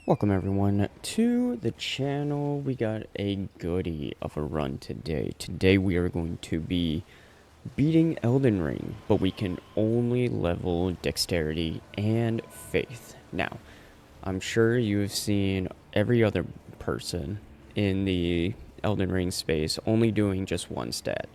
Welcome everyone to the channel. We got a goodie of a run today. Today we are going to be beating Elden Ring, but we can only level dexterity and faith. Now, I'm sure you've seen every other person in the Elden Ring space only doing just one stat.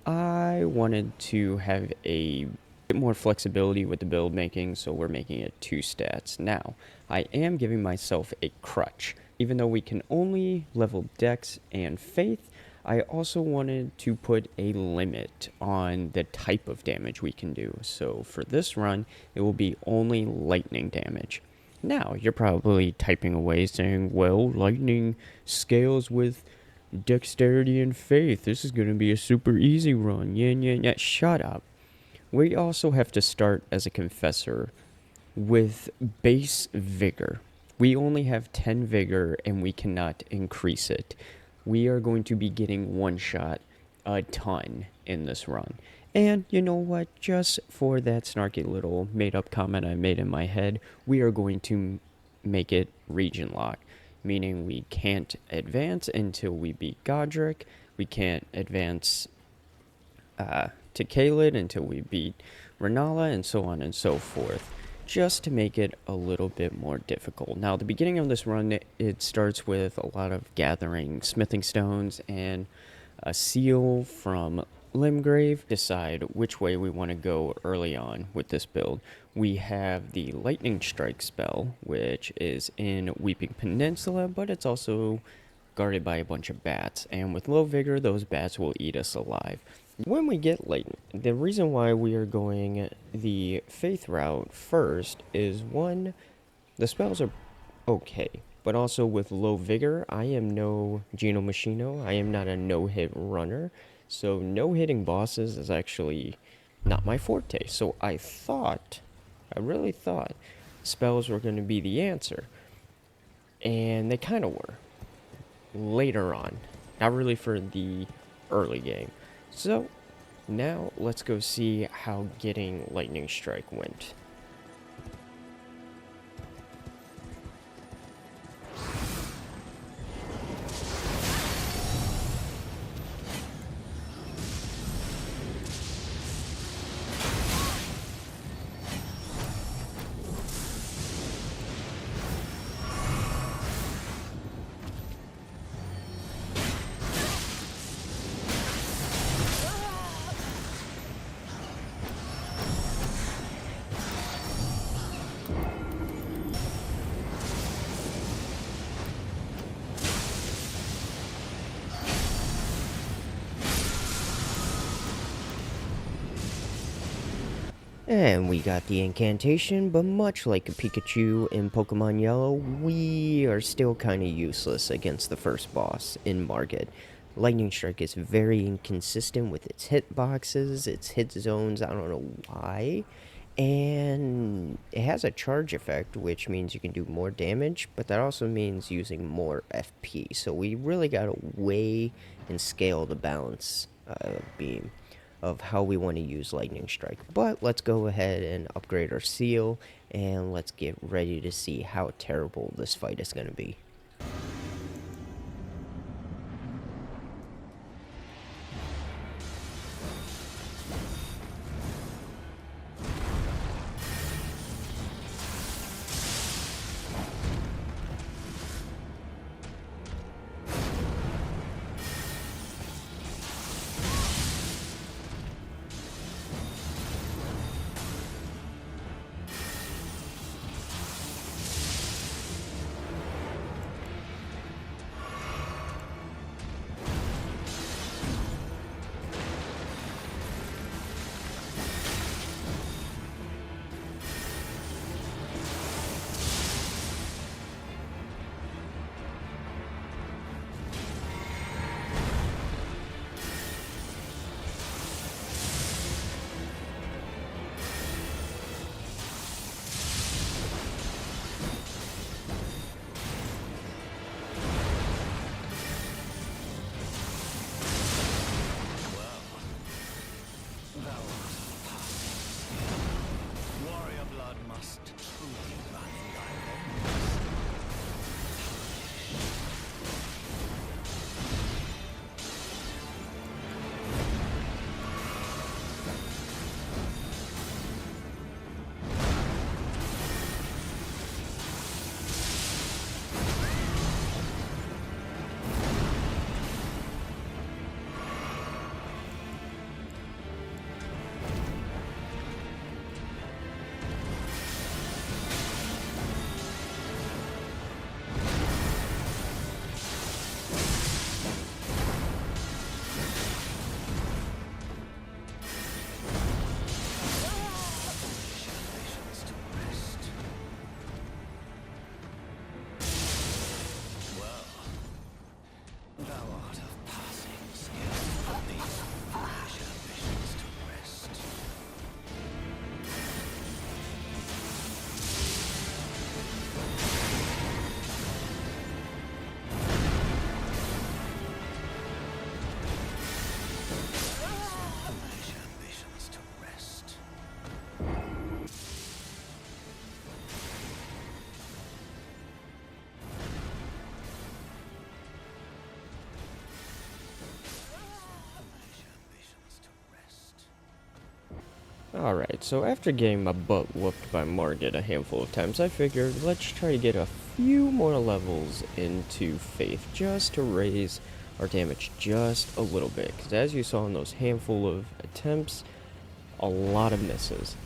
I wanted to have a bit more flexibility with the build making, so we're making it 2 stats. Now, I am giving myself a crutch. Even though we can only level Dex and Faith, I also wanted to put a limit on the type of damage we can do. So for this run, it will be only lightning damage. Now, you're probably typing away saying, well, lightning scales with dexterity and faith. This is going to be a super easy run. Yeah. Shut up. We also have to start as a confessor with base vigor. We only have 10 vigor and we cannot increase it. We are going to be getting one shot a ton in this run. And you know what? Just for that snarky little made up comment I made in my head, we are going to make it region lock, meaning we can't advance until we beat Godric. We can't advance to Kaled until we beat Renala, and so on and so forth, just to make it a little bit more difficult. Now, the beginning of this run, it starts with a lot of gathering smithing stones and a seal from Limgrave. Decide which way we want to go early on with this build. We have the lightning strike spell, which is in Weeping Peninsula, but it's also guarded by a bunch of bats, and with low vigor, those bats will eat us alive. When we get lightning, the reason why we are going the faith route first is, one, the spells are okay, but also with low vigor, I am no Geno Machino. I am not a no-hit runner, so no-hitting bosses is actually not my forte. So I really thought spells were going to be the answer, and they kind of were later on, not really for the early game. So now let's go see how getting lightning strike went. And we got the incantation, but much like a Pikachu in Pokemon Yellow, we are still kind of useless against the first boss in Margit. Lightning Strike is very inconsistent with its hitboxes, its hit zones, I don't know why. And it has a charge effect, which means you can do more damage, but that also means using more FP. So we really gotta weigh and scale the balance beam of how we want to use Lightning Strike. But let's go ahead and upgrade our seal, and let's get ready to see how terrible this fight is going to be. Alright, so after getting my butt whooped by Margit a handful of times, I figured let's try to get a few more levels into Faith just to raise our damage just a little bit. Because as you saw in those handful of attempts, a lot of misses.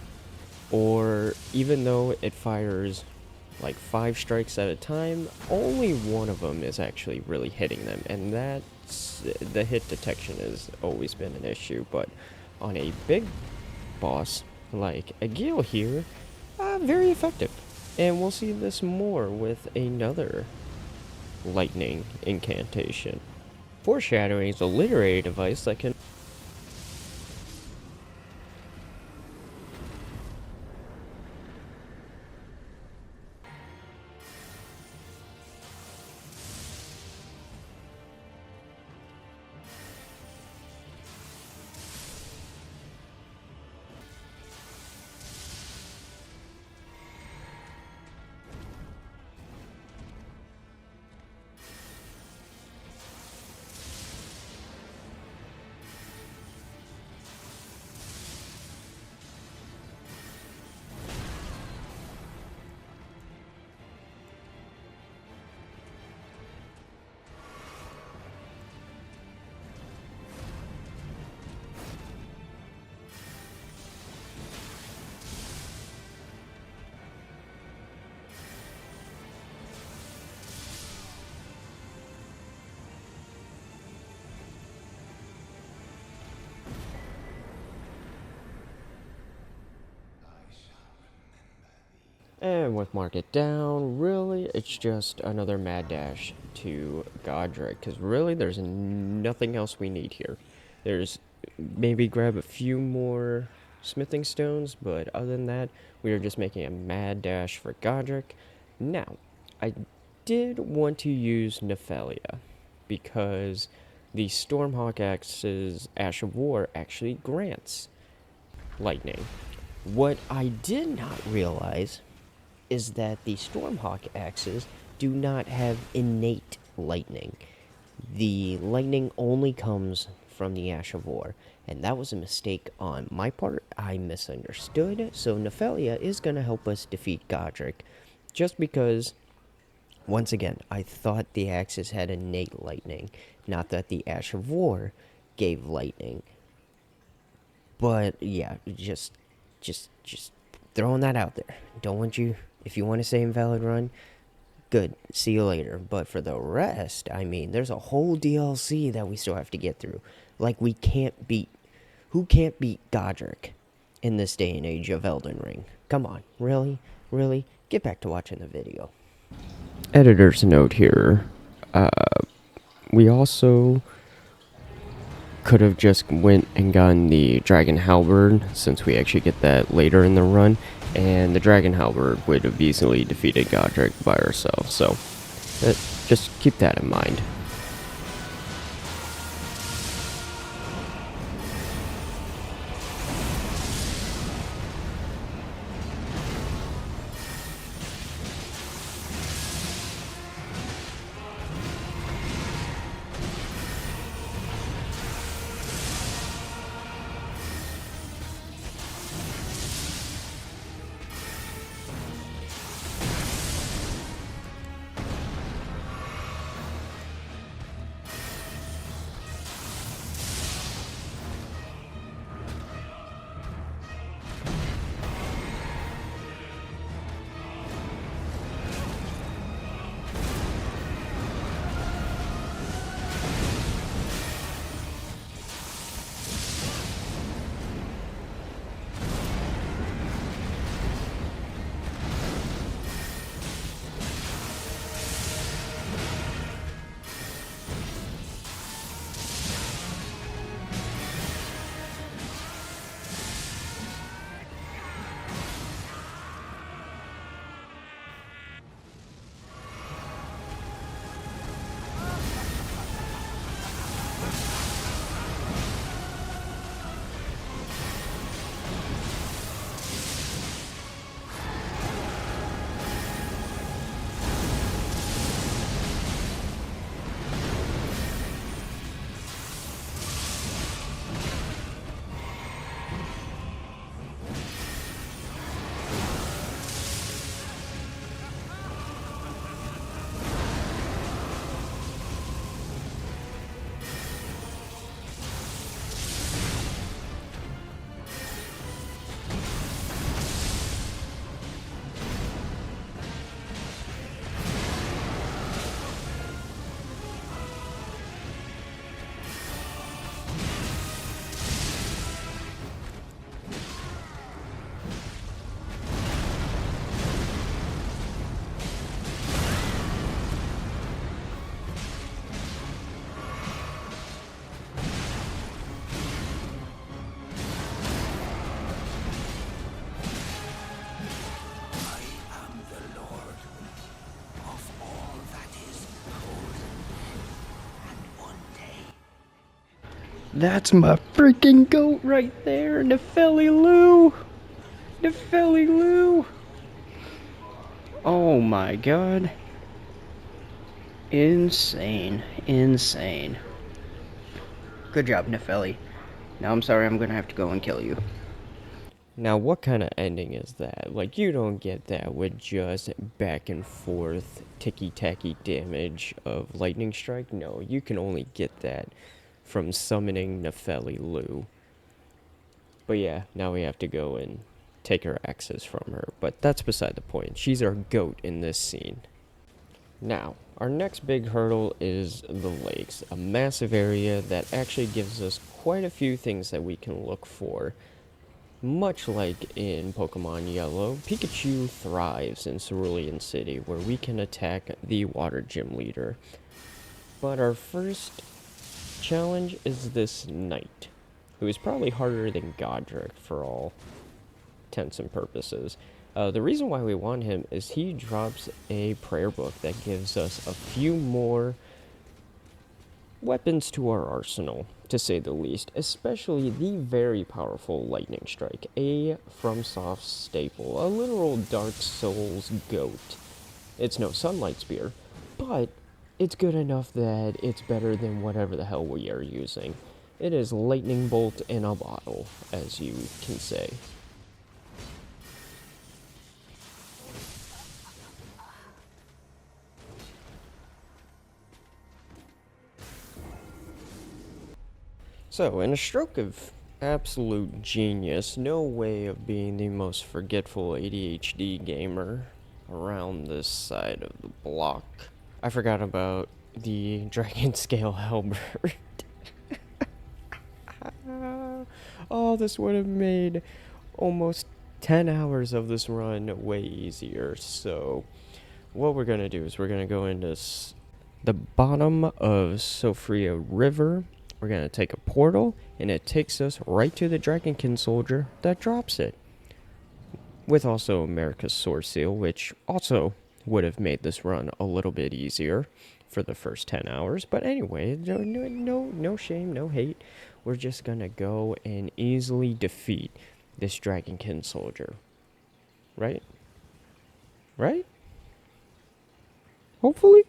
Or even though it fires like 5 strikes at a time, only one of them is actually really hitting them. And the hit detection has always been an issue. But on a big boss like a Gale here, very effective. And we'll see this more with another lightning incantation. Foreshadowing is a literary device that can And with Margit down, really, it's just another mad dash to Godric. Because really, there's nothing else we need here. There's maybe grab a few more smithing stones, but other than that, we are just making a mad dash for Godric. Now, I did want to use Nephalia, because the Stormhawk Axe's Ash of War actually grants lightning. What I did not realize is that the Stormhawk axes do not have innate lightning. The lightning only comes from the Ash of War, and that was a mistake on my part. I misunderstood, so Nephalia is going to help us defeat Godric, just because, once again, I thought the axes had innate lightning, not that the Ash of War gave lightning. But yeah, just throwing that out there. Don't want you, if you want to say invalid run, good, see you later. But for the rest, I mean, there's a whole DLC that we still have to get through. Like, who can't beat Godric in this day and age of Elden Ring? Come on, really? Get back to watching the video. Editor's note here. We also could have just went and gotten the Dragon Halberd, since we actually get that later in the run, and the Dragon Halberd would have easily defeated Godric by ourselves, so just keep that in mind. That's my freaking goat right there, Nepheli Lou! Nepheli Lou! Oh my god. Insane. Insane. Good job, Nepheli. Now I'm sorry I'm gonna have to go and kill you. Now, what kind of ending is that? Like, you don't get that with just back and forth ticky-tacky damage of Lightning Strike. No, you can only get that from summoning Nepheli Lou. But yeah, now we have to go and take her axes from her. But that's beside the point. She's our goat in this scene. Now, our next big hurdle is the lakes, a massive area that actually gives us quite a few things that we can look for. Much like in Pokemon Yellow, Pikachu thrives in Cerulean City, where we can attack the Water Gym Leader. But our first challenge is this Knight, who is probably harder than Godric for all intents and purposes. The reason why we want him is he drops a prayer book that gives us a few more weapons to our arsenal, to say the least, especially the very powerful Lightning Strike, a FromSoft staple, a literal Dark Souls goat. It's no Sunlight Spear, but it's good enough that it's better than whatever the hell we are using. It is Lightning Bolt in a bottle, as you can say. So, in a stroke of absolute genius, no way of being the most forgetful ADHD gamer around this side of the block, I forgot about the Dragon Scale Halberd. Oh, this would have made almost 10 hours of this run way easier. So, what we're going to do is we're going to go into the bottom of Sophia River. We're going to take a portal, and it takes us right to the Dragonkin soldier that drops it. With also America's Sword Seal, which also would have made this run a little bit easier for the first 10 hours. But anyway, no shame, no hate. We're just going to go and easily defeat this Dragonkin soldier. Right? Right? Hopefully?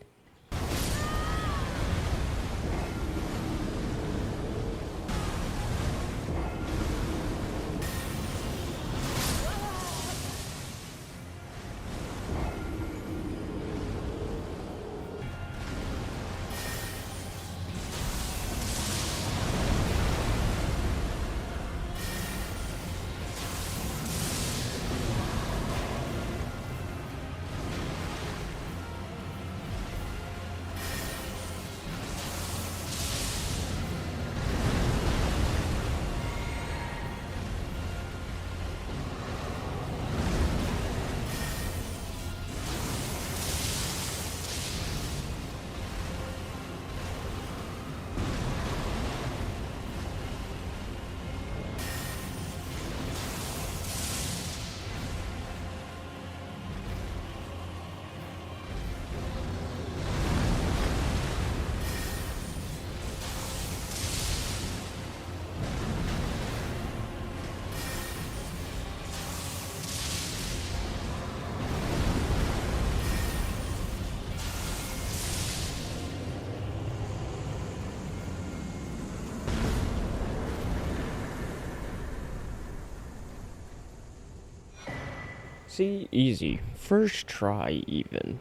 See, easy. First try, even.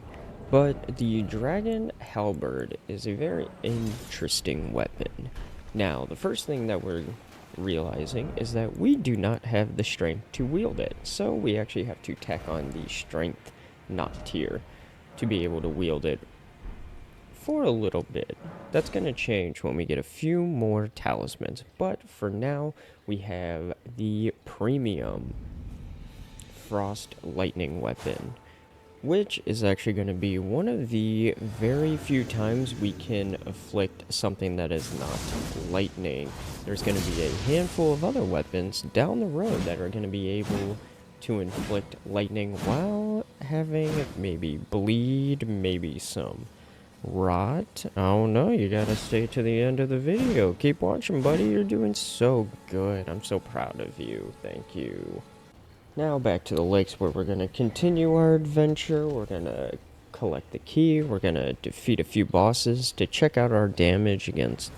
But the Dragon Halberd is a very interesting weapon. Now, the first thing that we're realizing is that we do not have the strength to wield it. So we actually have to tack on the strength not tier to be able to wield it for a little bit. That's going to change when we get a few more talismans. But for now, we have the premium Frost Lightning weapon, which is actually going to be one of the very few times we can afflict something that is not lightning. There's going to be a handful of other weapons down the road that are going to be able to inflict lightning while having maybe bleed, maybe some Rot? Oh no, you gotta stay to the end of the video. Keep watching, buddy. You're doing so good. I'm so proud of you. Thank you. Now back to the lakes where we're gonna continue our adventure. We're gonna collect the key. We're gonna defeat a few bosses to check out our damage against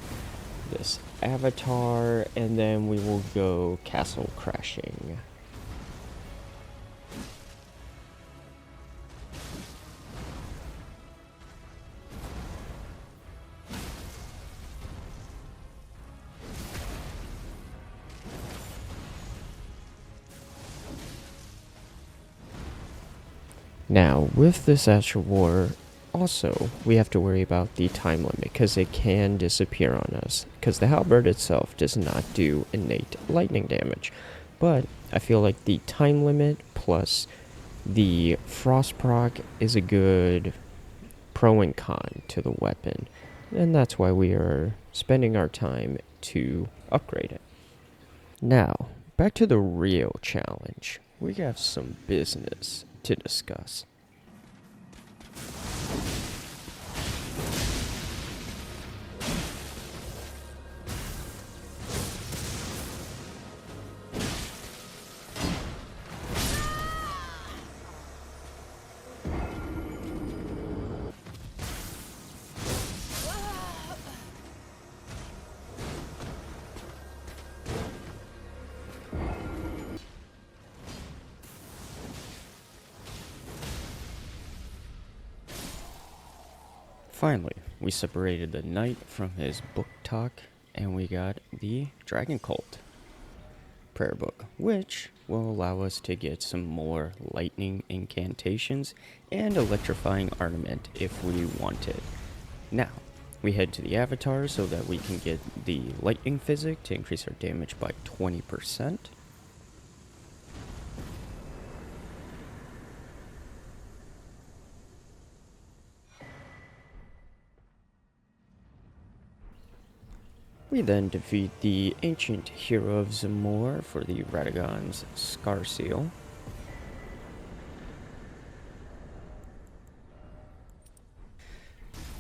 this avatar, and then we will go castle crashing. Now, with this Astral War, also, we have to worry about the time limit, because it can disappear on us, because the halberd itself does not do innate lightning damage. But I feel like the time limit plus the frost proc is a good pro and con to the weapon, and that's why we are spending our time to upgrade it. Now, back to the real challenge. We have some business to discuss. Finally, we separated the knight from his book talk, and we got the Dragon Cult prayer book, which will allow us to get some more lightning incantations and electrifying armament if we want it. Now, we head to the avatar so that we can get the lightning physic to increase our damage by 20%. We then defeat the ancient hero of Zamor for the Radagon's Scar Seal.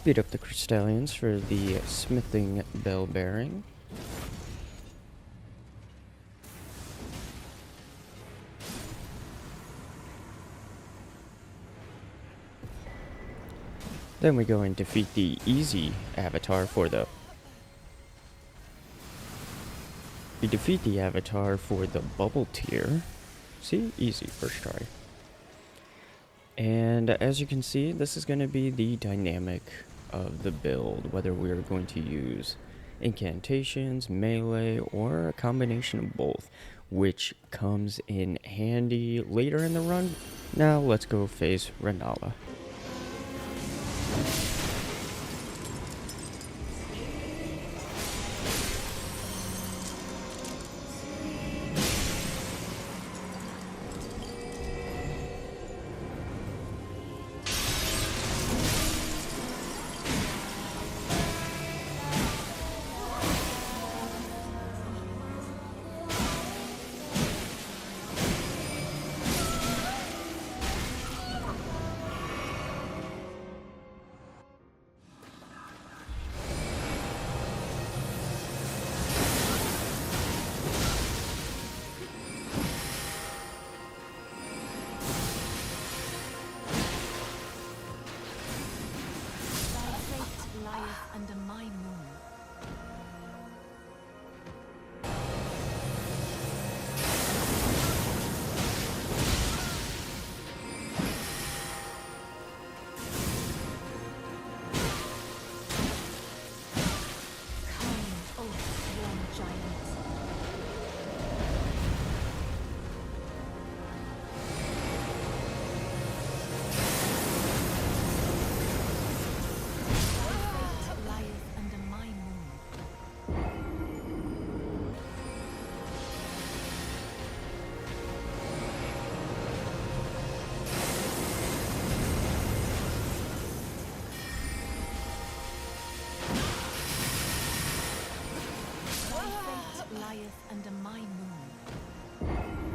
Beat up the Crystallians for the Smithing Bell Bearing. Then we go and defeat the easy avatar for the... We defeat the avatar for the bubble tier. See? Easy, first try. And as you can see, this is going to be the dynamic of the build, whether we're going to use incantations, melee, or a combination of both, which comes in handy later in the run. Now let's go face Renala.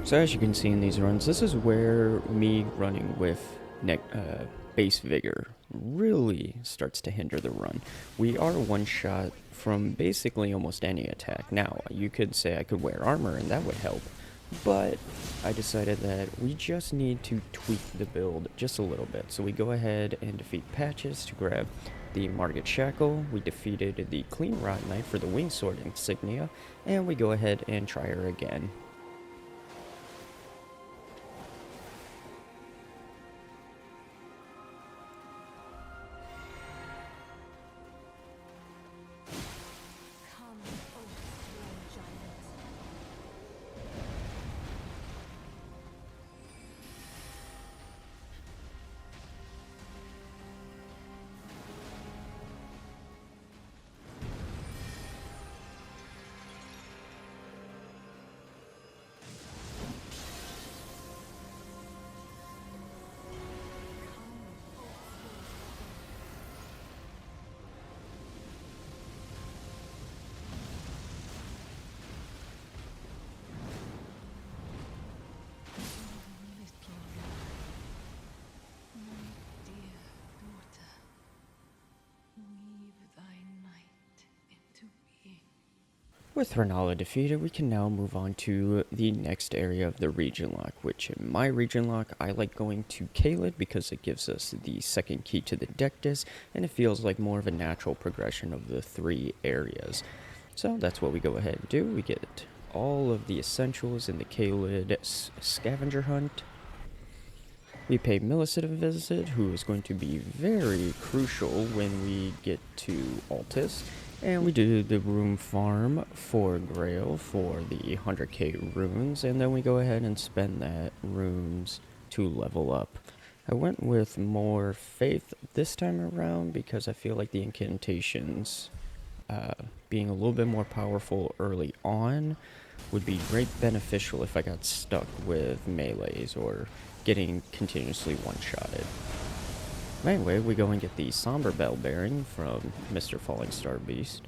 So as you can see in these runs, this is where me running with Base Vigor really starts to hinder the run. We are one shot from basically almost any attack. Now, you could say I could wear armor and that would help, but I decided that we just need to tweak the build just a little bit. So we go ahead and defeat Patches to grab the Margit Shackle, we defeated the Clean Rod Knight for the Wingsword insignia, and we go ahead and try her again. With Renala defeated, we can now move on to the next area of the region lock, which in my region lock, I like going to Caelid because it gives us the second key to the deck disc, and it feels like more of a natural progression of the 3 areas. So that's what we go ahead and do. We get all of the essentials in the Caelid scavenger hunt. We pay Millicent a visit, who is going to be very crucial when we get to Altus. And we do the room farm for Grail for the 100k runes, and then we go ahead and spend that runes to level up. I went with more faith this time around because I feel like the incantations being a little bit more powerful early on would be great beneficial if I got stuck with melees or getting continuously one-shotted. Anyway, we go and get the Somber Bell Bearing from Mr. Falling Star Beast.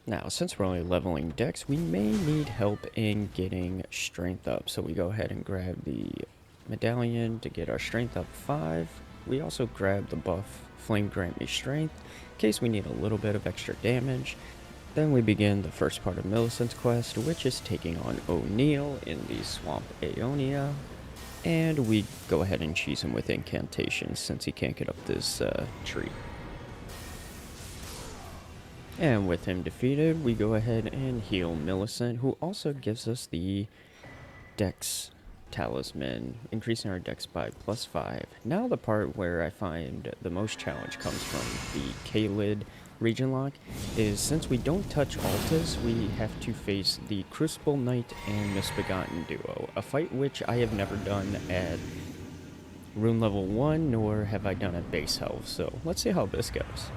Now, since we're only leveling Dex, we may need help in getting strength up. So we go ahead and grab the medallion to get our strength up 5. We also grab the buff Flame Grant Me Strength in case we need a little bit of extra damage. Then we begin the first part of Millicent's quest, which is taking on O'Neill in the Swamp Aeonia. And we go ahead and cheese him with incantations since he can't get up this tree. And with him defeated, we go ahead and heal Millicent, who also gives us the Dex Talisman, increasing our Dex by +5. Now the part where I find the most challenge comes from the Caelid region lock, is since we don't touch Altus, we have to face the Crucible Knight and Misbegotten duo, a fight which I have never done at rune level 1, nor have I done at base health, so let's see how this goes.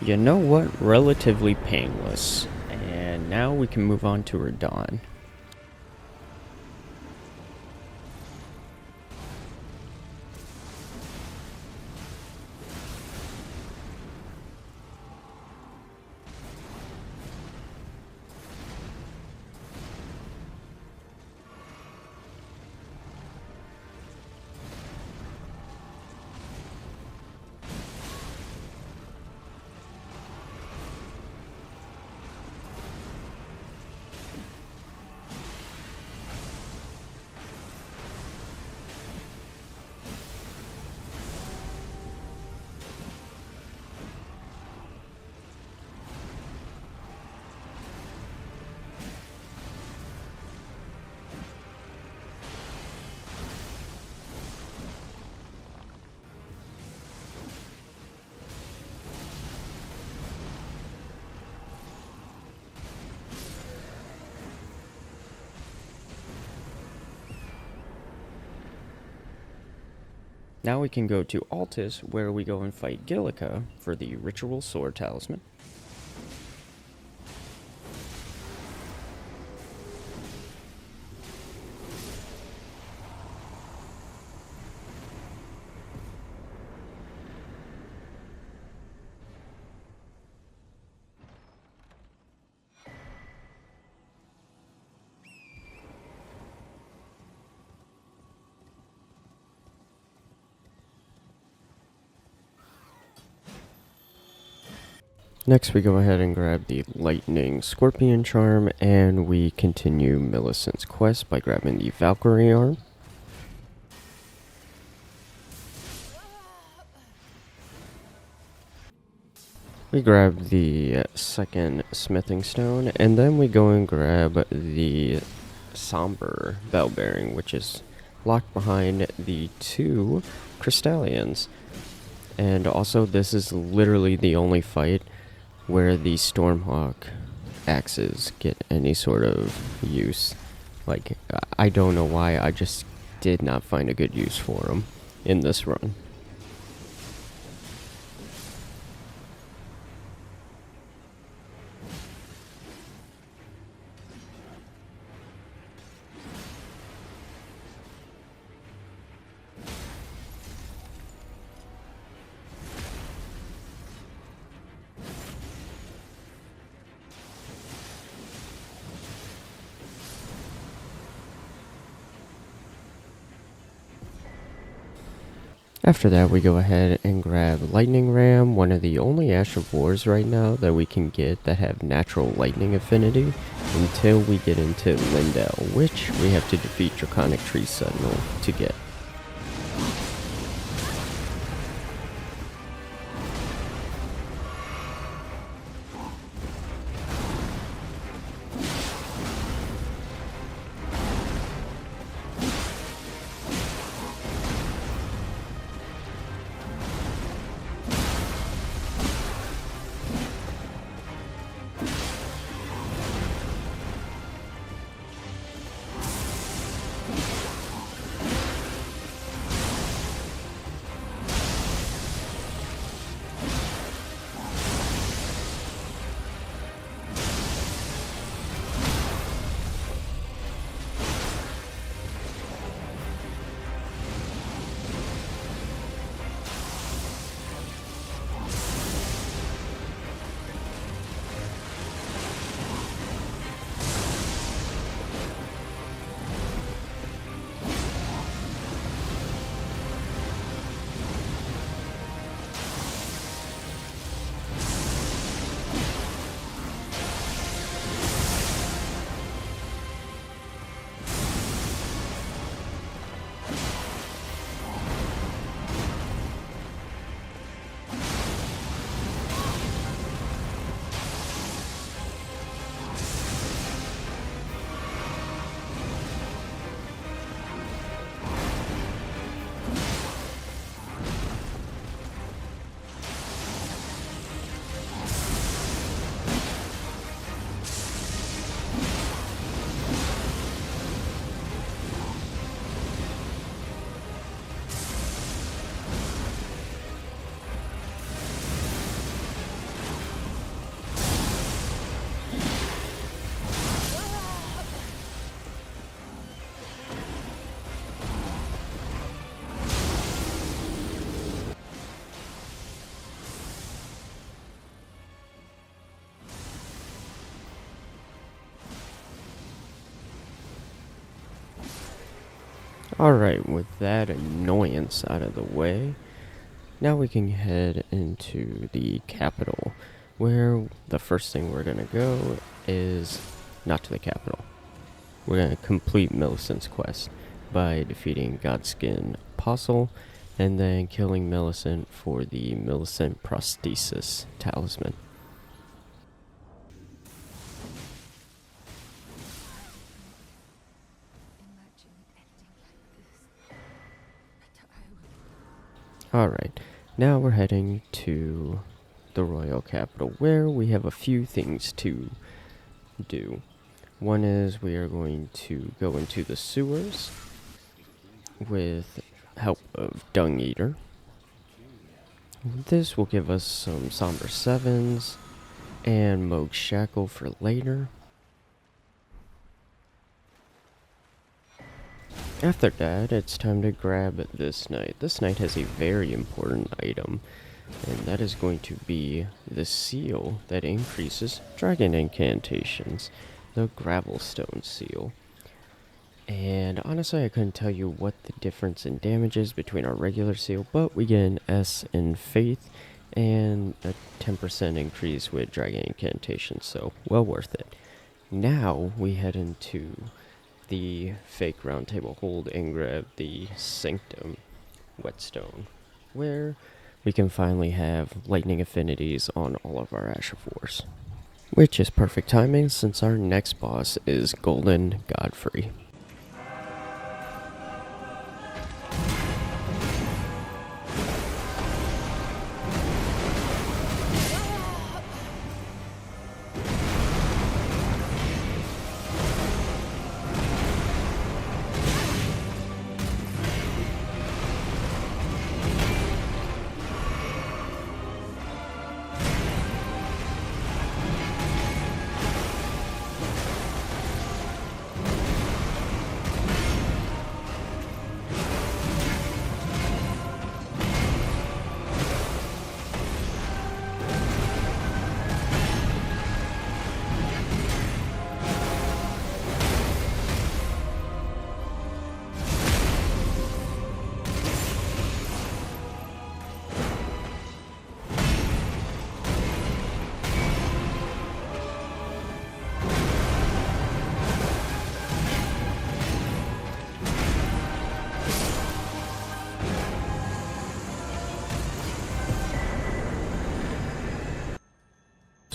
You know what? Relatively painless. And now we can move on to Radon. Now we can go to Altus, where we go and fight Gillica for the Ritual Sword Talisman. Next we go ahead and grab the Lightning Scorpion Charm, and we continue Millicent's quest by grabbing the Valkyrie Arm. We grab the second Smithing Stone, and then we go and grab the Somber Bell Bearing, which is locked behind the two Crystallians. And also, this is literally the only fight where the Stormhawk axes get any sort of use. Like, I don't know why, I just did not find a good use for them in this run. After that, we go ahead and grab Lightning Ram, one of the only Ash of Wars right now that we can get that have natural lightning affinity until we get into Lindell, which we have to defeat Draconic Tree Sentinel to get. Alright, with that annoyance out of the way, now we can head into the capital, where the first thing we're gonna go is not to the capital. We're gonna complete Millicent's quest by defeating Godskin Apostle and then killing Millicent for the Millicent Prosthesis Talisman. Alright, now we're heading to the Royal Capital, where we have a few things to do. One is we are going to go into the sewers with help of Dung Eater. This will give us some Somber Sevens and Moog Shackle for later. After that, it's time to grab this knight. This knight has a very important item, and that is going to be the seal that increases dragon incantations, the Gravelstone seal. And honestly, I couldn't tell you what the difference in damage is between our regular seal, but we get an S in Faith and a 10% increase with dragon incantations, so well worth it. Now we head into the fake round table hold and grab the Sanctum Whetstone, where we can finally have lightning affinities on all of our Ashevores, which is perfect timing since our next boss is Golden Godfrey.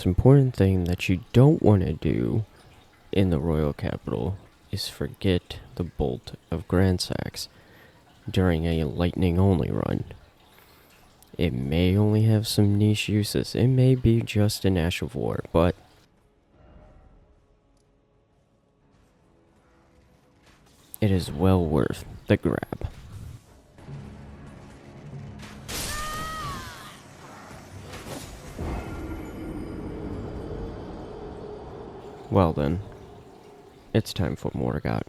Most important thing that you don't want to do in the Royal Capital is forget the Bolt of Grandsax during a lightning only run. It may only have some niche uses, it may be just an Ash of War, but it is well worth the grab. Well then, it's time for Morgott.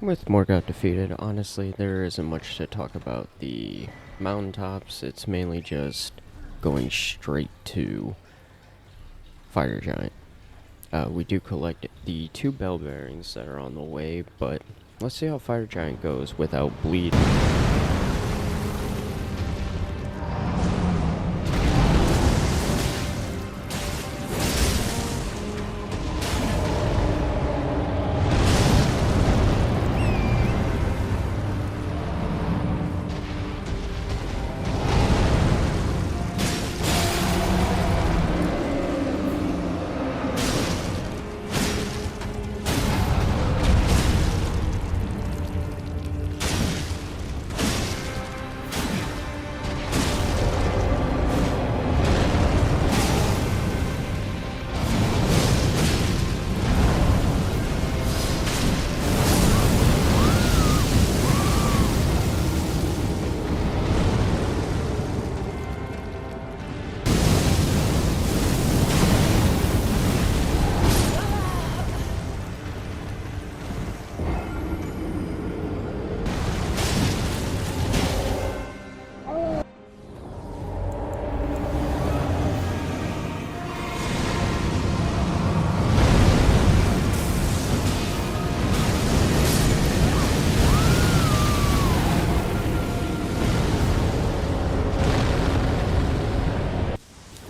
With Morgott defeated, honestly, there isn't much to talk about. The mountaintops, it's mainly just going straight to Fire Giant. We do collect the 2 bell bearings that are on the way, but let's see how Fire Giant goes without bleed.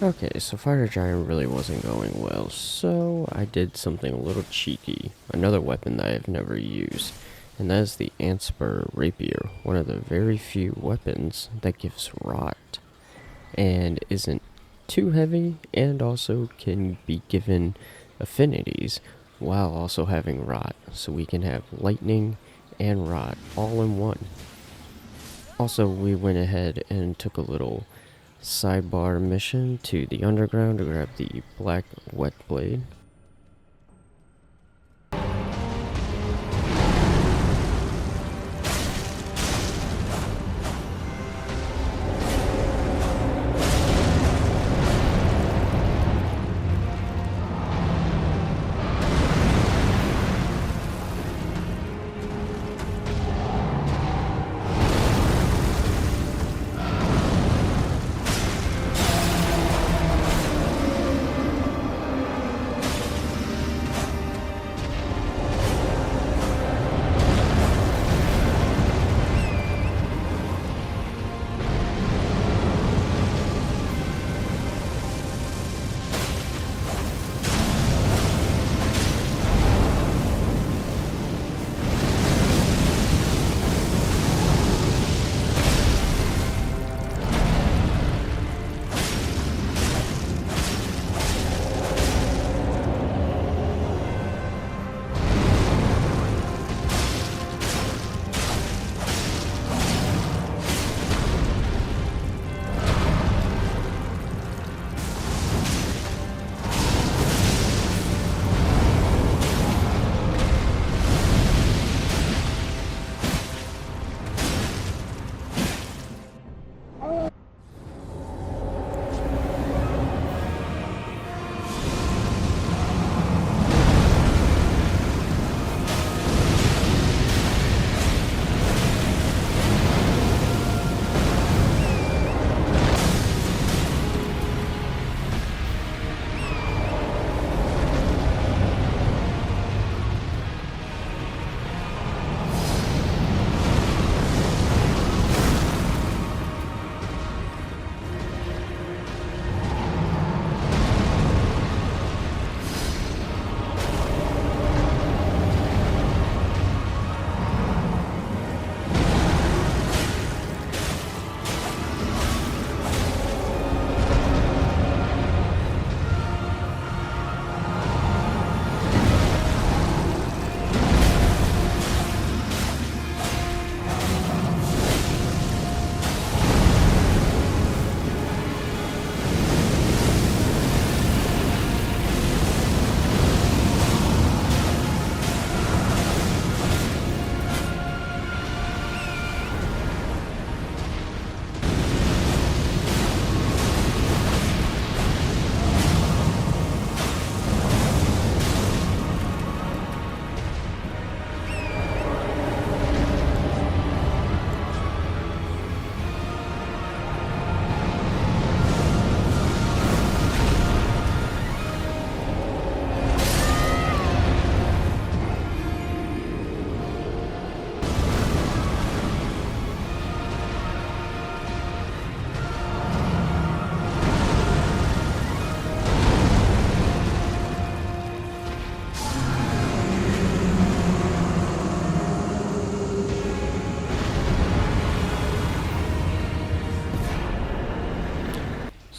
Okay, so Fire Giant really wasn't going well, so I did something a little cheeky. Another weapon that I've never used, and that is the Antspur Rapier, one of the very few weapons that gives rot, and isn't too heavy, and also can be given affinities, while also having rot, so we can have lightning and rot all in one. Also, we went ahead and took a little sidebar mission to the underground to grab the black wet blade.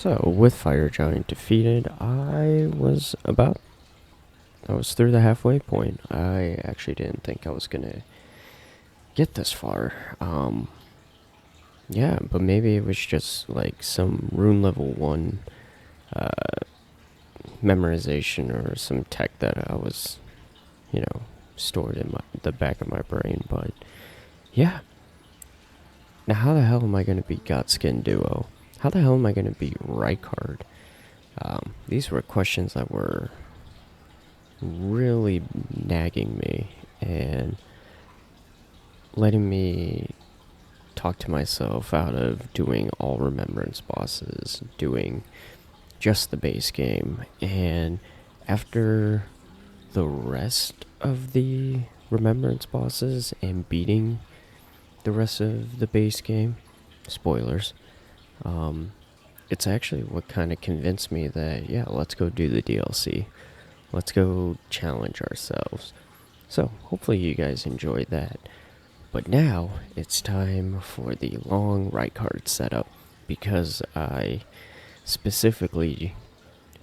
So, with Fire Giant defeated, I was through the halfway point. I actually didn't think I was gonna get this far. Yeah, but maybe it was just like some rune level 1 memorization or some tech that I was, stored in the back of my brain. But yeah, now how the hell am I gonna beat Godskin Duo? How the hell am I gonna beat Rykard? These were questions that were really nagging me and letting me talk to myself out of doing all Remembrance bosses, doing just the base game. And after the rest of the Remembrance bosses and beating the rest of the base game, spoilers, it's actually what kind of convinced me that, yeah, let's go do the DLC. Let's go challenge ourselves. So, hopefully you guys enjoyed that. But now, it's time for the long Rykard setup, because I specifically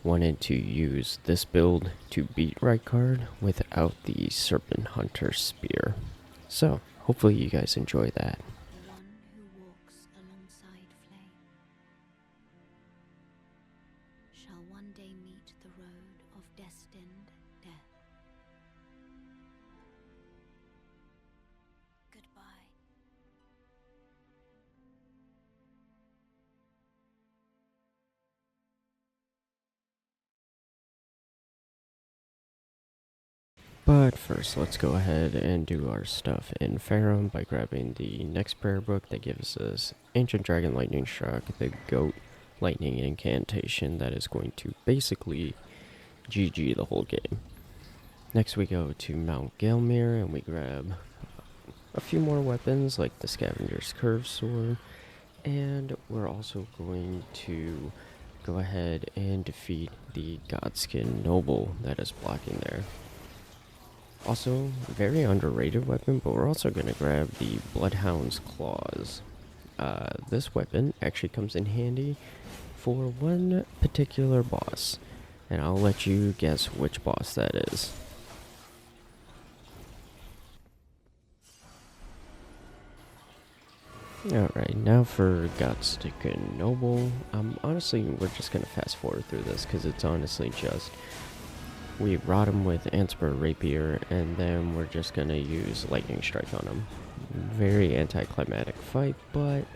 wanted to use this build to beat Rykard without the Serpent Hunter Spear. So, hopefully you guys enjoy that. The one who walks alongside flame shall one day meet the road of destined death. Goodbye. But first, let's go ahead and do our stuff in Farum by grabbing the next prayer book that gives us Ancient Dragon Lightning Shock, the Goat Lightning Incantation that is going to basically GG the whole game. Next we go to Mount Gelmir and we grab a few more weapons like the Scavenger's Curve Sword, and we're also going to go ahead and defeat the Godskin Noble that is blocking there. Also, very underrated weapon, but we're also going to grab the Bloodhound's Claws. This weapon actually comes in handy for one particular boss, and I'll let you guess which boss that is. Alright, now for Godskin Noble. Honestly, we're just going to fast forward through this because it's honestly just we rot him with Anspur Rapier, and then we're just gonna use Lightning Strike on him. Very anticlimactic fight, but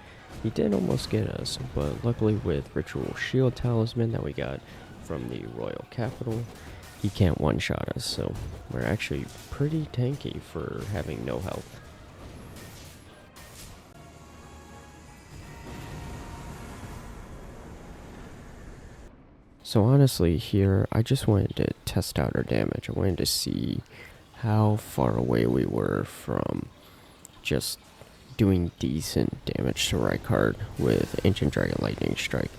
he did almost get us. But luckily with Ritual Shield Talisman that we got from the Royal Capital, he can't one-shot us, so we're actually pretty tanky for having no health. So honestly here, I just wanted to test out our damage. I wanted to see how far away we were from just doing decent damage to Rykard with Ancient Dragon Lightning Strike.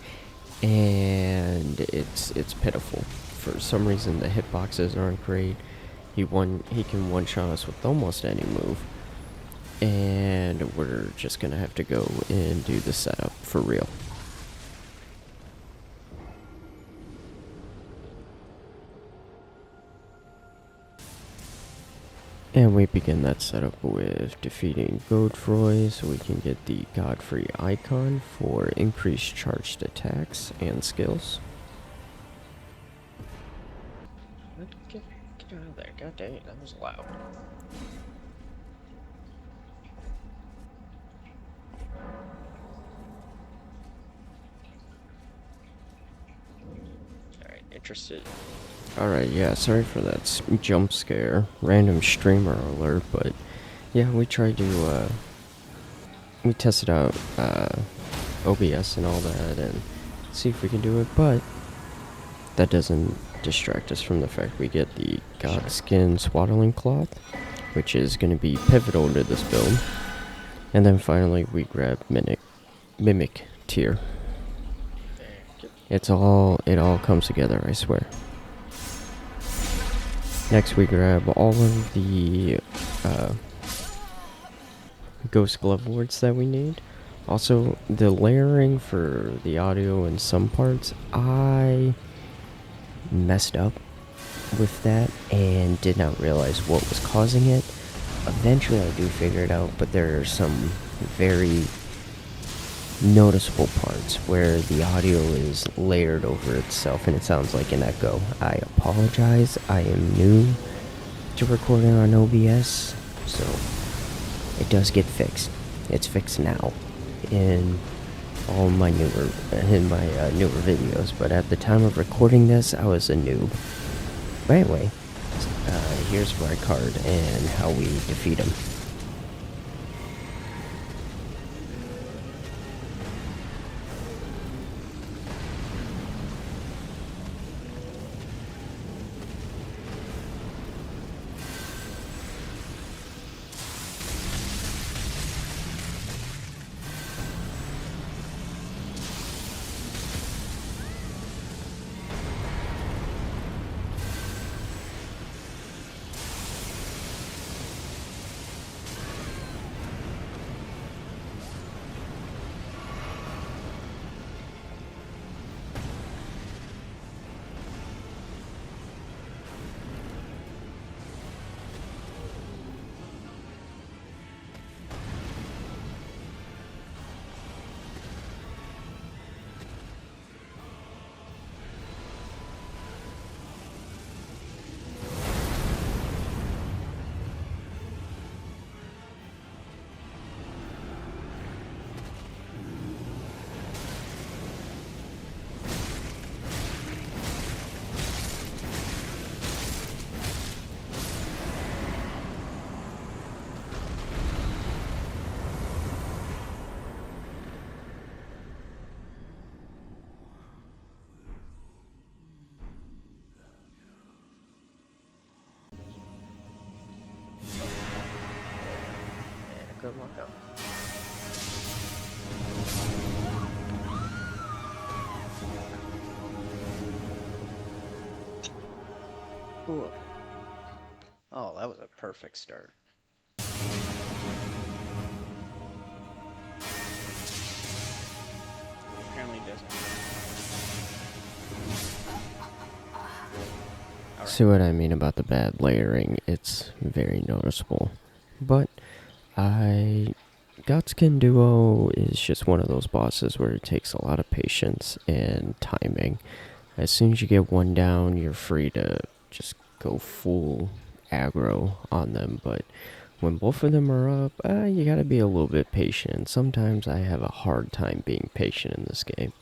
And it's pitiful. For some reason the hitboxes aren't great. He can one-shot us with almost any move. And we're just gonna have to go and do the setup for real. And we begin that setup with defeating Godfroy so we can get the Godfrey icon for increased charged attacks and skills. Get out of there, god dang it, that was loud. Alright, interested. Alright, yeah, sorry for that jump scare, random streamer alert, but yeah, we tried to, we tested out, OBS and all that, and see if we can do it, but that doesn't distract us from the fact we get the Godskin Swaddling Cloth, which is going to be pivotal to this build, and then finally we grab Mimic Tier. It all comes together, I swear. Next we grab all of the Ghost Glove Wards that we need. Also, the layering for the audio in some parts, I messed up with that and did not realize what was causing it. Eventually, I do figure it out, but there are some very noticeable parts where the audio is layered over itself and it sounds like an echo. I apologize. I am new to recording on OBS, so it does get fixed. It's fixed now in all my newer newer videos, but at the time of recording this, I was a noob. But anyway, here's my card and how we defeat him. Good luck out. Ooh. Oh, that was a perfect start. Apparently doesn't. Right. See what I mean about the bad layering? It's very noticeable. But Godskin Duo is just one of those bosses where it takes a lot of patience and timing. As soon as you get one down, you're free to just go full aggro on them, but when both of them are up, you gotta be a little bit patient. Sometimes I have a hard time being patient in this game.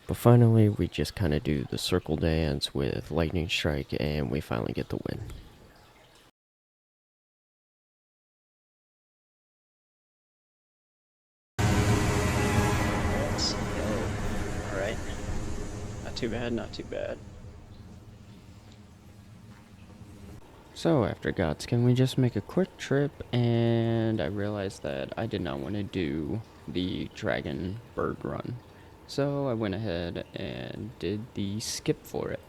But finally, we just kind of do the circle dance with Lightning Strike, and we finally get the win. Let's go. Alright. Not too bad, not too bad. So after Gods, can we just make a quick trip? And I realized that I did not want to do the Dragon Bird run. So I went ahead and did the skip for it.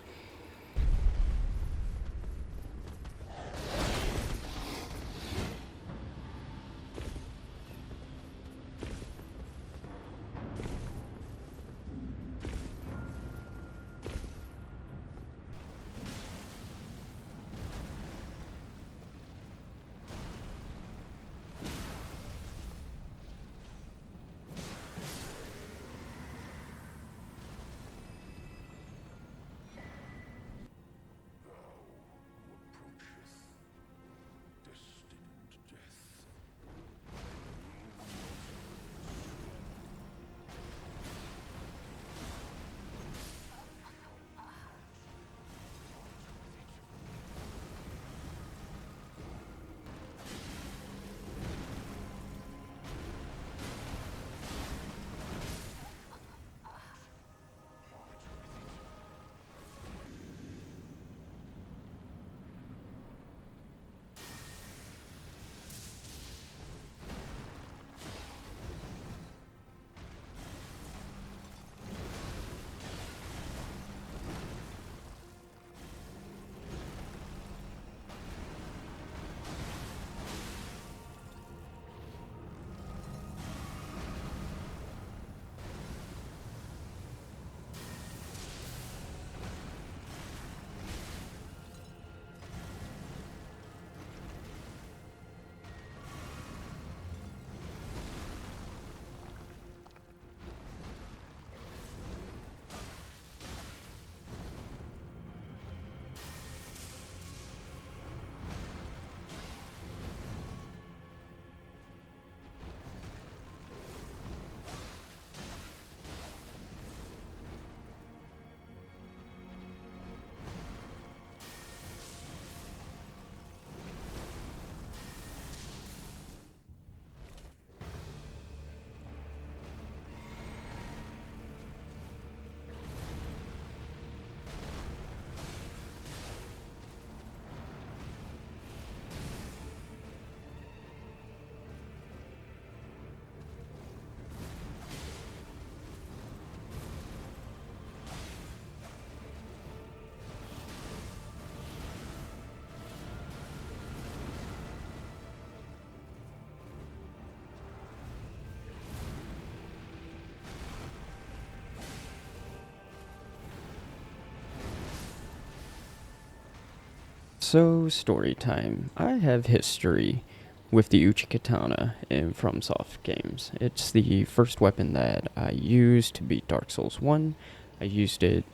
So, story time. I have history with the Uchi Katana in FromSoft games. It's the first weapon that I used to beat Dark Souls 1. I used it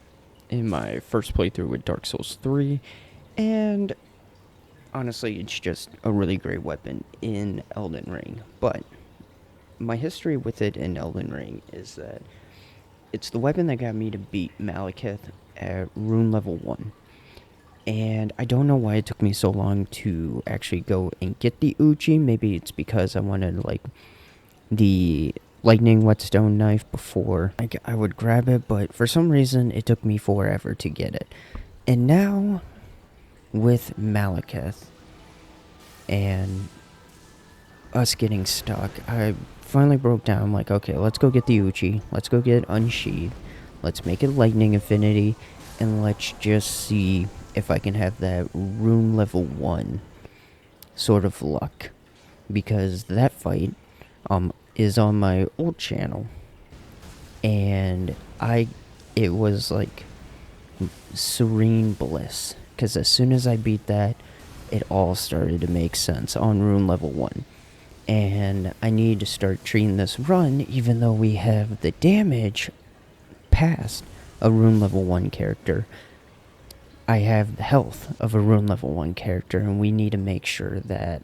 in my first playthrough with Dark Souls 3, and honestly, it's just a really great weapon in Elden Ring. But my history with it in Elden Ring is that it's the weapon that got me to beat Malekith at rune level 1. And I don't know why it took me so long to actually go and get the Uchi. Maybe it's because I wanted, like, the lightning whetstone knife before I would grab it, but for some reason it took me forever to get it. And now, with Malekith and us getting stuck, I finally broke down, like, okay, let's go get the Uchi, let's go get Unsheathed, let's make it lightning affinity, and let's just see if I can have that rune level 1 sort of luck. Because that fight is on my old channel, and it was like serene bliss, because as soon as I beat that, it all started to make sense on rune level 1. And I need to start treating this run, even though we have the damage past a rune level 1 character. I have the health of a rune level 1 character, and we need to make sure that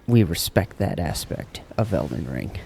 we respect that aspect of Elden Ring.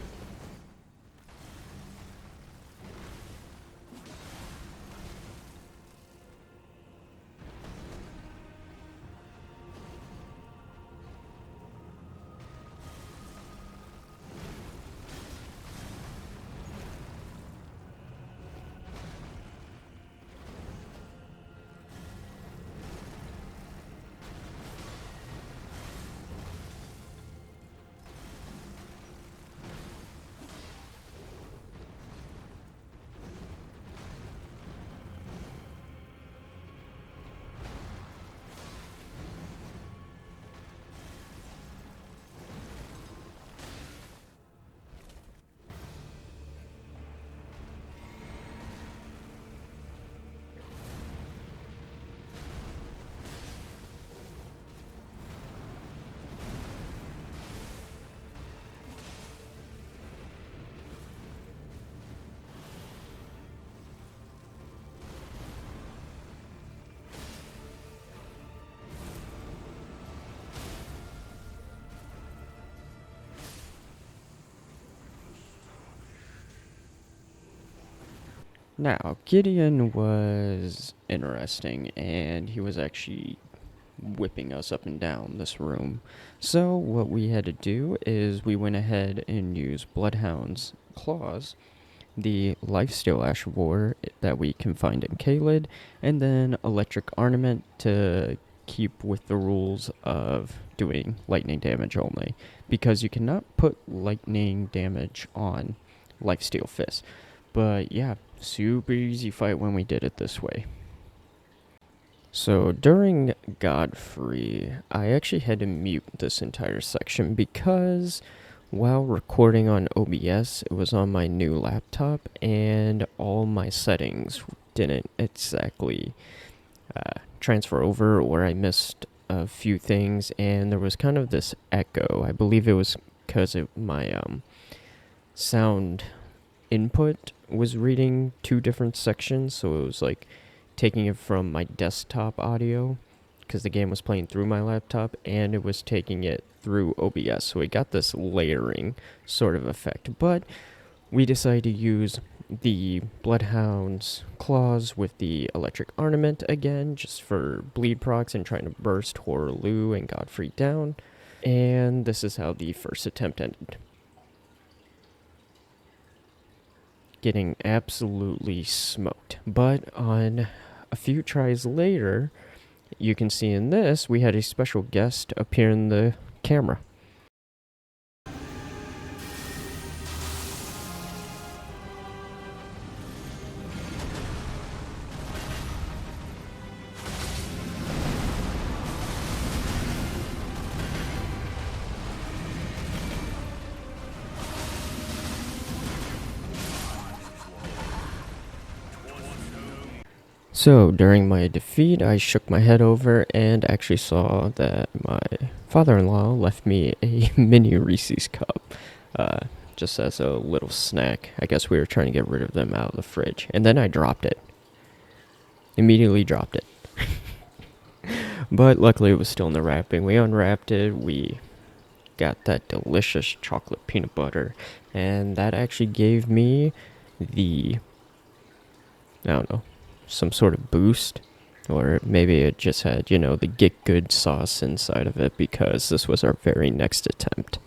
Now, Gideon was interesting, and he was actually whipping us up and down this room. So, what we had to do is we went ahead and used Bloodhound's Claws, the Lifesteal Ash of War that we can find in Caelid, and then Electric Ornament to keep with the rules of doing lightning damage only, because you cannot put lightning damage on Lifesteal Fist. But yeah, super easy fight when we did it this way. So during Godfrey, I actually had to mute this entire section because while recording on OBS, it was on my new laptop and all my settings didn't exactly transfer over, or I missed a few things, and there was kind of this echo. I believe it was because of my sound input was reading two different sections, so it was like taking it from my desktop audio because the game was playing through my laptop, and it was taking it through OBS, so it got this layering sort of effect. But we decided to use the Bloodhound's Claws with the Electric Ornament again, just for bleed procs and trying to burst Horaloo and Godfrey down. And this is how the first attempt ended. Getting absolutely smoked. But on a few tries later, you can see in this, we had a special guest appear in the camera. So, during my defeat, I shook my head over and actually saw that my father-in-law left me a mini Reese's cup, just as a little snack. I guess we were trying to get rid of them out of the fridge. And then I dropped it. Immediately dropped it. But luckily it was still in the wrapping. We unwrapped it, we got that delicious chocolate peanut butter, and that actually gave me the, I don't know, some sort of boost. Or maybe it just had, the get good sauce inside of it because this was our very next attempt.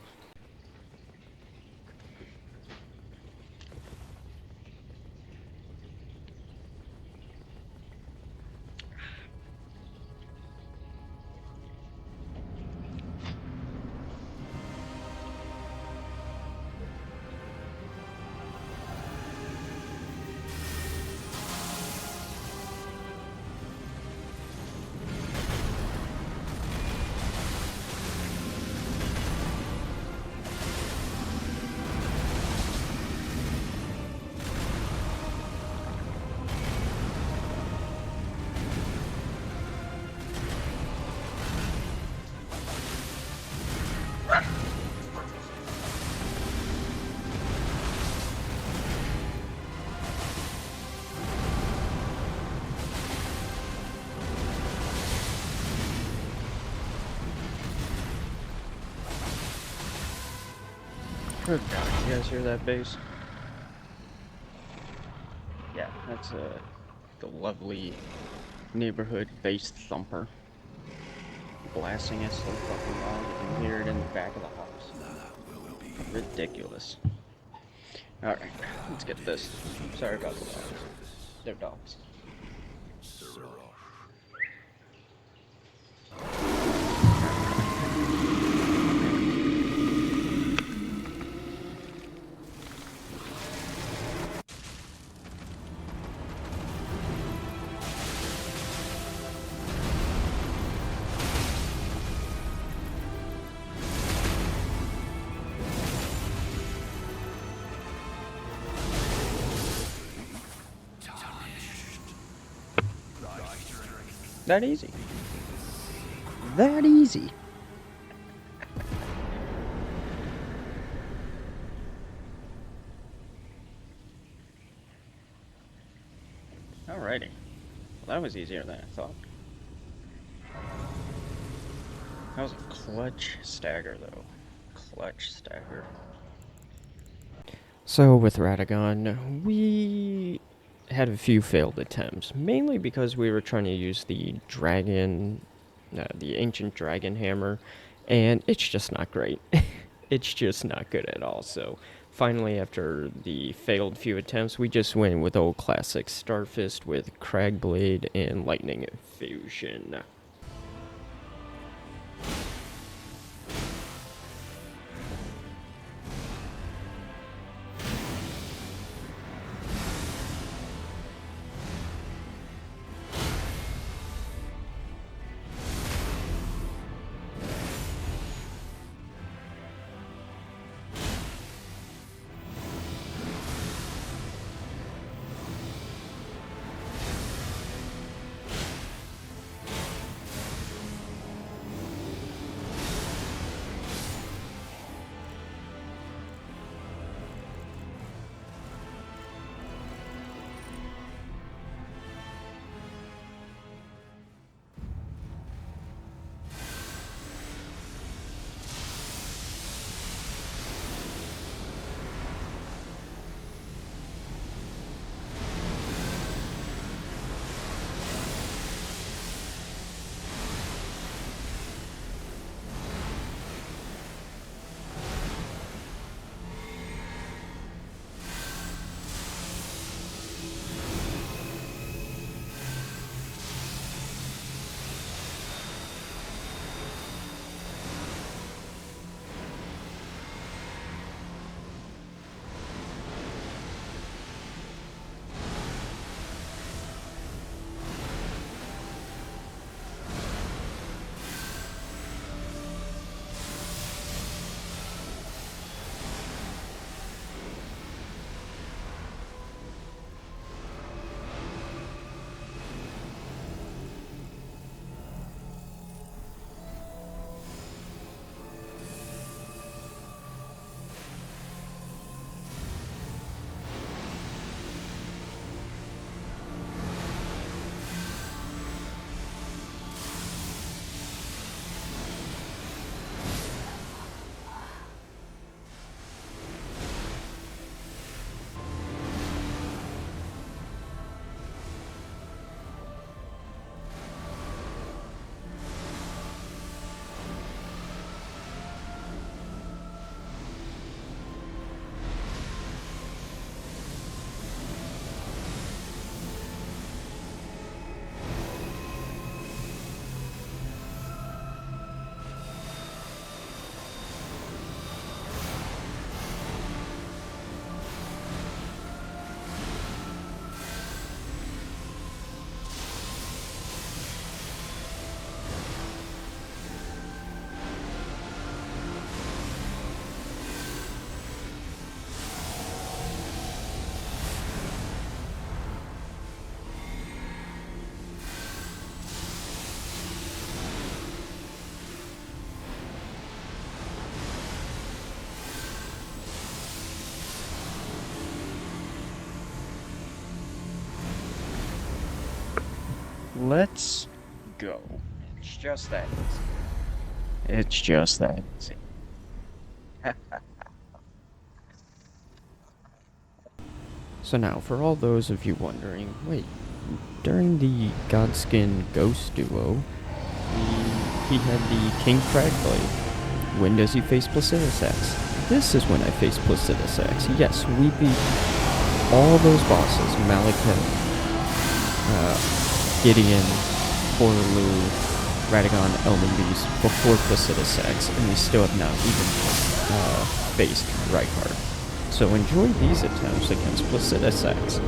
Good God, you guys hear that bass? Yeah, that's the lovely neighborhood bass thumper blasting us so fucking loud you can hear it in the back of the house. Ridiculous. Alright, let's get this. Sorry about the dogs. They're dogs. That easy. That easy. Alrighty. Well, that was easier than I thought. That was a clutch stagger, though. Clutch stagger. So, with Radagon, we had a few failed attempts, mainly because we were trying to use the the ancient dragon hammer, and it's just not great. It's just not good at all. So finally, after the failed few attempts, we just went with old classic Starfist with Cragblade and Lightning Fusion. let's go. It's just that easy. It's just that easy. So now, for all those of you wondering, wait, during the Godskin Ghost duo, he had the King Cragblade. When does he face Placidus Axe? This is when I face Placidus Axe. Yes, we beat all those bosses, Malekith, Gideon, Portaloo, Radagon, Elden Beast, before Placidus Axe, and we still have not even faced Rykard. So enjoy these attempts against Placidus Axe.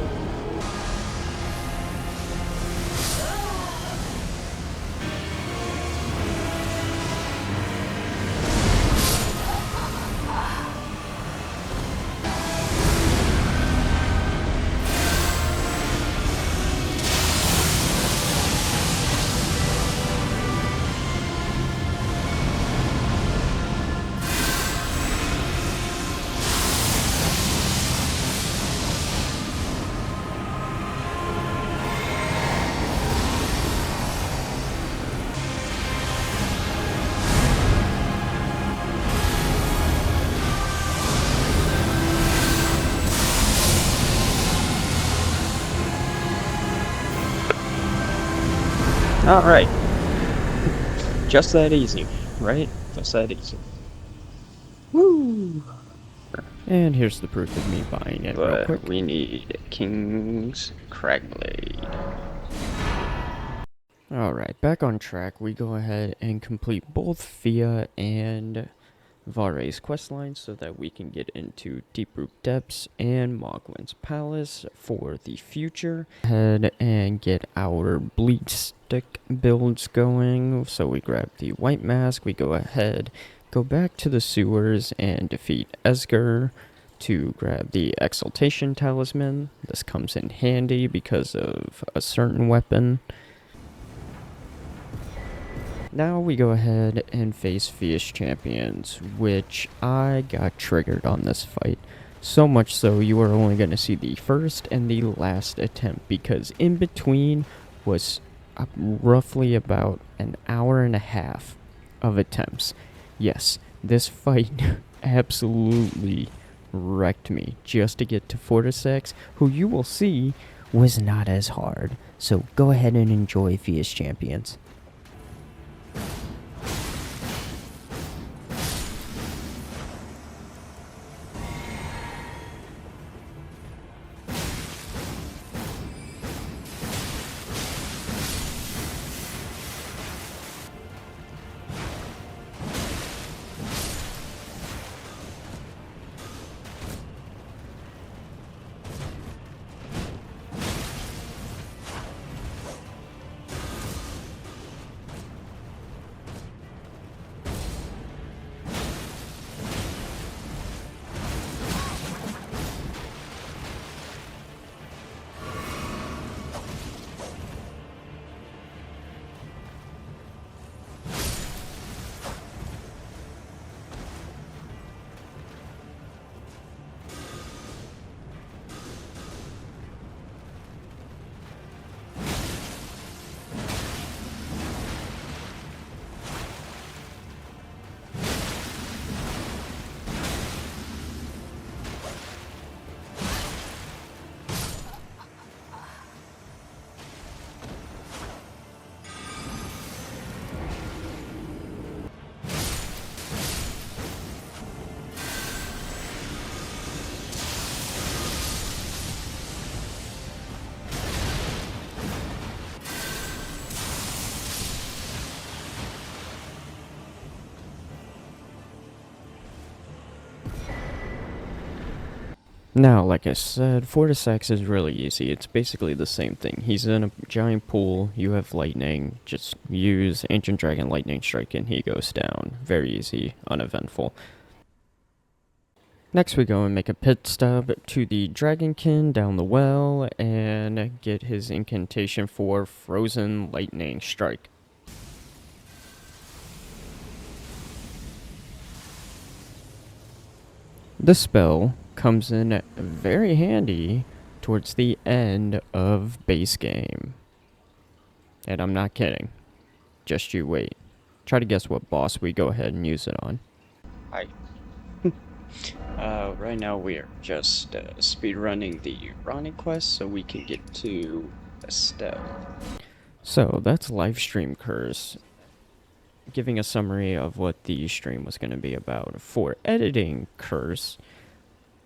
Alright. Just that easy, right? Just that easy. Woo! And here's the proof of me buying it real quick. We need King's Cragblade. Alright, back on track. We go ahead and complete both Fia and Vare's questlines so that we can get into Deep-Root Depths and Moglin's Palace for the future. Head and get our Bleed Stick builds going. So we grab the White Mask, we go ahead, go back to the sewers and defeat Esger to grab the Exaltation Talisman. This comes in handy because of a certain weapon. Now we go ahead and face Fish Champions, which I got triggered on this fight. So much so you are only going to see the first and the last attempt, because in between was roughly about an hour and a half of attempts. Yes, this fight absolutely wrecked me just to get to Fortisex, who you will see was not as hard. So go ahead and enjoy Fish Champions. Now, like I said, Fortisex is really easy. It's basically the same thing. He's in a giant pool, you have lightning, just use Ancient Dragon Lightning Strike and he goes down. Very easy, uneventful. Next we go and make a pit stop to the Dragonkin down the well and get his incantation for Frozen Lightning Strike. This spell comes in very handy towards the end of base game. And I'm not kidding. Just you wait. Try to guess what boss we go ahead and use it on. Hi. Right now we are just speedrunning the Ronnie quest so we can get to Estelle. So that's Livestream Curse, giving a summary of what the stream was going to be about. For editing Curse,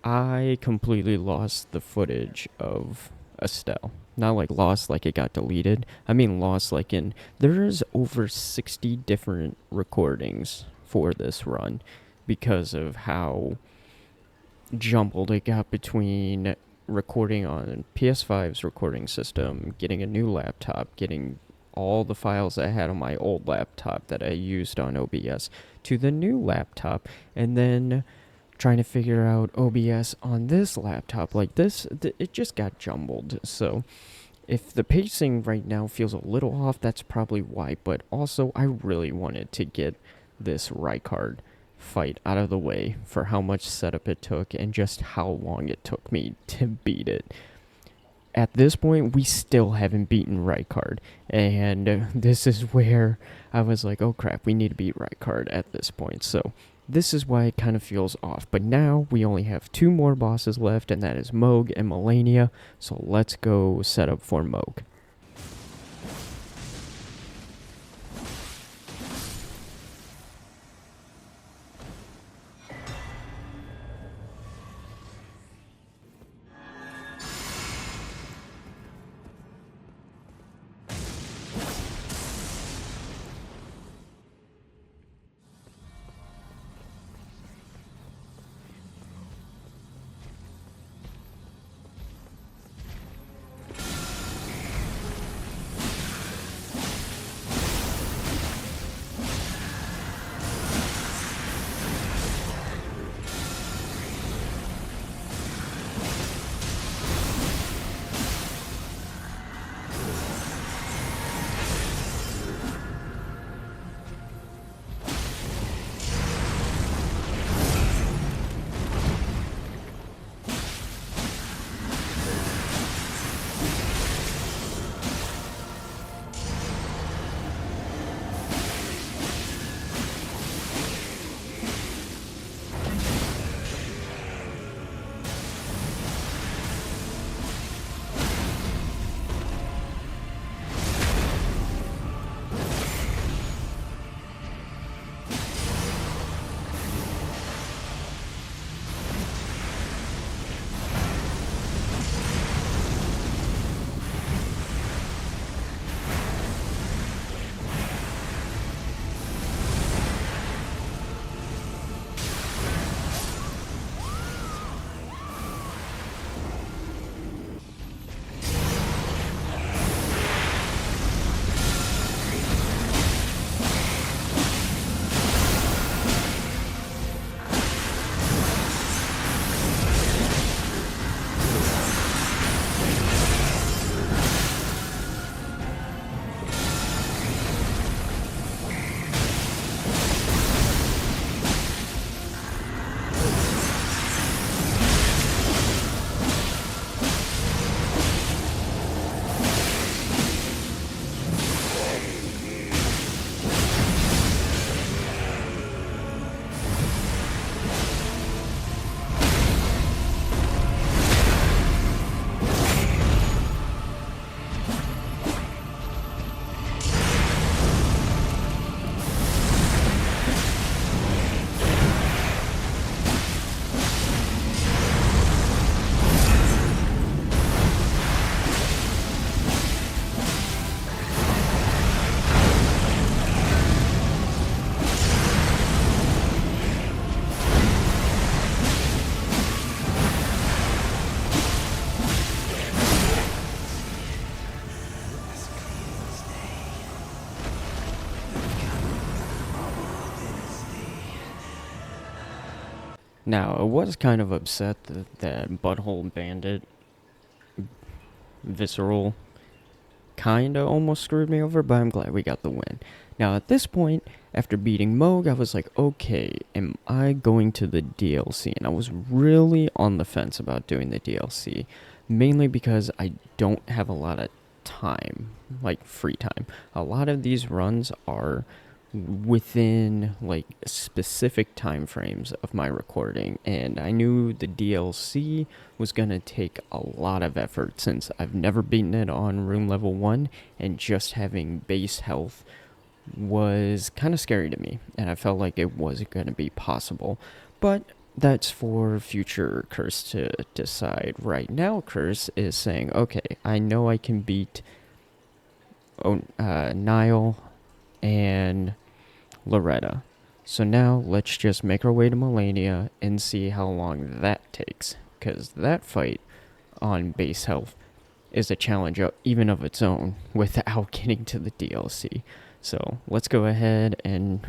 I completely lost the footage of Estelle. Not like lost like it got deleted. I mean lost like in there's over 60 different recordings for this run because of how jumbled it got between recording on PS5's recording system, getting a new laptop, getting all the files I had on my old laptop that I used on OBS to the new laptop, and then trying to figure out OBS on this laptop. Like this, it just got jumbled. So if the pacing right now feels a little off, that's probably why. But also, I really wanted to get this Rykard fight out of the way for how much setup it took and just how long it took me to beat it. At this point, we still haven't beaten Rykard, and this is where I was like, oh crap, we need to beat Rykard at this point. So this is why it kind of feels off. But now we only have 2 more bosses left, and that is Moog and Melania. So let's go set up for Moog. Now, I was kind of upset that Butthole Bandit Visceral kinda almost screwed me over, but I'm glad we got the win. Now, at this point, after beating Moog, I was like, okay, am I going to the DLC? And I was really on the fence about doing the DLC, mainly because I don't have a lot of time, like free time. A lot of these runs are within like specific time frames of my recording, and I knew the DLC was gonna take a lot of effort since I've never beaten it on room level 1, and just having base health was kind of scary to me, and I felt like it wasn't gonna be possible. But that's for future Curse to decide. Right now, Curse is saying, okay, I know I can beat Niall and Loretta. So now let's just make our way to Melania and see how long that takes. Because that fight on base health is a challenge even of its own without getting to the DLC. So let's go ahead and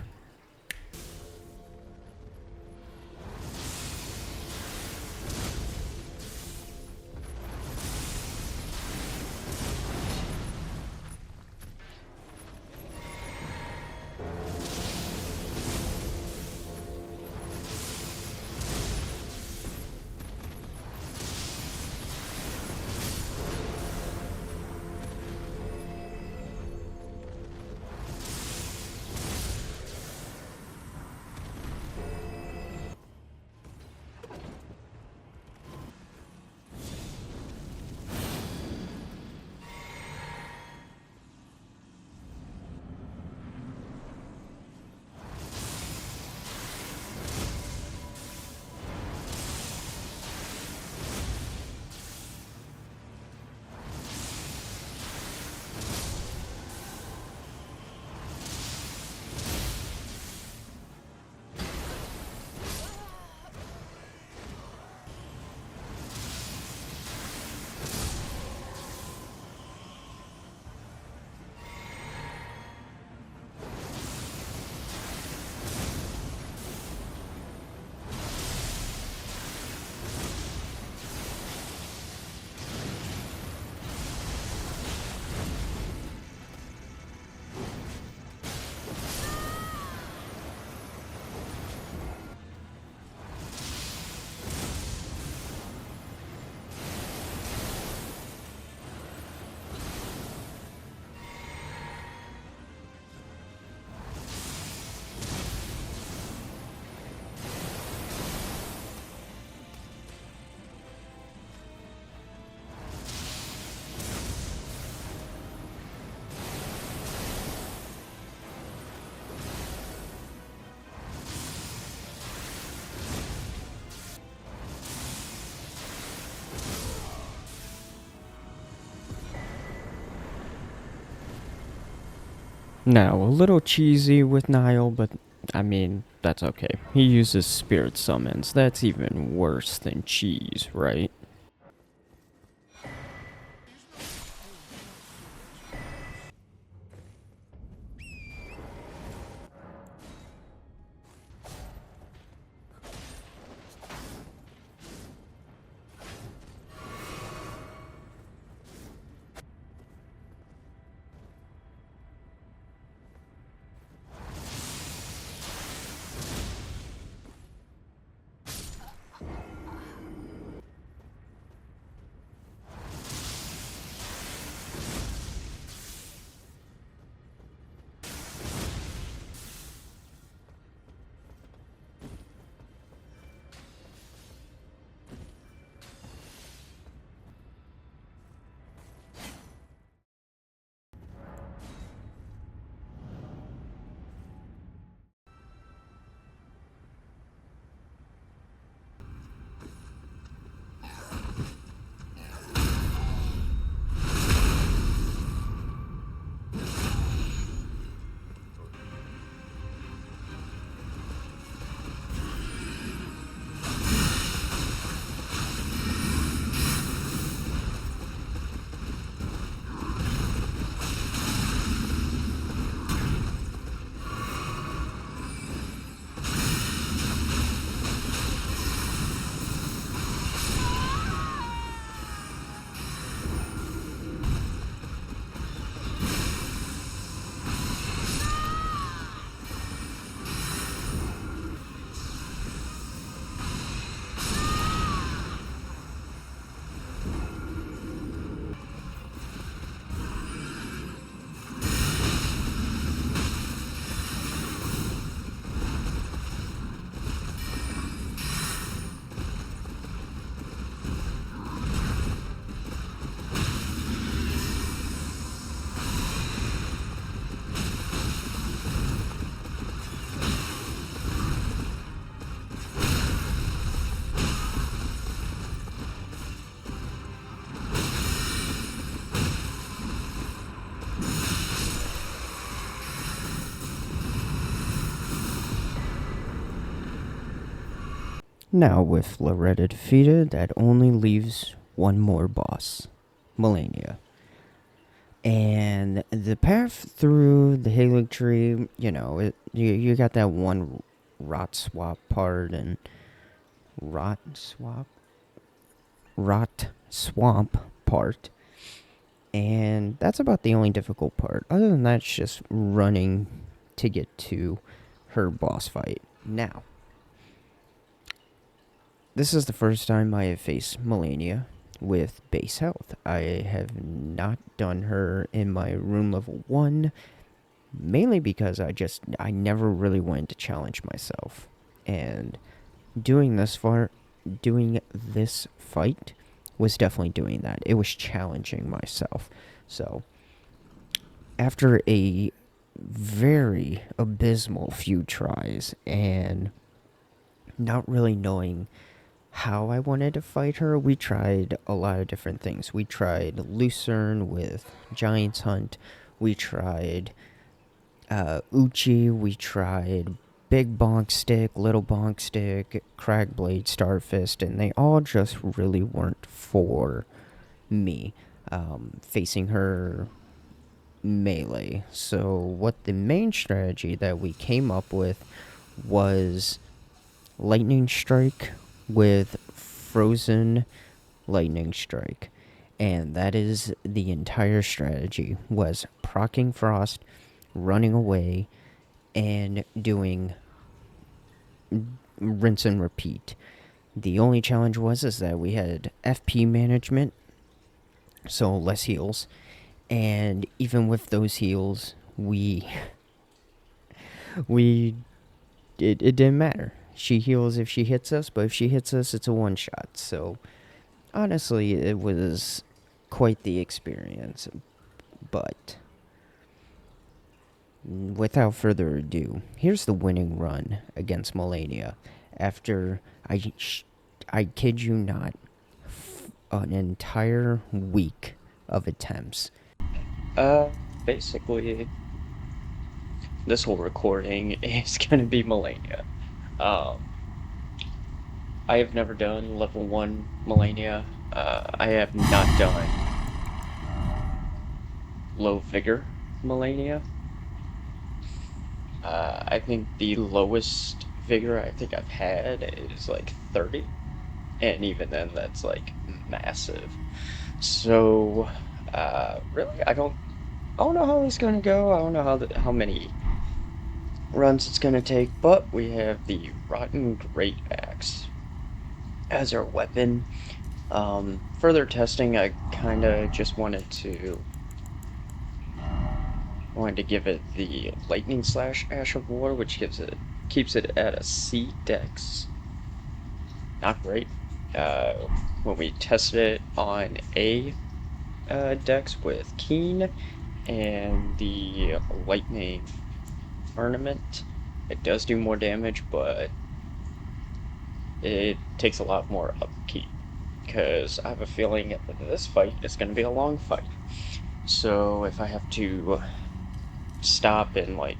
now a little cheesy with Niall, but I mean, that's okay. He uses spirit summons. That's even worse than cheese, right? Now, with Loretta defeated, that only leaves one more boss, Melania. And the path through the Halig tree, you got that one rot swap part and rot swap? Rot swamp part. And that's about the only difficult part. Other than that, it's just running to get to her boss fight. Now, this is the first time I have faced Melania with base health. I have not done her in my room level 1, mainly because I never really wanted to challenge myself. And doing this fight was definitely doing that. It was challenging myself. So, after a very abysmal few tries and not really knowing how I wanted to fight her, we tried a lot of different things. We tried Lucerne with Giant's Hunt. We tried Uchi. We tried Big Bonk Stick, Little Bonk Stick, Cragblade, Starfist, and they all just really weren't for me. Facing her melee. So what the main strategy that we came up with was Lightning Strike with Frozen Lightning Strike. And that is the entire strategy, was proccing Frost, running away, and doing rinse and repeat. The only challenge is that we had FP management, so less heals, and even with those heals, it didn't matter. She heals if she hits us, but if she hits us, it's a one shot. So honestly, it was quite the experience. But without further ado, here's the winning run against Melania. After I kid you not, an entire week of attempts. Basically, this whole recording is gonna be Melania. I have never done level 1 Melania. I have not done low vigor Melania. I think the lowest vigor I think I've had is like 30. And even then, that's like massive. So, really, I don't know how it's gonna go. I don't know how many runs it's gonna take, but we have the Rotten Great Axe as our weapon. Further testing, I kind of just wanted to give it the Lightning Slash Ash of War, which keeps it at a C dex. Not great. When we tested it on a dex with Keen and the Lightning Ornament, it does do more damage, but it takes a lot more upkeep, because I have a feeling that this fight is going to be a long fight. So if I have to stop and like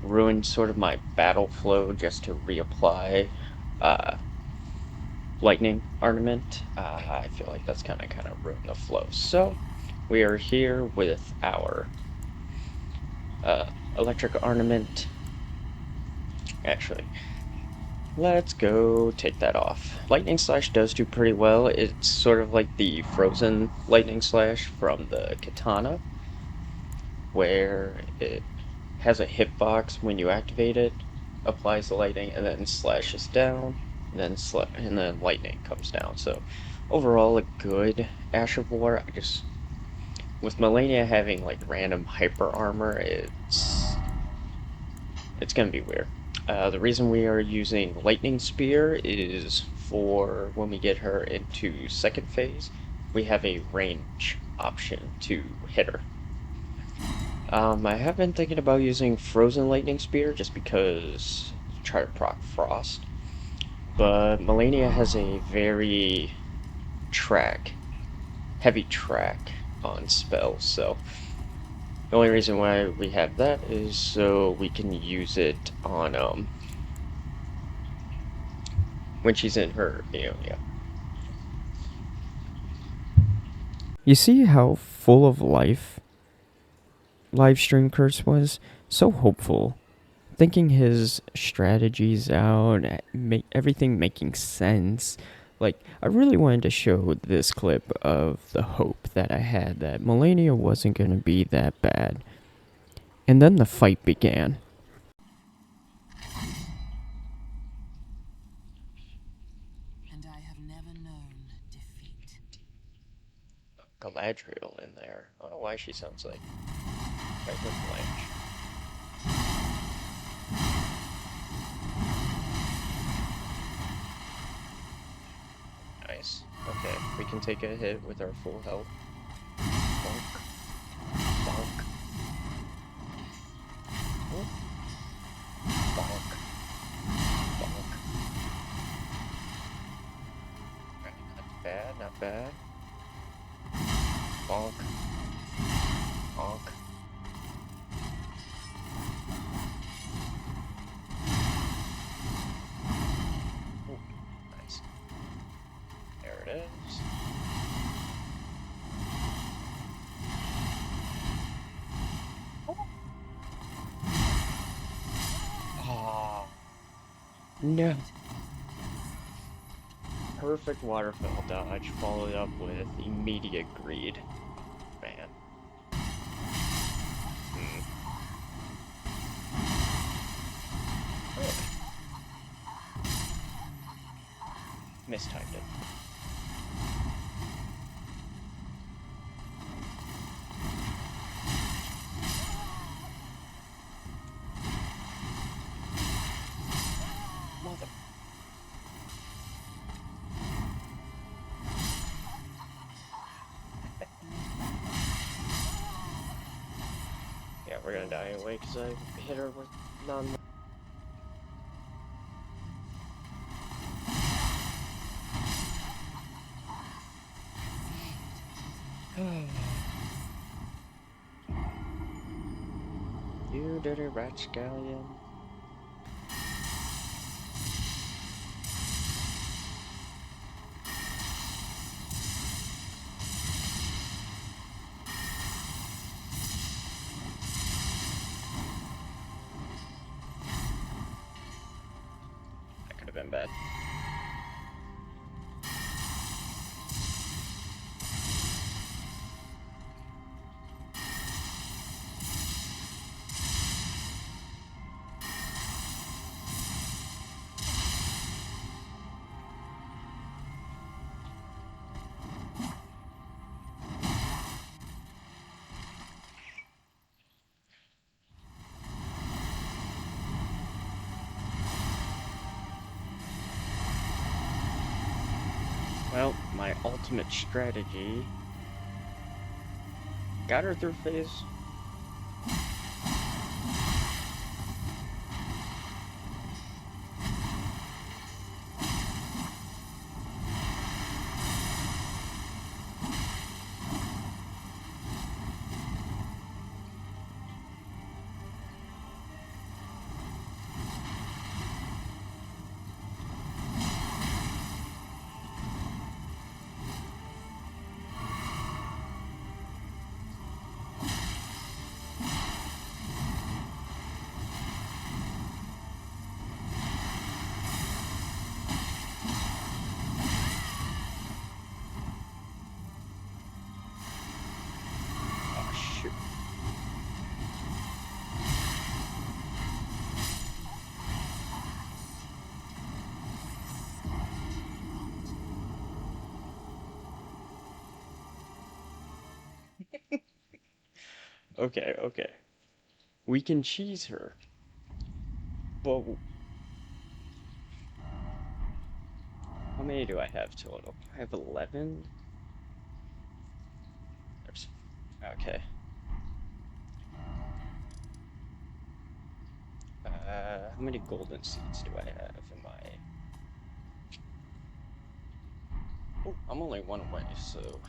ruin sort of my battle flow just to reapply Lightning Ornament, I feel like that's kind of ruin the flow. So we are here with our Electric Ornament. Actually, let's go take that off. Lightning Slash does do pretty well. It's sort of like the Frozen Lightning Slash from the Katana, where it has a hitbox when you activate it, applies the lightning, and then slashes down, and then lightning comes down. So overall, a good Ash of War. With Melania having like random hyper armor, it's gonna be weird. The reason we are using Lightning Spear is for when we get her into second phase, we have a range option to hit her. I have been thinking about using Frozen Lightning Spear just because you try to proc Frost, but Melania has a very heavy track on spells, so the only reason why we have that is so we can use it on when she's in her, yeah. You see how full of life livestream Curse was? So hopeful. Thinking his strategies out, everything making sense. Like, I really wanted to show this clip of the hope that I had that Melania wasn't going to be that bad. And then the fight began. And I have never known defeat. Galadriel in there. I don't know why she sounds like Blanche. Nice. Okay, we can take a hit with our full health. Bonk. Bonk. Oh. Bonk. Bonk. Right, not bad, not bad. Bonk. Bonk. Ooh, nice. There it is. Oh, no. Perfect waterfall dodge followed up with immediate greed. Man. Really? Mistimed it. Mother. Yeah, we're gonna die anyway because I hit her with non. You dirty rapscallion. That could have been bad. Well, my ultimate strategy got her through phase. Oh, shoot. Okay, okay. We can cheese her. But how many do I have total? I have 11? There's... Okay. How many golden seeds do I have in my... Oh, I'm only one away, so...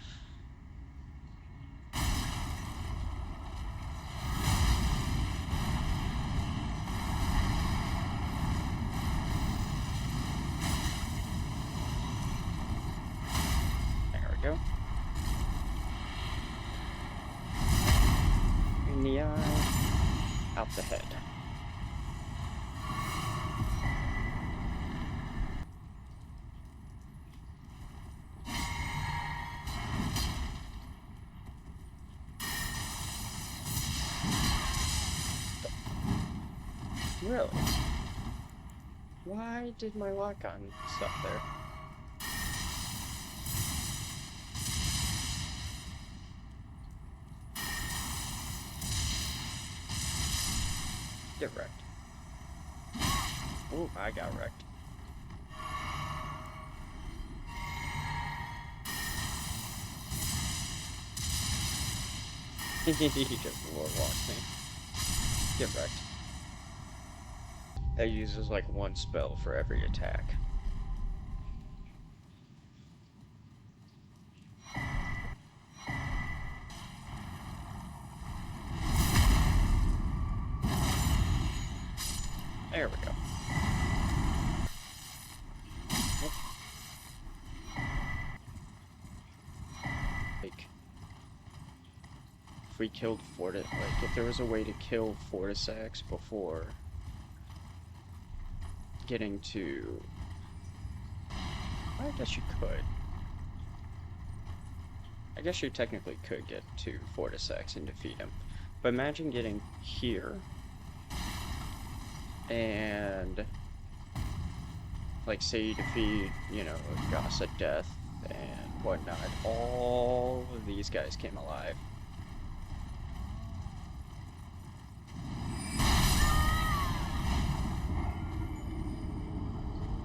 Go. In the eye. Out the head. Really? Why did my lock-on stop there? Get wrecked. Oh, I got wrecked. He just warlocked me. Get wrecked. That uses like one spell for every attack. There we go. Like, if we killed Fortis, like, if there was a way to kill Fortisax before getting to... I guess you could. I guess you technically could get to Fortisax and defeat him. But imagine getting here and, like, say you defeat, you know, Gossa Death and whatnot. All of these guys came alive.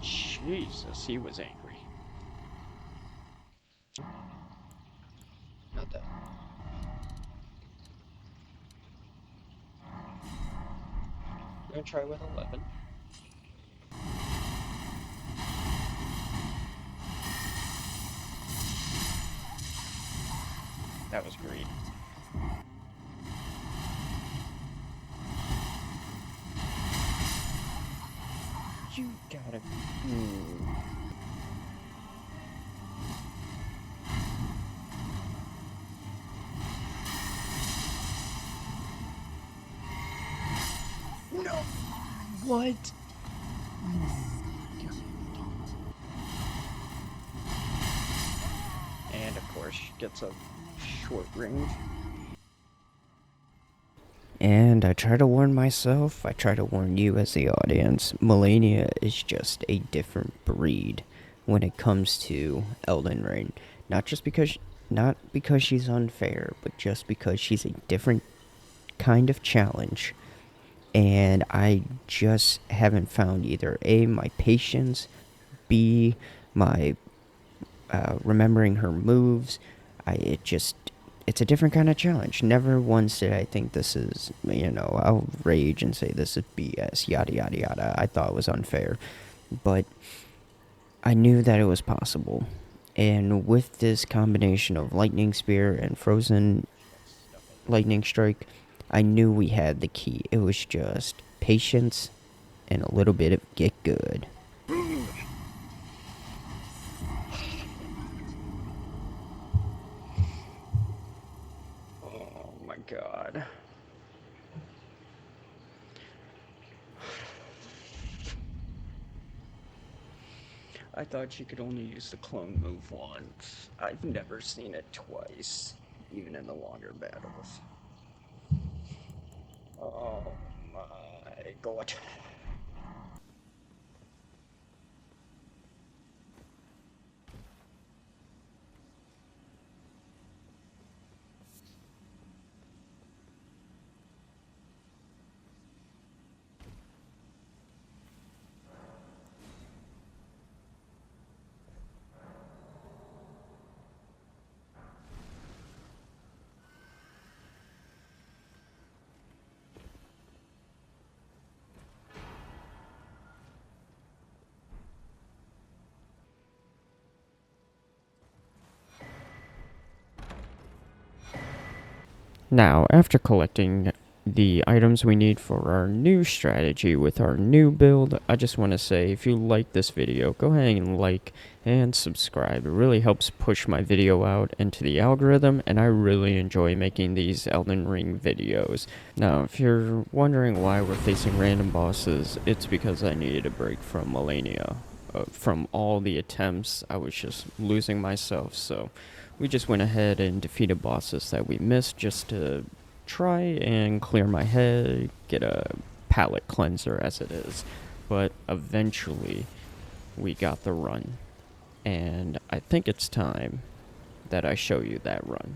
Jesus, he was angry. Not that. I'm gonna try with 11. That was great. You gotta... No! What? And of course, gets a short range. And I try to warn myself, I try to warn you as the audience, Melania is just a different breed when it comes to Elden Ring. Not because she's unfair, but just because she's a different kind of challenge. And I just haven't found either A, my patience, B, my remembering her moves. It's a different kind of challenge. Never once did I think this is, you know, I'll rage and say this is BS, yada yada yada. I thought it was unfair. But I knew that it was possible. And with this combination of Lightning Spear and Frozen Lightning Strike, I knew we had the key. It was just patience and a little bit of get good. Oh my god. I thought you could only use the clone move once. I've never seen it twice, even in the longer battles. Oh my god. Now, after collecting the items we need for our new strategy with our new build, I just want to say if you like this video, go ahead and like and subscribe. It really helps push my video out into the algorithm, and I really enjoy making these Elden Ring videos. Now, if you're wondering why we're facing random bosses, it's because I needed a break from Melania. From all the attempts, I was just losing myself, so we just went ahead and defeated bosses that we missed just to try and clear my head, get a palate cleanser as it is. But eventually, we got the run. And I think it's time that I show you that run.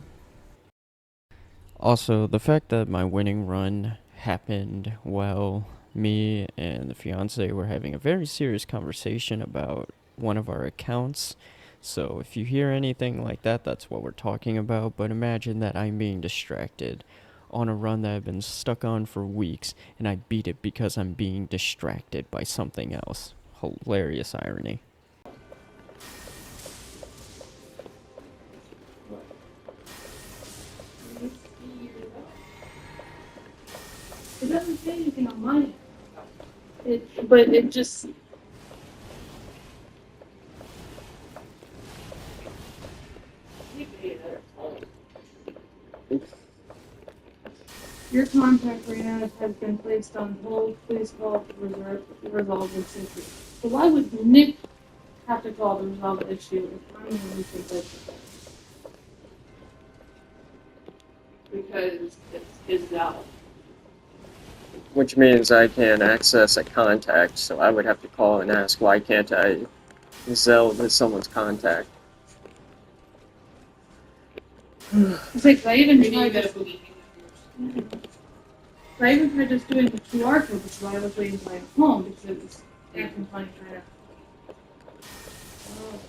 Also, the fact that my winning run happened while me and the fiance were having a very serious conversation about one of our accounts. So if you hear anything like that, that's what we're talking about. But imagine that I'm being distracted on a run that I've been stuck on for weeks, and I beat it because I'm being distracted by something else. Hilarious irony. It doesn't say anything on mine. But it just. Your contact Rena has been placed on hold. Please call to resolve this issue. So why would Nick have to call to resolve the issue if I'm the one who takes it? Because it's his valve. Which means I can't access a contact, so I would have to call and ask, why can't I zell with someone's contact? It's like I even tried just doing the QR code, which is why I was waiting till I got home, because it was acting funny trying to. Oh.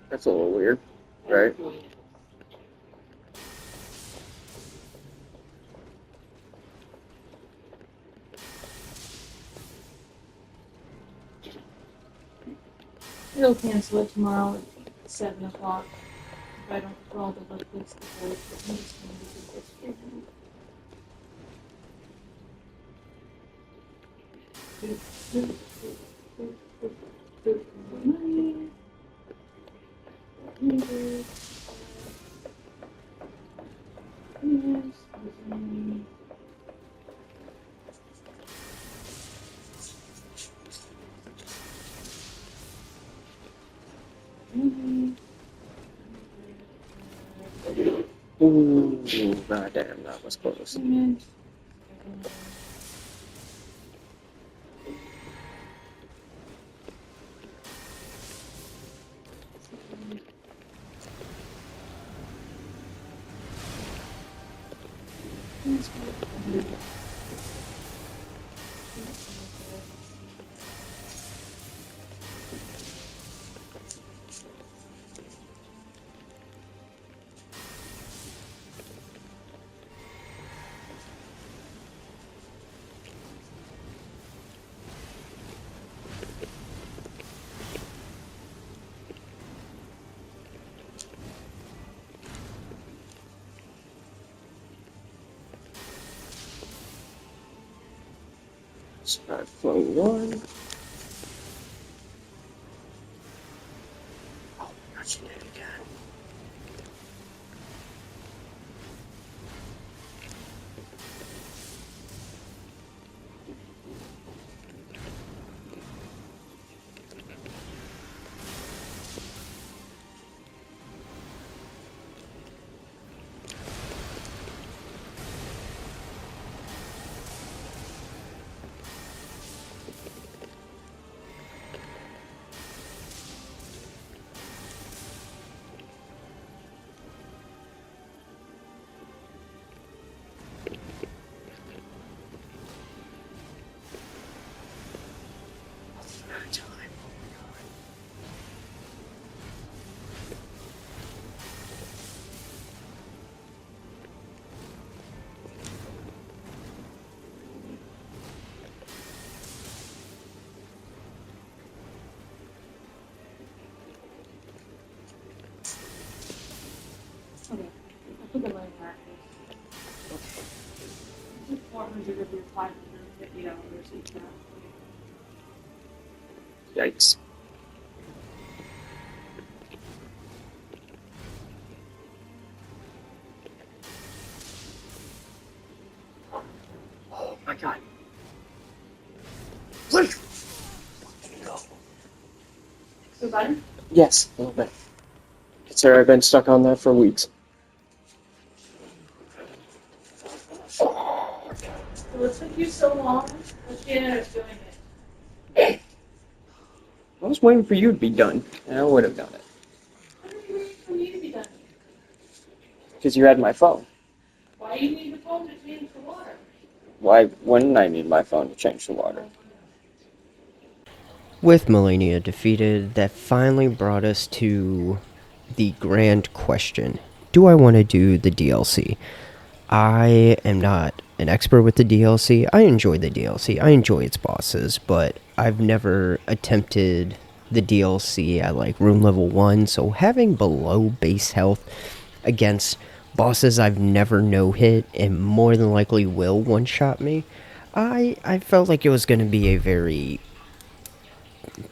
That's a little weird, right? It'll cancel it tomorrow at 7 o'clock if I don't call the liquids before it. But I'm just going to do this here Ooh, goddamn, that was close. Start flow 1. Oh, God, she did it again. Okay. I put the money back. It's 400 of your $550 each now. Yikes. Oh my god. Please! So better? Yes, a little bit. Sir, I've been stuck on that for weeks. So it took you so long, but she ended up doing it. I was waiting for you to be done, and I would have done it. How did you wait for me to be done? Because you had my phone. Why do you need the phone to change the water? Why wouldn't I need my phone to change the water? With Melania defeated, that finally brought us to the grand question. Do I want to do the DLC? I am not an expert with the DLC. I enjoy the DLC. I enjoy its bosses, but I've never attempted the DLC at like room level 1, so having below base health against bosses I've never no-hit and more than likely will one-shot me, I felt like it was going to be a very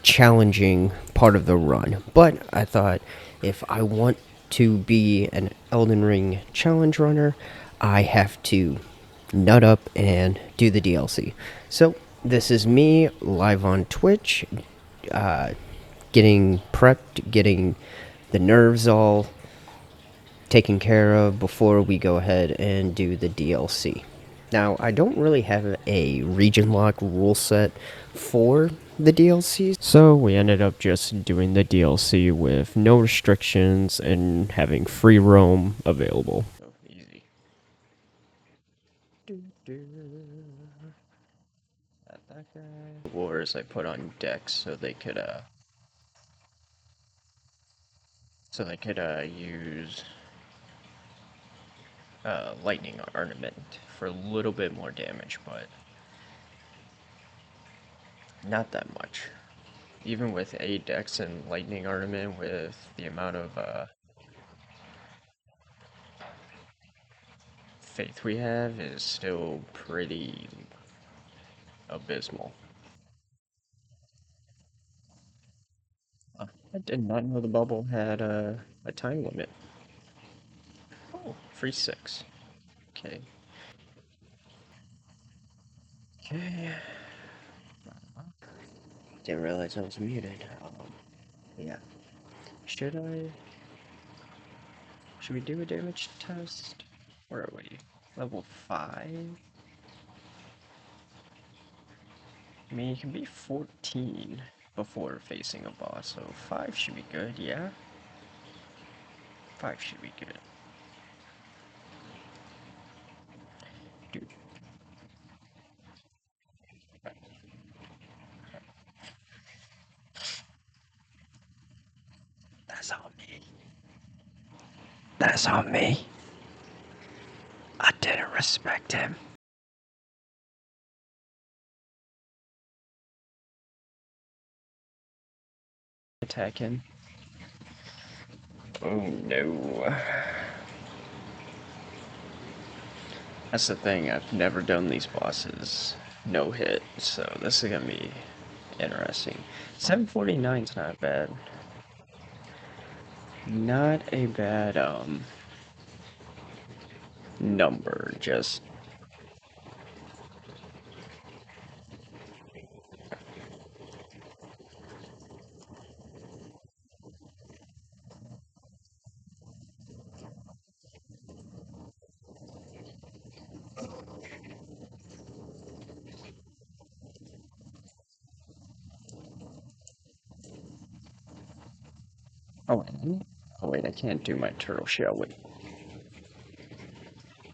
challenging part of the run. But I thought if I want to be an Elden Ring challenge runner, I have to nut up and do the DLC. So this is me live on Twitch, getting prepped, getting the nerves all taken care of before we go ahead and do the DLC. Now, I don't really have a region lock rule set for the DLC, so we ended up just doing the DLC with no restrictions and having free roam available. Oh, easy. That guy. Wars I put on decks so they could use lightning ornament for a little bit more damage, but not that much. Even with a dex and lightning ornament, with the amount of faith we have, is still pretty abysmal. I did not know the bubble had a time limit. Oh, free 6. Okay. Okay. Didn't realize I was muted. Yeah. Should I? Should we do a damage test? Where are we? Level 5? I mean, you can be 14 before facing a boss, so 5 should be good, yeah? 5 should be good. Dude, that's on me. That's on me. I didn't respect him. Attack him. Oh no. That's the thing, I've never done these bosses no hit, so this is gonna be interesting. 749's not bad. Not a bad number, just oh, oh wait, I can't do my turtle shell. Wait,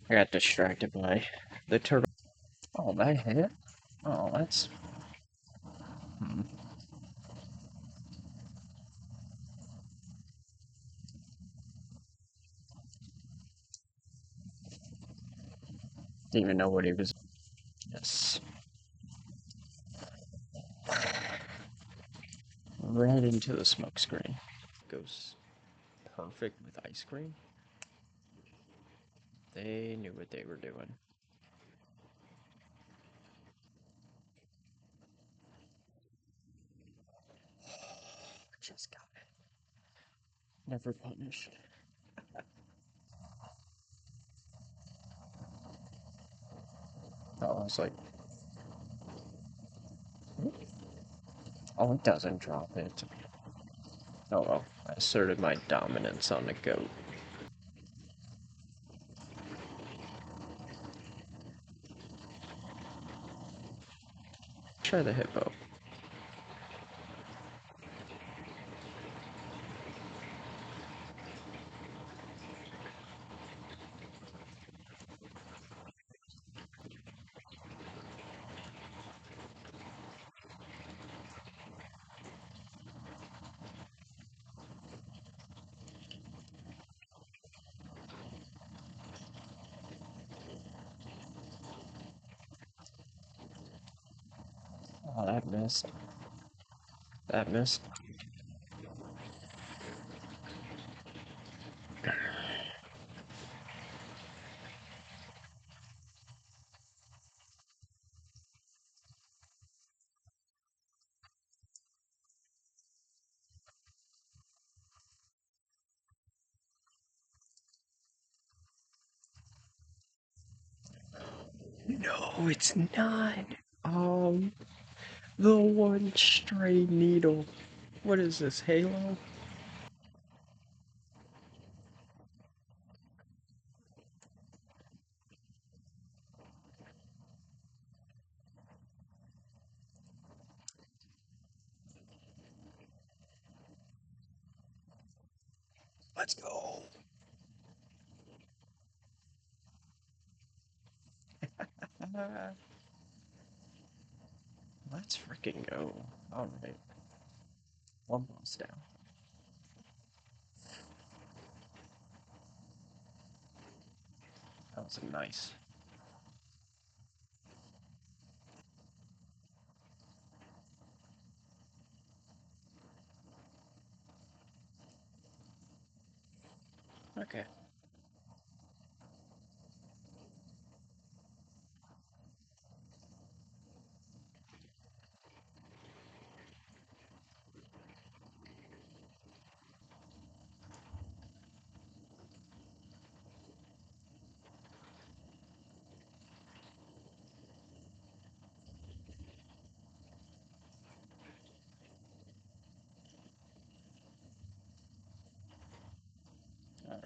I got distracted by the turtle. Oh, that hit? Oh, that's... Hmm. Didn't even know what he was... Yes. Right into the smoke screen. Goes perfect with ice cream. They knew what they were doing. Just got it. Never punished. Oh, I was like, oh, it doesn't drop it. Oh well, I asserted my dominance on the goat. Try the hippo. Oh, that missed. That missed. No, it's not. Um, the one stray needle. What is this, Halo? Let's go. Let's freaking go. Alright. One boss down. That was nice. Okay. Alright.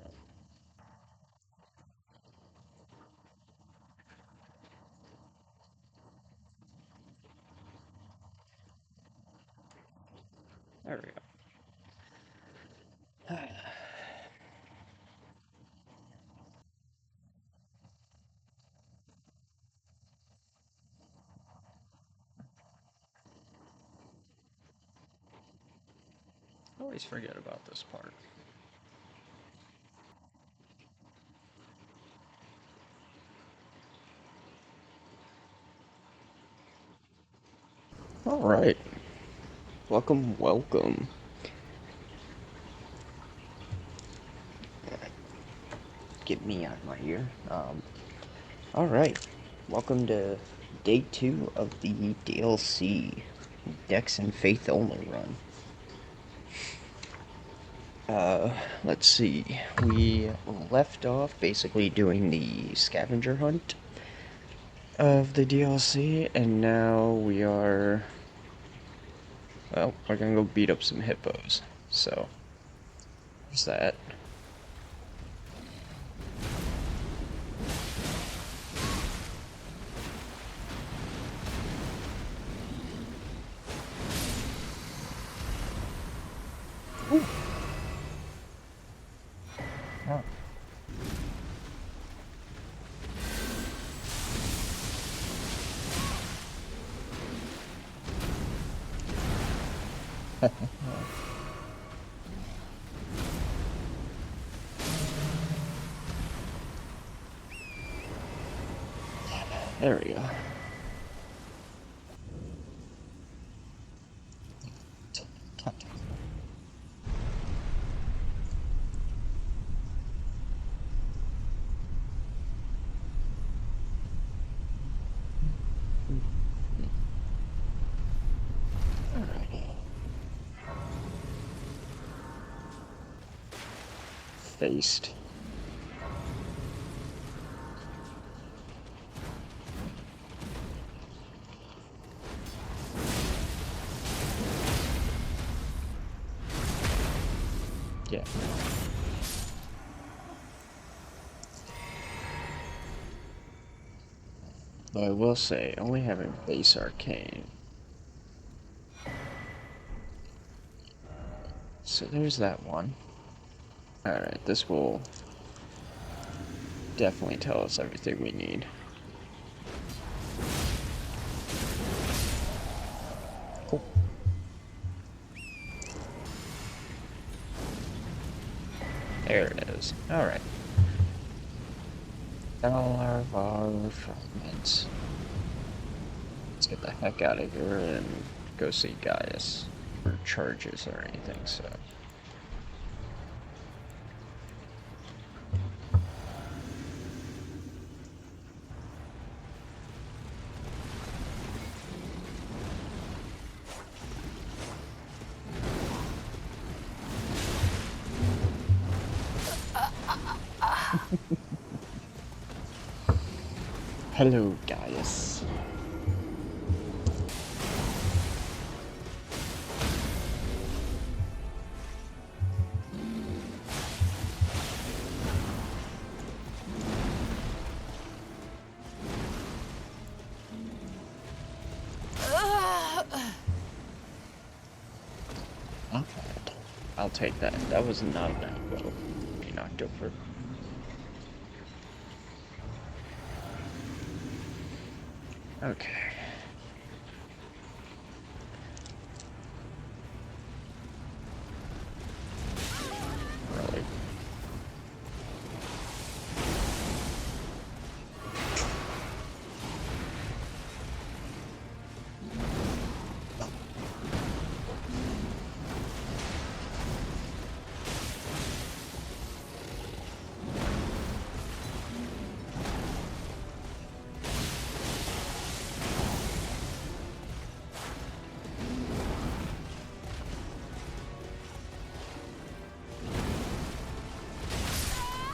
There we go. I always forget about this part. Alright. Welcome, welcome. Get me out of my ear. Alright. Welcome to day 2 of the DLC. DEX and FAITH only run. Let's see. We left off basically doing the scavenger hunt of the DLC, and now we are... Well, we're gonna go beat up some hippos. So, there's that. Ooh. Oh. There we go. based. Yeah. Though I will say, only having base arcane. So there's that one. Alright, this will definitely tell us everything we need. Cool. There it is. Alright. All our fragments. Let's get the heck out of here and go see Gaius. Or charges or anything, so. Hello, Gaius. Not bad. I'll take that. That was not a bad blow. He knocked over. Okay. Really?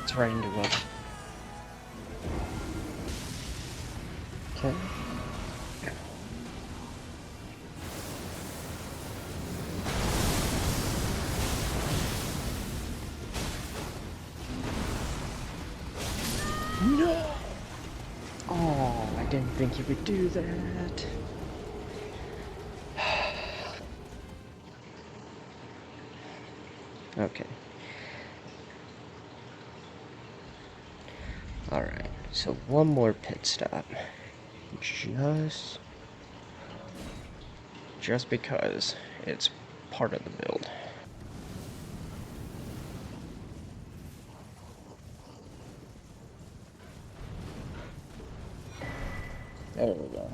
It's right into what? Okay. No! Oh, I didn't think he would do that. Okay. Alright, so one more pit stop. Just because it's part of the build. There we go.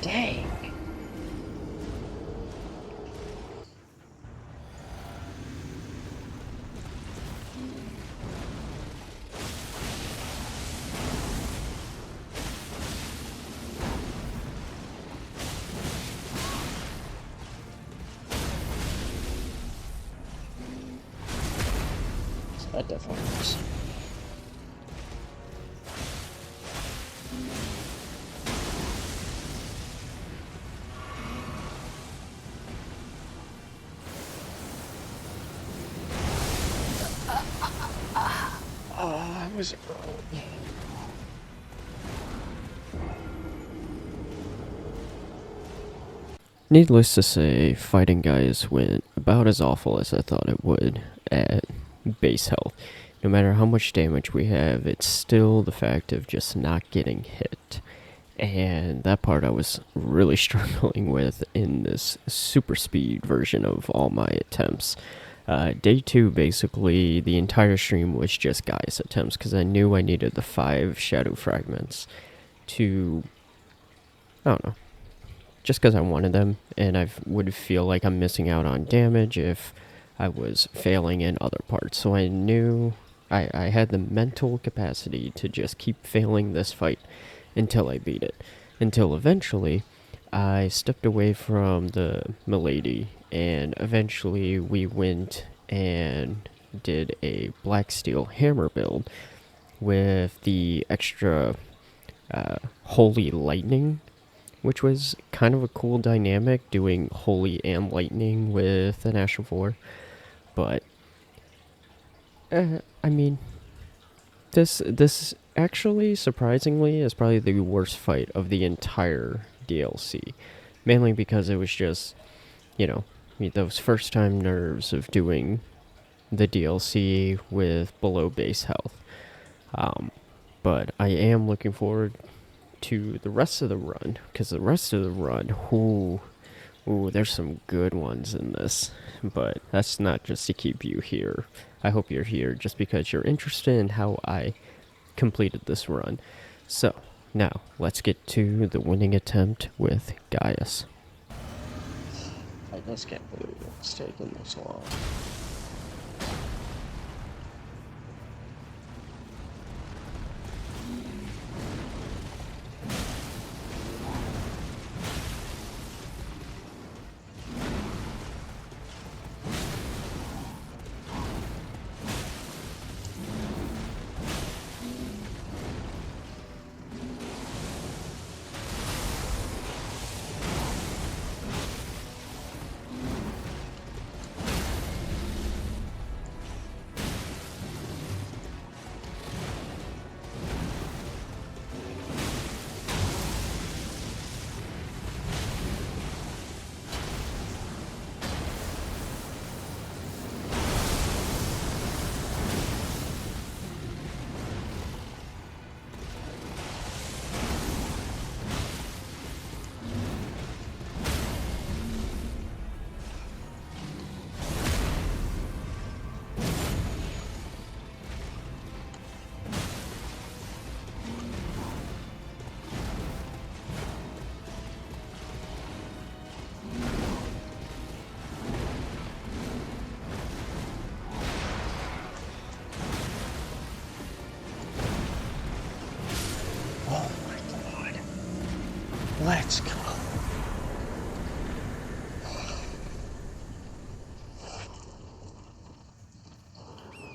Dang. So that definitely works. Oh, I was early. Needless to say, fighting guys went about as awful as I thought it would at base health. No matter how much damage we have, it's still the fact of just not getting hit. And that part I was really struggling with in this super speed version of all my attempts. Day 2, basically, the entire stream was just Gaius attempts, because I knew I needed the 5 shadow fragments to, I don't know, just because I wanted them, and I would feel like I'm missing out on damage if I was failing in other parts. So I knew I had the mental capacity to just keep failing this fight until I beat it. Until eventually, I stepped away from the milady, and eventually we went and did a black steel hammer build with the extra holy lightning, which was kind of a cool dynamic, doing holy and lightning with an Ash of War. But I mean, this actually surprisingly is probably the worst fight of the entire DLC, mainly because it was just, you know, those first time nerves of doing the DLC with below base health. But I am looking forward to the rest of the run, because the rest of the run, there's some good ones in this. But that's not just to keep you here. I hope you're here just because you're interested in how I completed this run. So, now, let's get to the winning attempt with Gaius. I just can't believe it's taken this long. Oh my god. Let's go.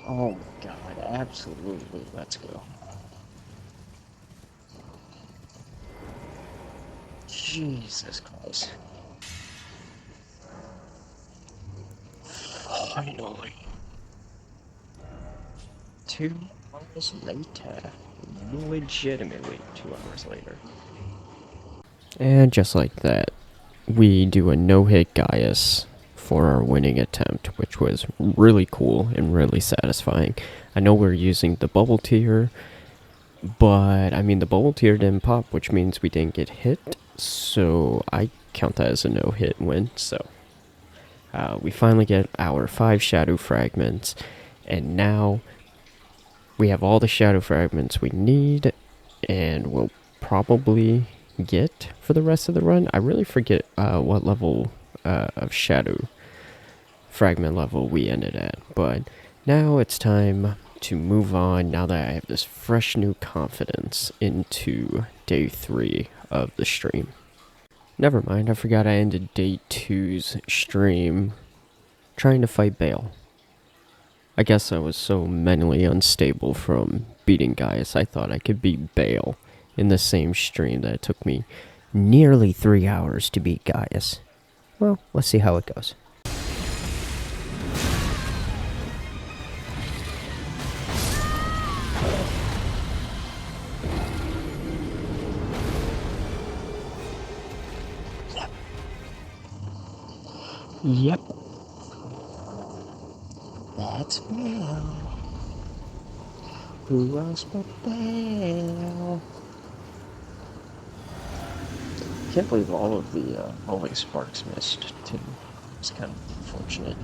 Oh my god, absolutely, let's go. Jesus Christ. Finally. 2 hours later. Legitimately 2 hours later. And just like that, we do a no-hit Gaius for our winning attempt, which was really cool and really satisfying. I know we're using the bubble tier, but I mean the bubble tier didn't pop, which means we didn't get hit, so I count that as a no-hit win. So we finally get our 5 shadow fragments, and now we have all the shadow fragments we need, and we'll probably get for the rest of the run. I really forget what level of shadow fragment level we ended at, but now it's time to move on now that I have this fresh new confidence into day 3 of the stream. Never mind, I forgot I ended day 2's stream trying to fight Bale. I guess I was so mentally unstable from beating Gaius, I thought I could beat Bale in the same stream that it took me nearly 3 hours to beat Gaius. Well, let's see how it goes. Yep. That's Bale. Who else but Bale? Can't believe all of the holy sparks missed, too. It's kind of unfortunate.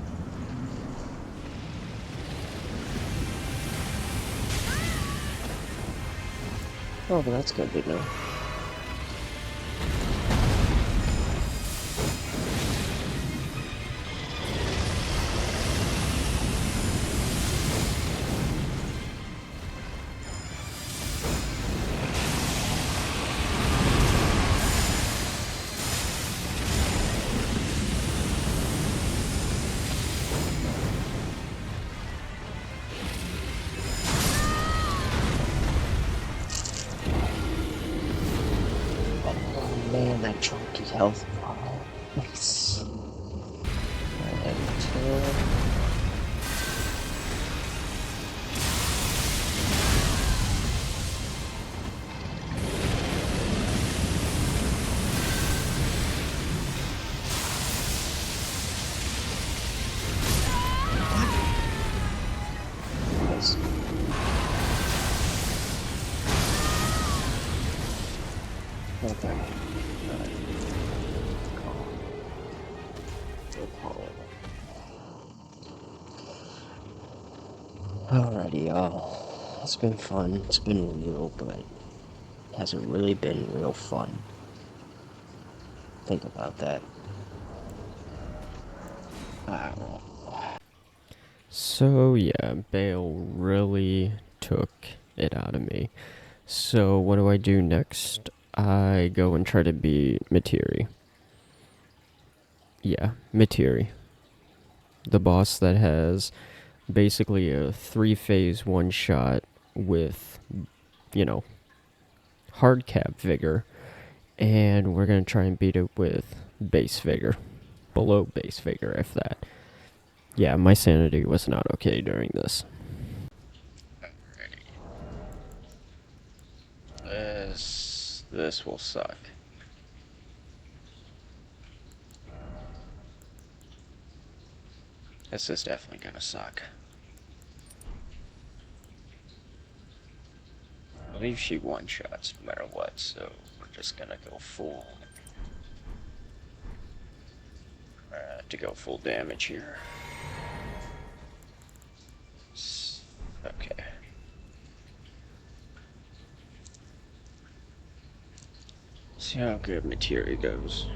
Oh, but that's good to know. that chunky health bar. Nice. And, okay. Alrighty, y'all. It's been fun. It's been real, but it hasn't really been real fun. Think about that. So yeah, Bale really took it out of me. So what do I do next? I go and try to beat Materi. Yeah, Materi. The boss that has basically a 3-phase one-shot with, you know, hard cap vigor. And we're going to try and beat it with base vigor. Below base vigor, if that. Yeah, my sanity was not okay during this. This will suck. This is definitely gonna suck. I believe she one-shots no matter what, so we're just gonna go full. To go full damage here. Okay. See how good Materi goes.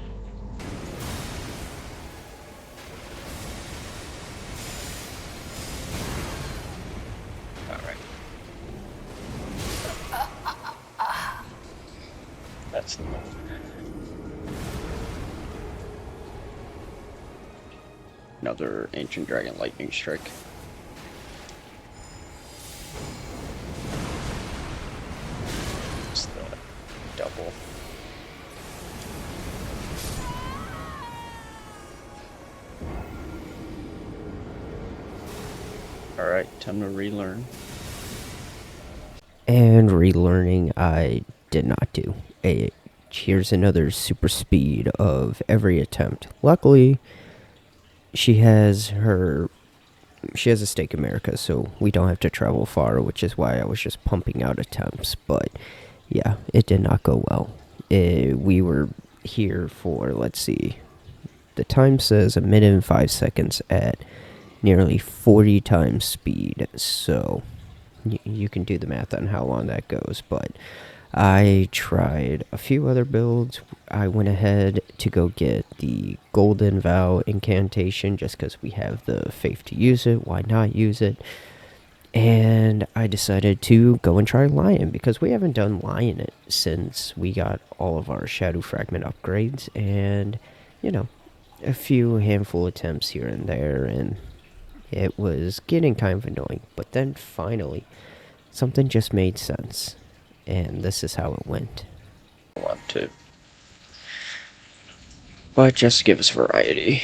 Alright. That's the move. Another Ancient Dragon Lightning Strike. It's the double. Alright, time to relearn. And relearning, I did not do. Here's another super speed of every attempt. Luckily, she has a stake America, so we don't have to travel far, which is why I was just pumping out attempts. But yeah, it did not go well. We were here for, let's see, the time says 1 minute and 5 seconds at nearly 40 times speed, so you can do the math on how long that goes. But I tried a few other builds. I went ahead to go get the Golden Vow incantation just because we have the faith to use it. Why not use it? And I decided to go and try Lion because we haven't done Lion it since we got all of our Shadow Fragment upgrades, and you know, a few handful attempts here and there, and it was getting kind of annoying. But then finally, something just made sense. And this is how it went. Want to, but just give us variety.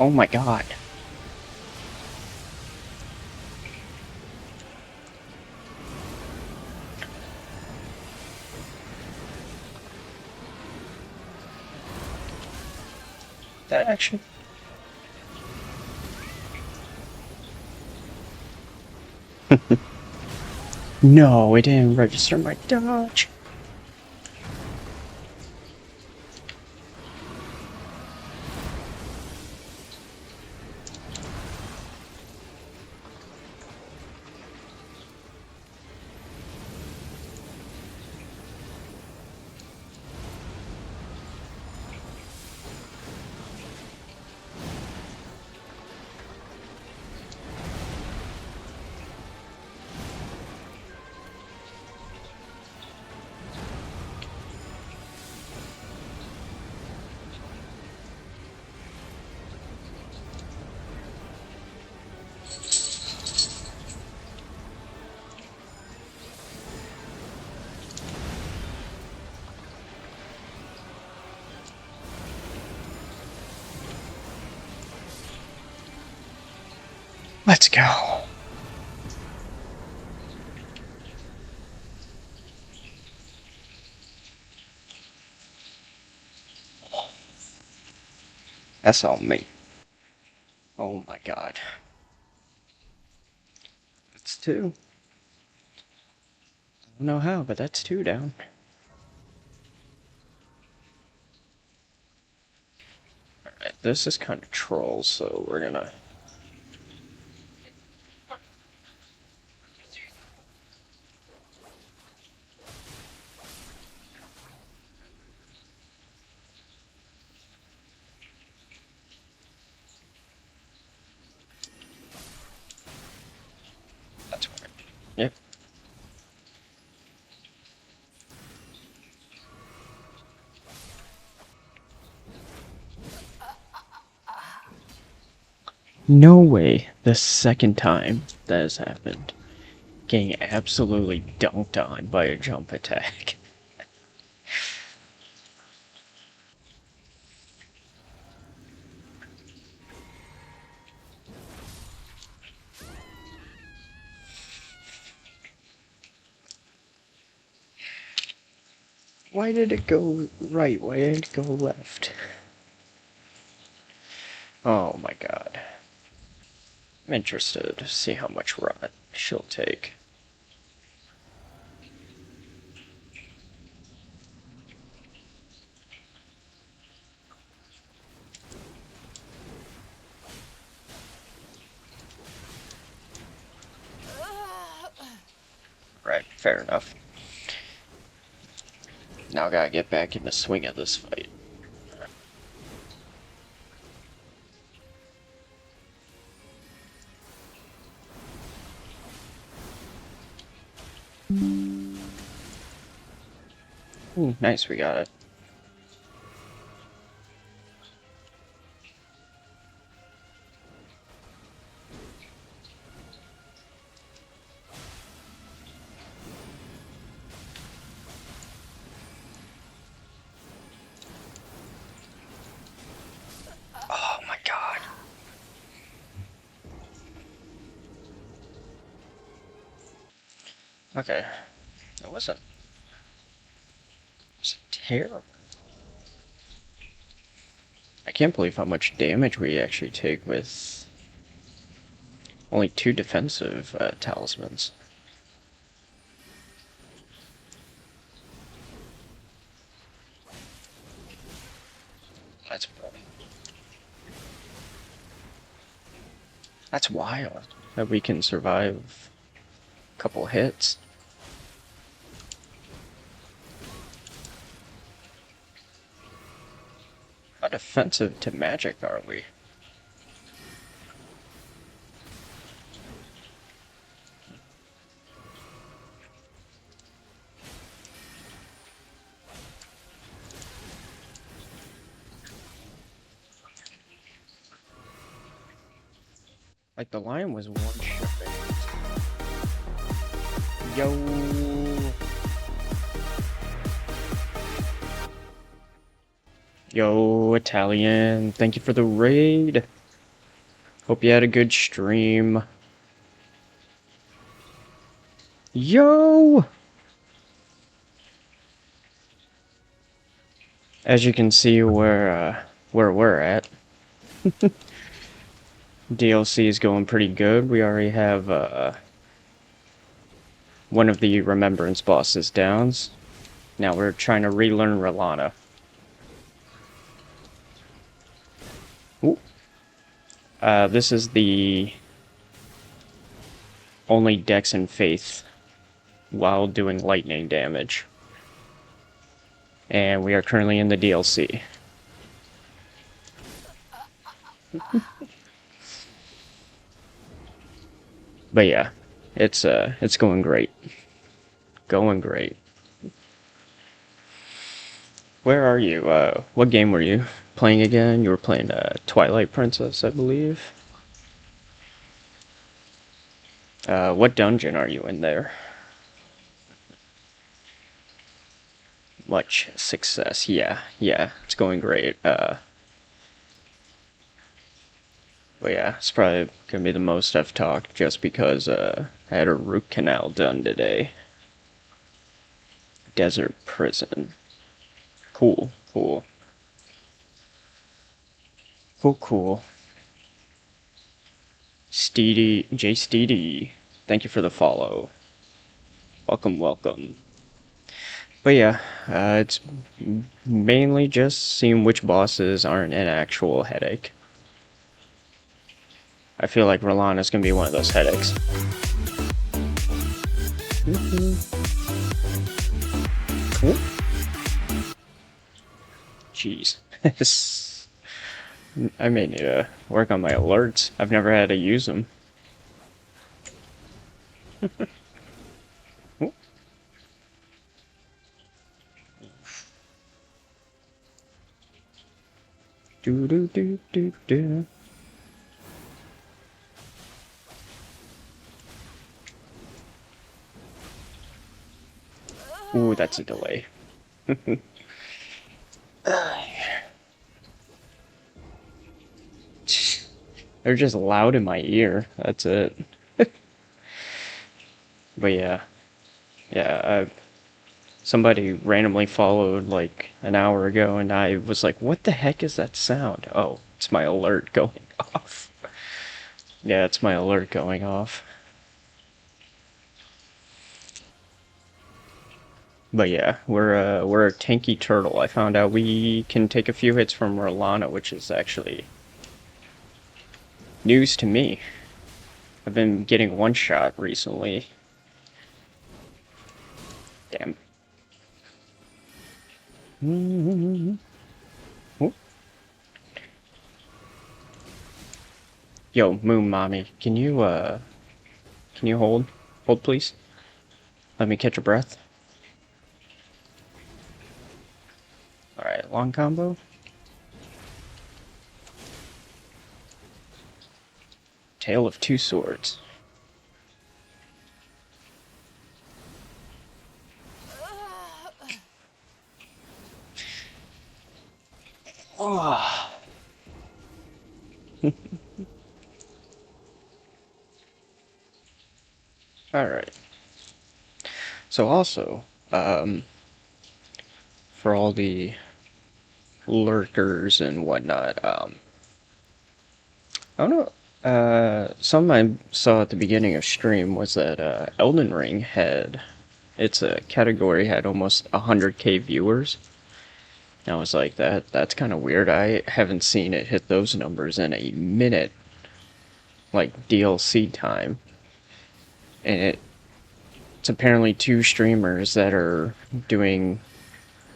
Oh my god. That action. No, it didn't register my dodge. Let's go. That's all me. Oh my god. That's two. I don't know how, but that's two down. Alright, this is kind of troll, so we're gonna... That's fine. Yep. No way the second time that has happened. Getting absolutely dunked on by a jump attack. Why did it go right? Why did it go left? Oh my god. I'm interested to see how much rot she'll take. Right, fair enough. Now I gotta get back in the swing of this fight. Ooh, nice, we got it. Oh my god. Okay. It wasn't terrible. I can't believe how much damage we actually take with only 2 defensive talismans. That's That's wild that we can survive a couple hits. How defensive to magic are we? Like the lion was one shot. Yo. Yo, Italian. Thank you for the raid. Hope you had a good stream. Yo! As you can see, where we're at. DLC is going pretty good. We already have one of the Remembrance bosses downs. Now we're trying to relearn Rolana. Ooh. This is the only DEX and FAITH while doing lightning damage. And we are currently in the DLC. But yeah, it's going great. Going great. Where are you? What game were you playing again? You were playing Twilight Princess, I believe. What dungeon are you in there? Much success. Yeah, it's going great. But yeah, it's probably gonna be the most I've talked just because I had a root canal done today. Desert prison. Cool, cool. Cool. Steedy, J Steedy, thank you for the follow. Welcome. But yeah, it's mainly just seeing which bosses aren't an actual headache. I feel like Rolana's gonna be one of those headaches. Jeez. I may need to work on my alerts. I've never had to use them. Do. Ooh, that's a delay. They're just loud in my ear. That's it. But yeah. Somebody randomly followed like an hour ago, and I was like, what the heck is that sound? Oh, it's my alert going off. Yeah, it's my alert going off. But yeah, we're a tanky turtle. I found out we can take a few hits from Rolana, which is actually news to me. I've been getting one shot recently. Damn. Yo, Moon Mommy, can you hold? Hold please? Let me catch a breath. Alright, long combo. Tale of Two Swords. Oh. Alright. So also, for all the lurkers and whatnot, I don't know, something I saw at the beginning of stream was that, Elden Ring had, its category had almost 100k viewers. And I was like, that's kind of weird. I haven't seen it hit those numbers in a minute, like DLC time. And it's apparently two streamers that are doing,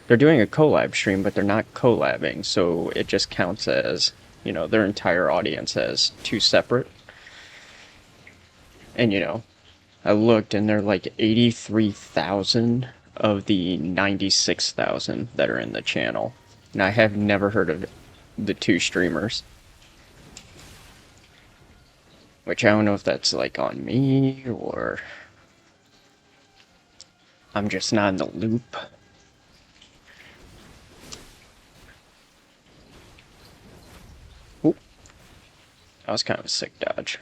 they're doing a collab stream, but they're not collabing, so it just counts as, you know, their entire audience as two separate. And, you know, I looked and they're like 83,000 of the 96,000 that are in the channel. And I have never heard of the two streamers. Which I don't know if that's like on me or I'm just not in the loop. Oop. That was kind of a sick dodge.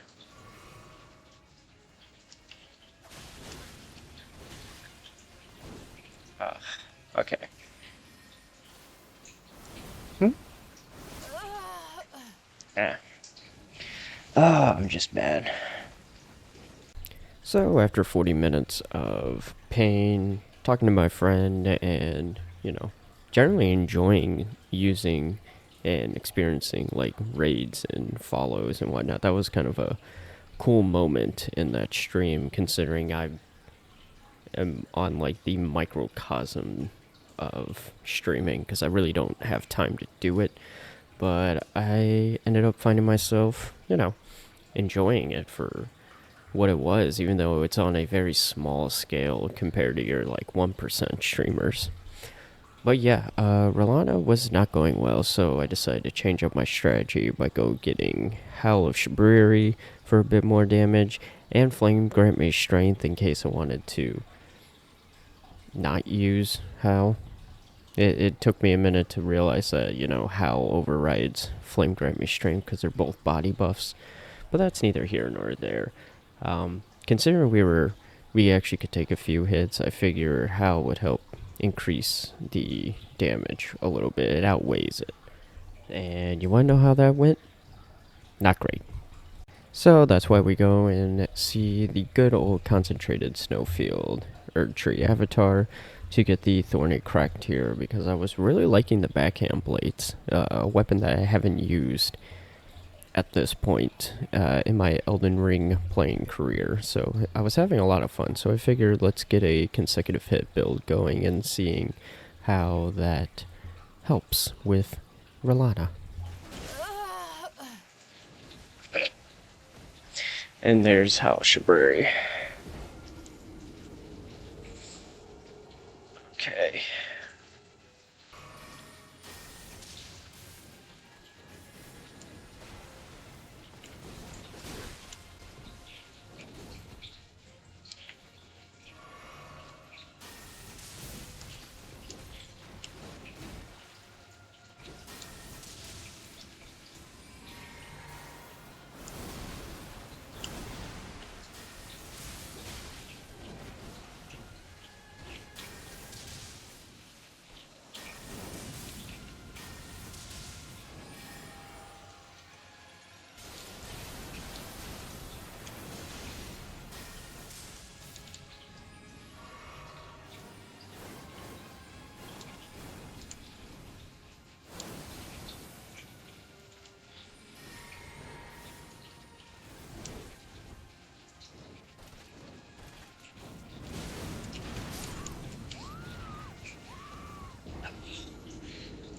Okay. I'm just mad. So after 40 minutes of pain, talking to my friend, and, you know, generally enjoying using and experiencing like raids and follows and whatnot, that was kind of a cool moment in that stream, considering I am on like the microcosm of streaming, because I really don't have time to do it. But I ended up finding myself, you know, enjoying it for what it was, even though it's on a very small scale compared to your like 1% streamers. But yeah, Rolana was not going well, so I decided to change up my strategy by getting Howl of Shabriri for a bit more damage, and Flame grant me strength in case I wanted to not use Howl. It took me a minute to realize that, you know, Hal overrides Flame Grant Me Strength because they're both body buffs. But that's neither here nor there. Considering we actually could take a few hits, I figure Hal would help increase the damage a little bit. It outweighs it. And you want to know how that went? Not great. So that's why we go and see the good old concentrated snowfield Erd Tree avatar to get the thorny cracked here, because I was really liking the backhand blades, a weapon that I haven't used at this point in my Elden Ring playing career. So I was having a lot of fun, so I figured let's get a consecutive hit build going and seeing how that helps with Relana. And there's Hal Shaburi. Okay.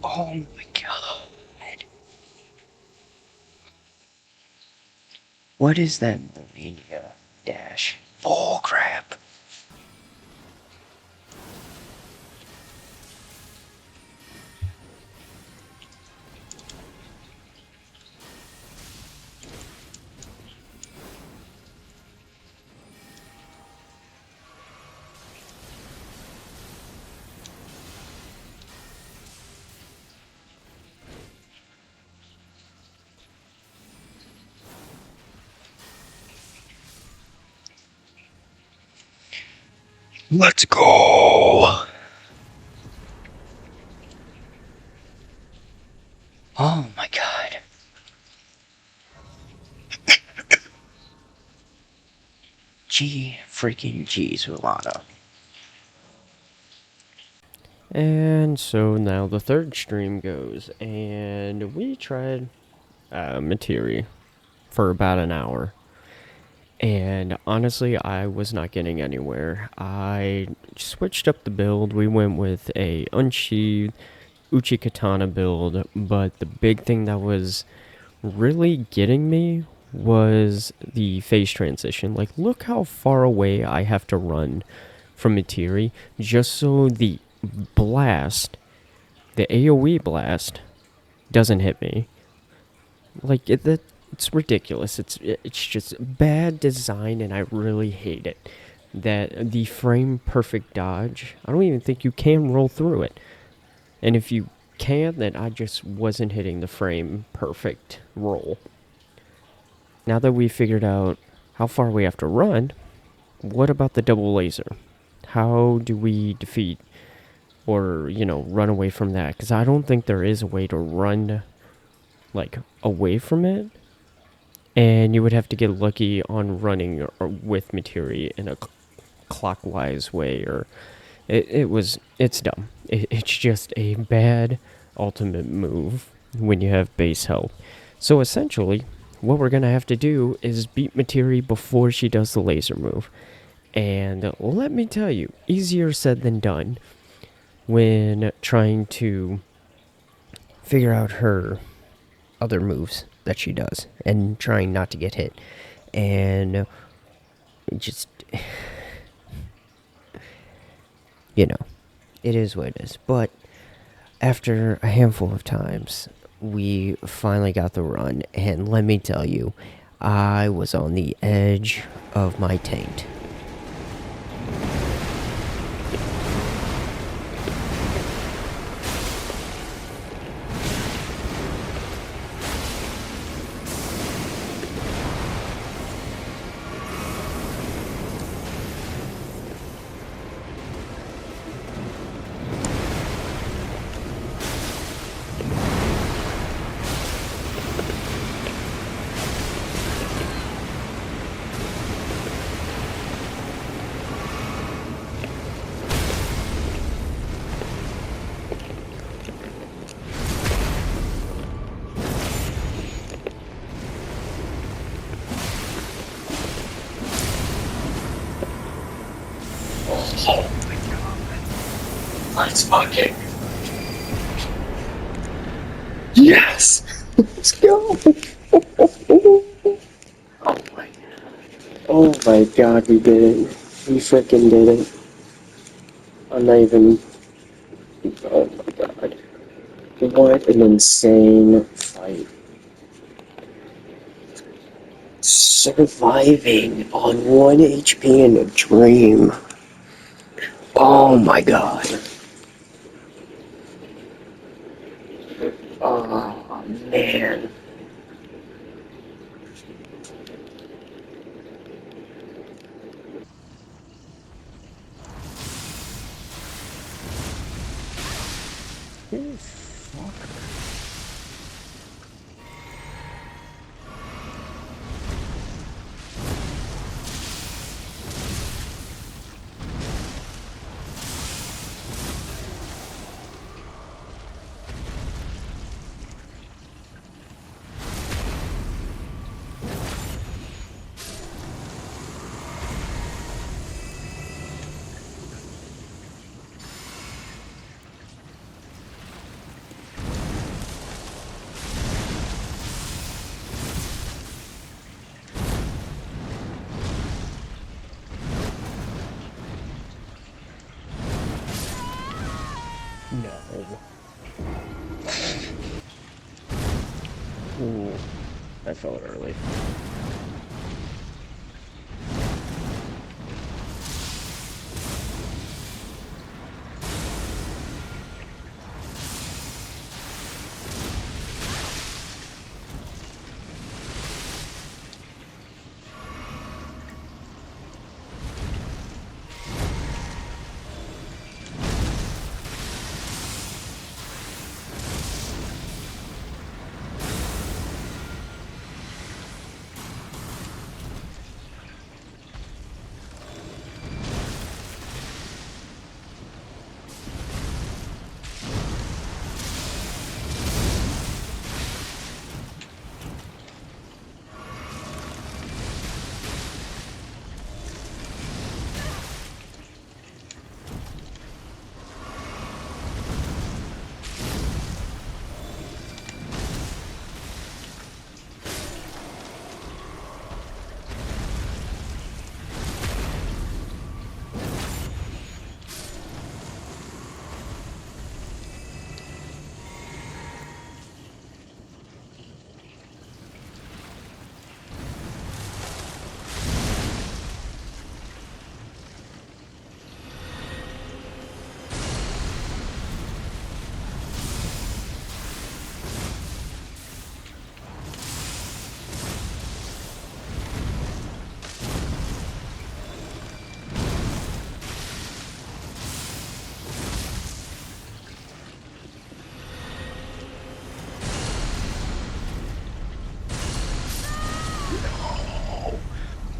Oh my god. What is that Mania dash? Oh crap. Let's go! Oh my god. Gee, freaking G's, Rolana. And so now the third stream goes, and we tried Materi for about an hour. And honestly, I was not getting anywhere. I switched up the build. We went with a unsheathed Uchi Katana build, but the big thing that was really getting me was the phase transition. Like, look how far away I have to run from Materi just so the blast, the AoE blast, doesn't hit me. Like, it's ridiculous. It's just bad design, and I really hate it. That the frame perfect dodge, I don't even think you can roll through it. And if you can, then I just wasn't hitting the frame perfect roll. Now that we figured out how far we have to run, what about the double laser? How do we defeat or, you know, run away from that? Because I don't think there is a way to run, like, away from it. And you would have to get lucky on running or with Materi in a clockwise way, or it's dumb. It's just a bad ultimate move when you have base health. So essentially, what we're gonna have to do is beat Materi before she does the laser move. And let me tell you, easier said than done when trying to figure out her other moves that she does and trying not to get hit. And just, you know, it is what it is. But after a handful of times, we finally got the run, and let me tell you, I was on the edge of my taint. Let's fucking. Yes! Let's go! Oh my. Oh my god, we did it. We freaking did it. I'm not even. Oh my god. What an insane fight. Surviving on 1 HP in a dream. Oh my god. Oh man. You fucker. No. Ooh, I fell early.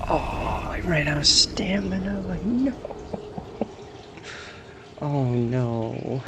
Oh, I ran out of stamina. No. Oh no.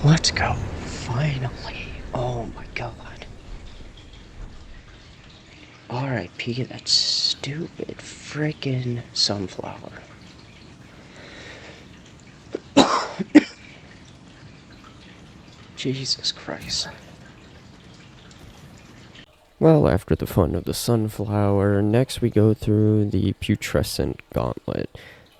Let's go. Finally. Oh my god. R.I.P. that stupid freaking sunflower. Jesus Christ. Well, after the fun of the sunflower, next we go through the putrescent gauntlet,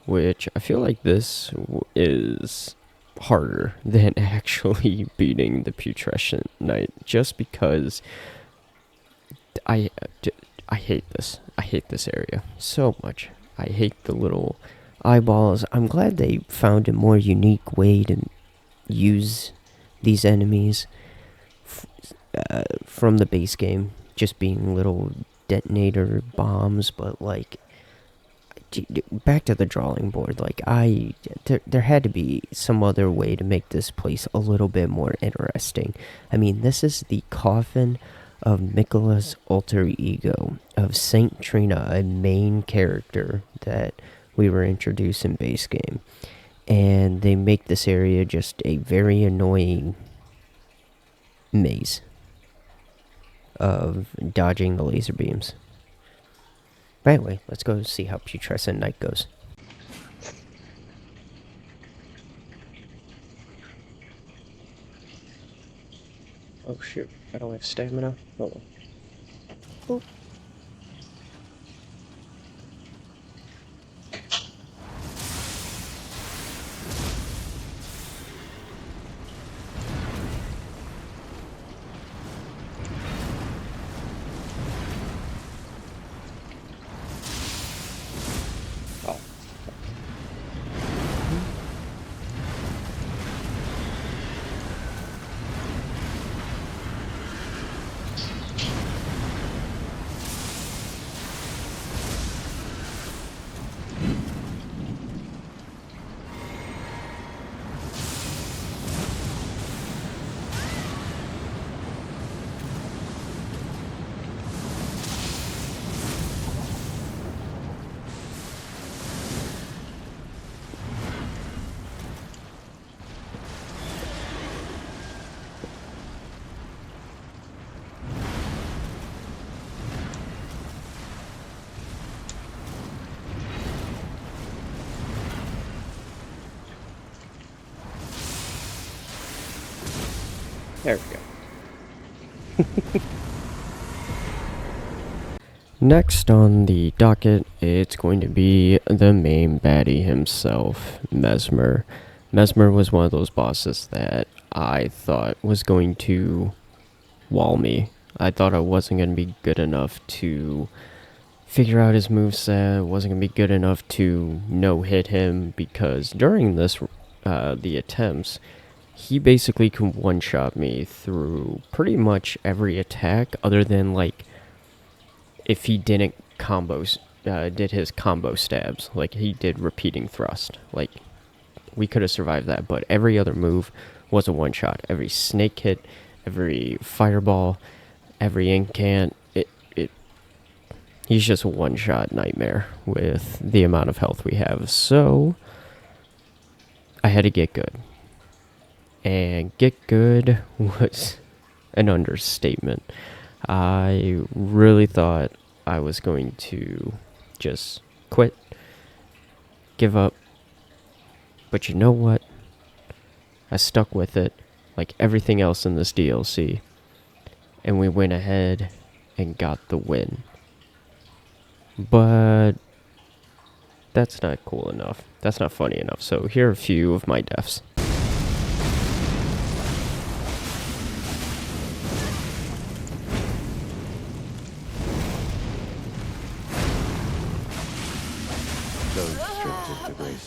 which I feel like this is harder than actually beating the putrescent knight, just because I, I hate this. I hate this area so much. I hate the little eyeballs. I'm glad they found a more unique way to use these enemies from the base game, just being little detonator bombs, but like back to the drawing board, like there had to be some other way to make this place a little bit more interesting. I mean, this is the coffin of Michela's alter ego, of Saint Trina, a main character that we were introduced in base game, and they make this area just a very annoying maze of dodging the laser beams. But anyway, let's go see how Putrescent Knight goes. Oh shoot, I don't have stamina. Oh. Boop. There we go. Next on the docket, it's going to be the main baddie himself, Mesmer. Mesmer was one of those bosses that I thought was going to wall me. I thought I wasn't going to be good enough to figure out his moveset, wasn't going to be good enough to no-hit him, because during this, the attempts, he basically can one-shot me through pretty much every attack, other than, like, if he didn't did his combo stabs, like he did repeating thrust. Like, we could have survived that, but every other move was a one-shot. Every snake hit, every fireball, every incant, he's just a one-shot nightmare with the amount of health we have. So, I had to get good. And get good was an understatement. I really thought I was going to just quit, give up. But you know what? I stuck with it, like everything else in this DLC. And we went ahead and got the win. But that's not cool enough. That's not funny enough. So here are a few of my deaths.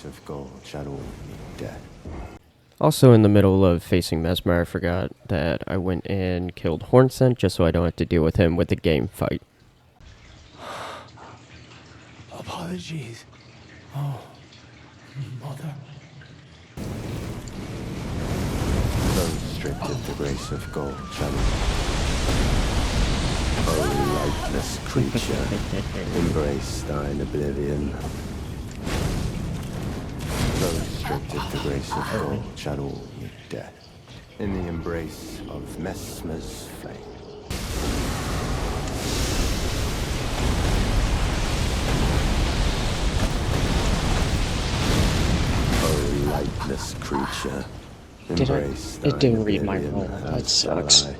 Of gold shall all meet death. Also, in the middle of facing Mesmer, I forgot that I went and killed Hornsent just so I don't have to deal with him with the game fight. Apologies. Oh, mother. Those stripped of the grace of gold shall oh, lifeless creature, embrace thine oblivion. Those stripped of the grace of gold shall all meet death in the embrace of Mesmer's flame. Oh, lightless creature, embrace It didn't thine read my oblivion roll. That as shall sucks. I.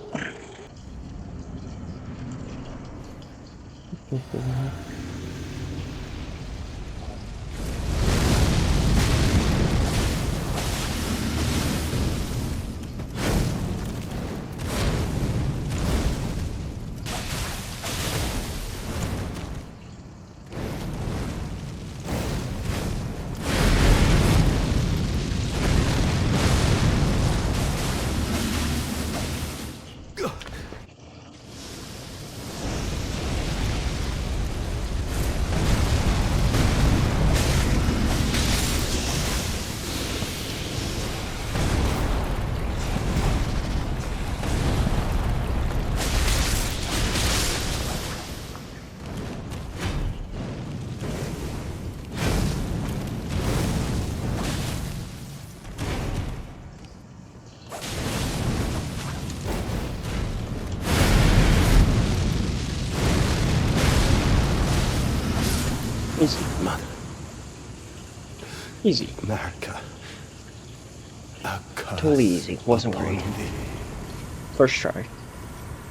Easy. Mother, Easy. America. A curse Totally easy. Wasn't upon worried. thee. First try,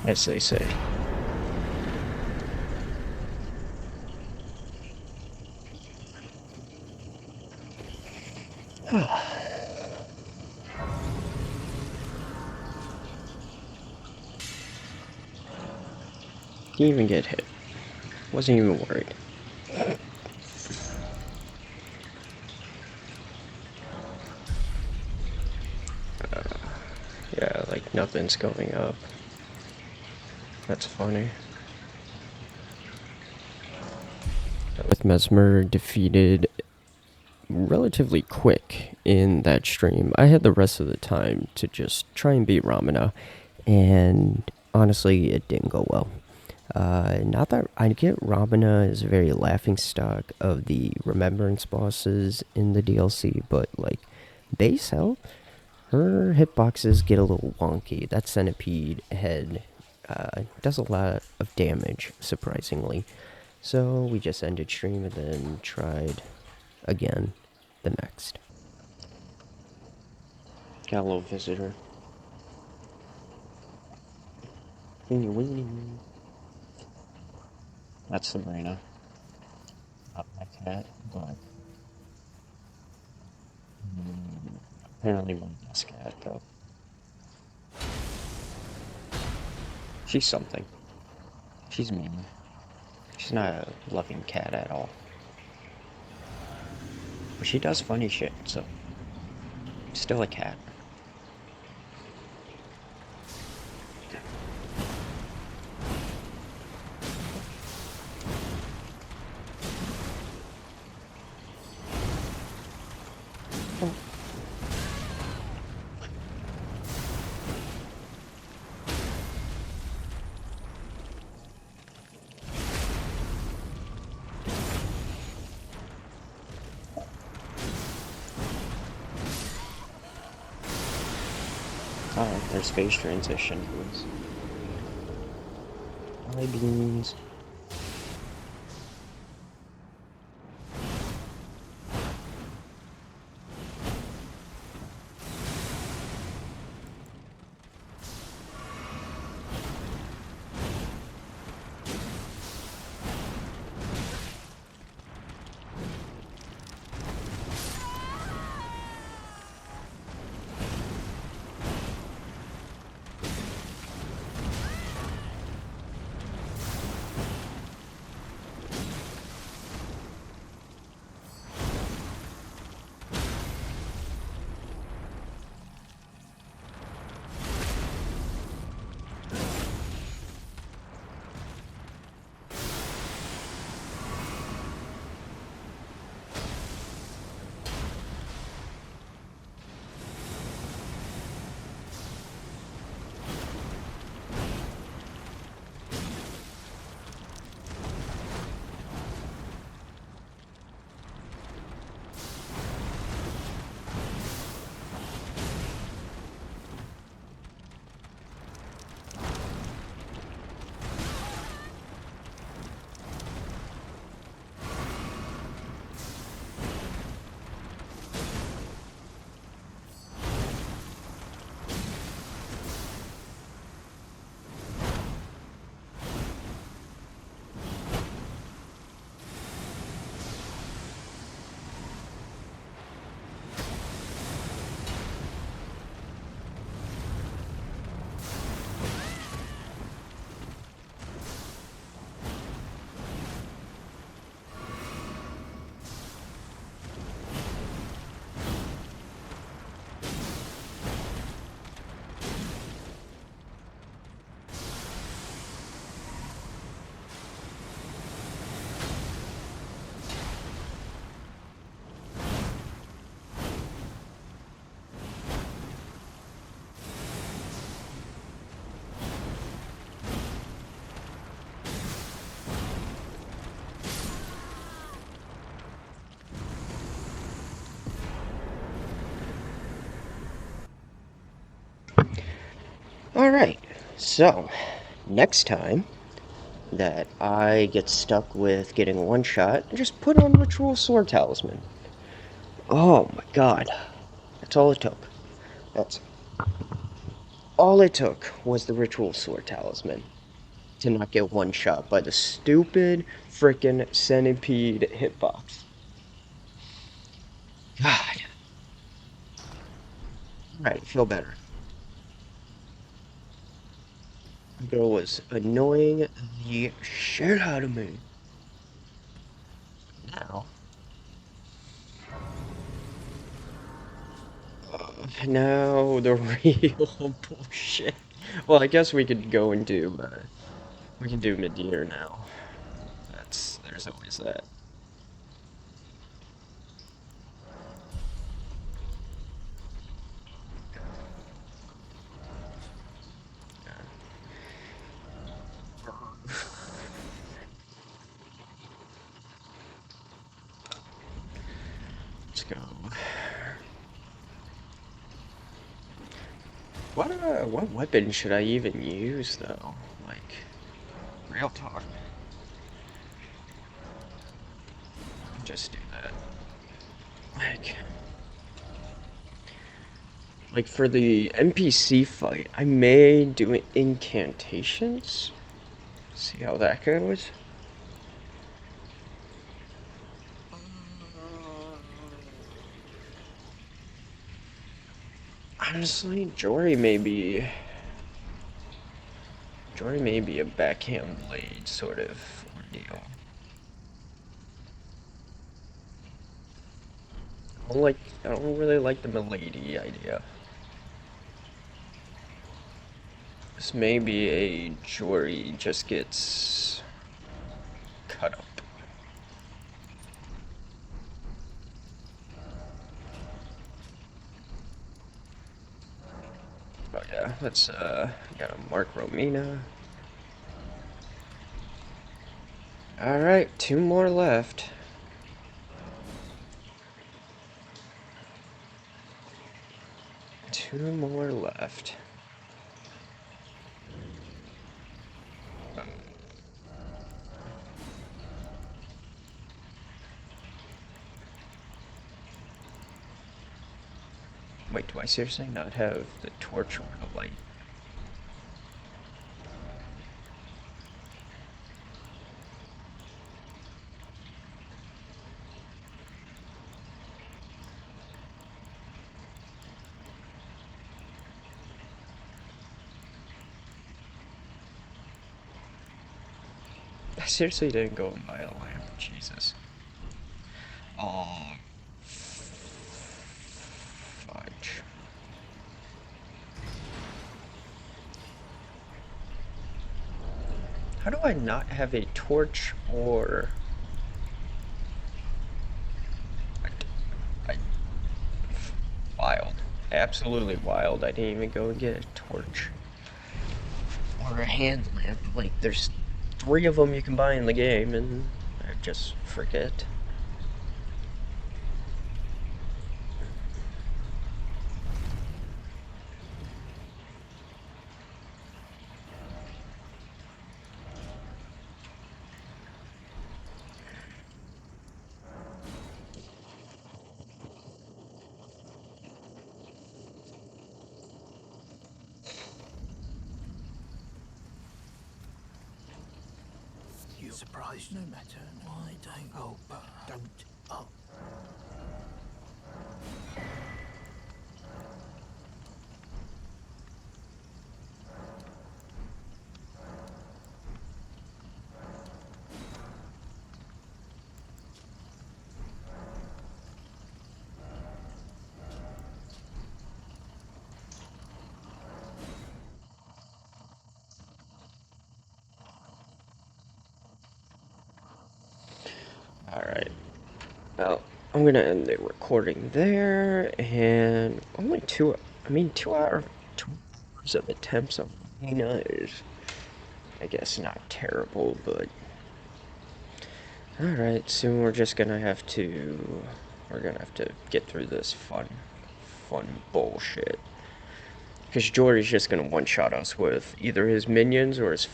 as they say. Didn't even get hit. Wasn't even worried. Yeah, like nothing's going up. That's funny. With Mesmer defeated relatively quick in that stream, I had the rest of the time to just try and beat Ramana, and honestly, it didn't go well. Not that I get Ramana is a very laughing stock of the Remembrance bosses in the DLC, but like base health, her hitboxes get a little wonky. That centipede head does a lot of damage, surprisingly. So we just ended stream and then tried again the next. Got a little visitor. That's Sabrina. Not my cat, but apparently my best cat, though. She's something. She's mean. She's not a loving cat at all. But she does funny shit, so still a cat. Oh, there's phase transition. Hi, beans. Alright, so next time that I get stuck with getting one shot, just put on Ritual Sword Talisman. Oh my god. That's all it took. That's all it took was the Ritual Sword Talisman to not get one shot by the stupid frickin' centipede hitbox. God. Alright, feel better. The girl was annoying the shit out of me. Now, now the real bullshit. Well, I guess we could go and do, we can do mid-year now. There's always that. Let's go. What weapon should I even use, though? Like, real talk. Just do that. Like for the NPC fight, I may do incantations. See how that goes. Honestly, Jory may be a backhand blade sort of ordeal. I don't really like the milady idea. This may be a Jory just gets cut up. Oh yeah, let's gotta mark Romina. Alright, 2 more left. Two more left. Wait, do I seriously not have the torch or the light? I seriously didn't go and buy a lamp. Jesus. Oh, fudge. How do I not have a torch or... I wild. Absolutely wild. I didn't even go and get a torch. Or a hand lamp. Like, there's 3 of them you can buy in the game, and I just forget. You surprised no matter. Why don't? Oh, but don't. Oh. Alright. Well, I'm gonna end the recording there, and only 2 hours of attempts on Nina is, I guess, not terrible, but... Alright, soon we're gonna have to get through this fun bullshit. Because Jory's just gonna one-shot us with either his minions or his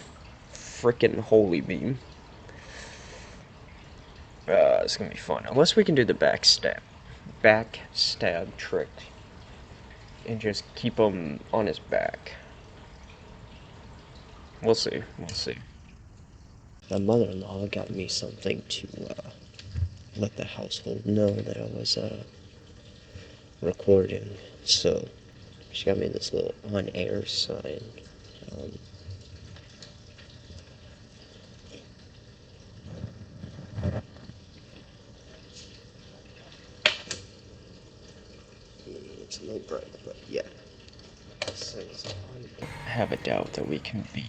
frickin' holy beam. It's gonna be fun. Unless we can do the backstab trick and just keep him on his back. We'll see. We'll see. My mother-in-law got me something to let the household know that I was recording. So she got me this little on-air sign. Um, it's a little bright, but yeah. I have a doubt that we can beat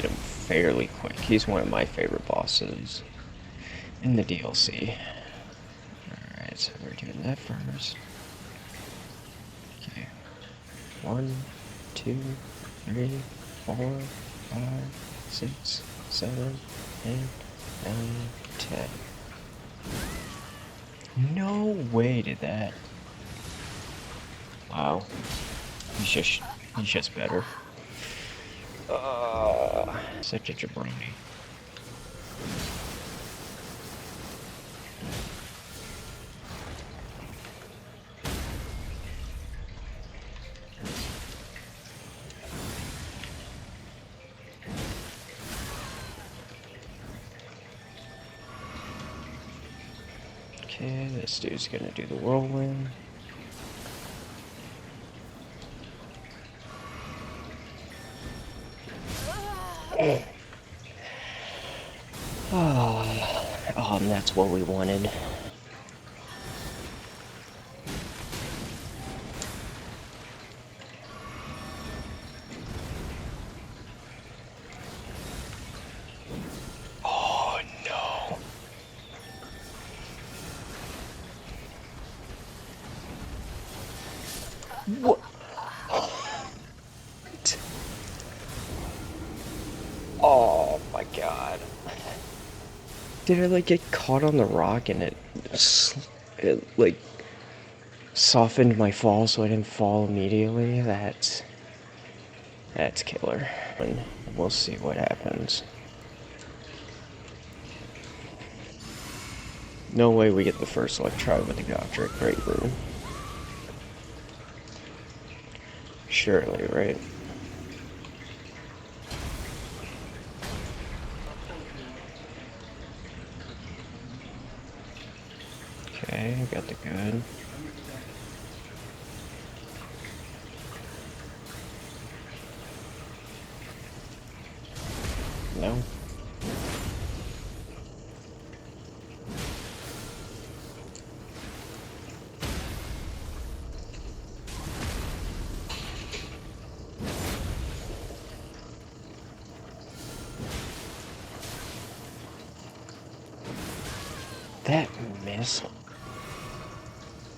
him fairly quick. He's one of my favorite bosses in the DLC. Alright, so we're doing that first. Okay. 1, 2, 3, 4, 5, 6, 7, 8, 9, 10. No way did that. Wow. He's just better. Such a jabroni. Okay, this dude's gonna do the whirlwind. Oh, and that's what we wanted. Oh no. What? Oh my god. Did I like get caught on the rock and it like softened my fall so I didn't fall immediately? That's killer. And we'll see what happens. No way we get the first like try with the Godric Great Rune. Surely, right? Okay, got the good. No. That miss.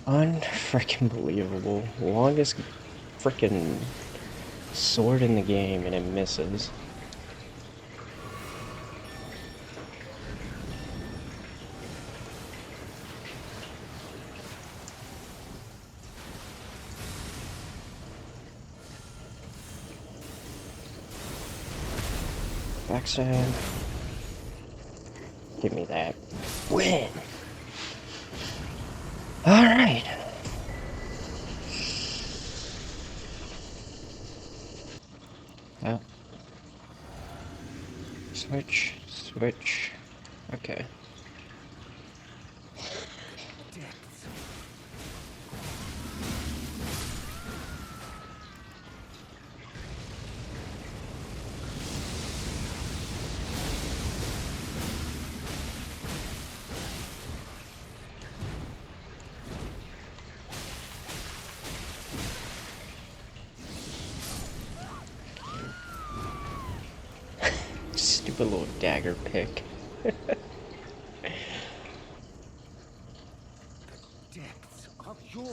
Unfreaking believable. Longest freaking sword in the game and it misses. Backstab. Give me that. Win! Alright. Well. Switch. Okay. Stupid little dagger pick. Depths of your...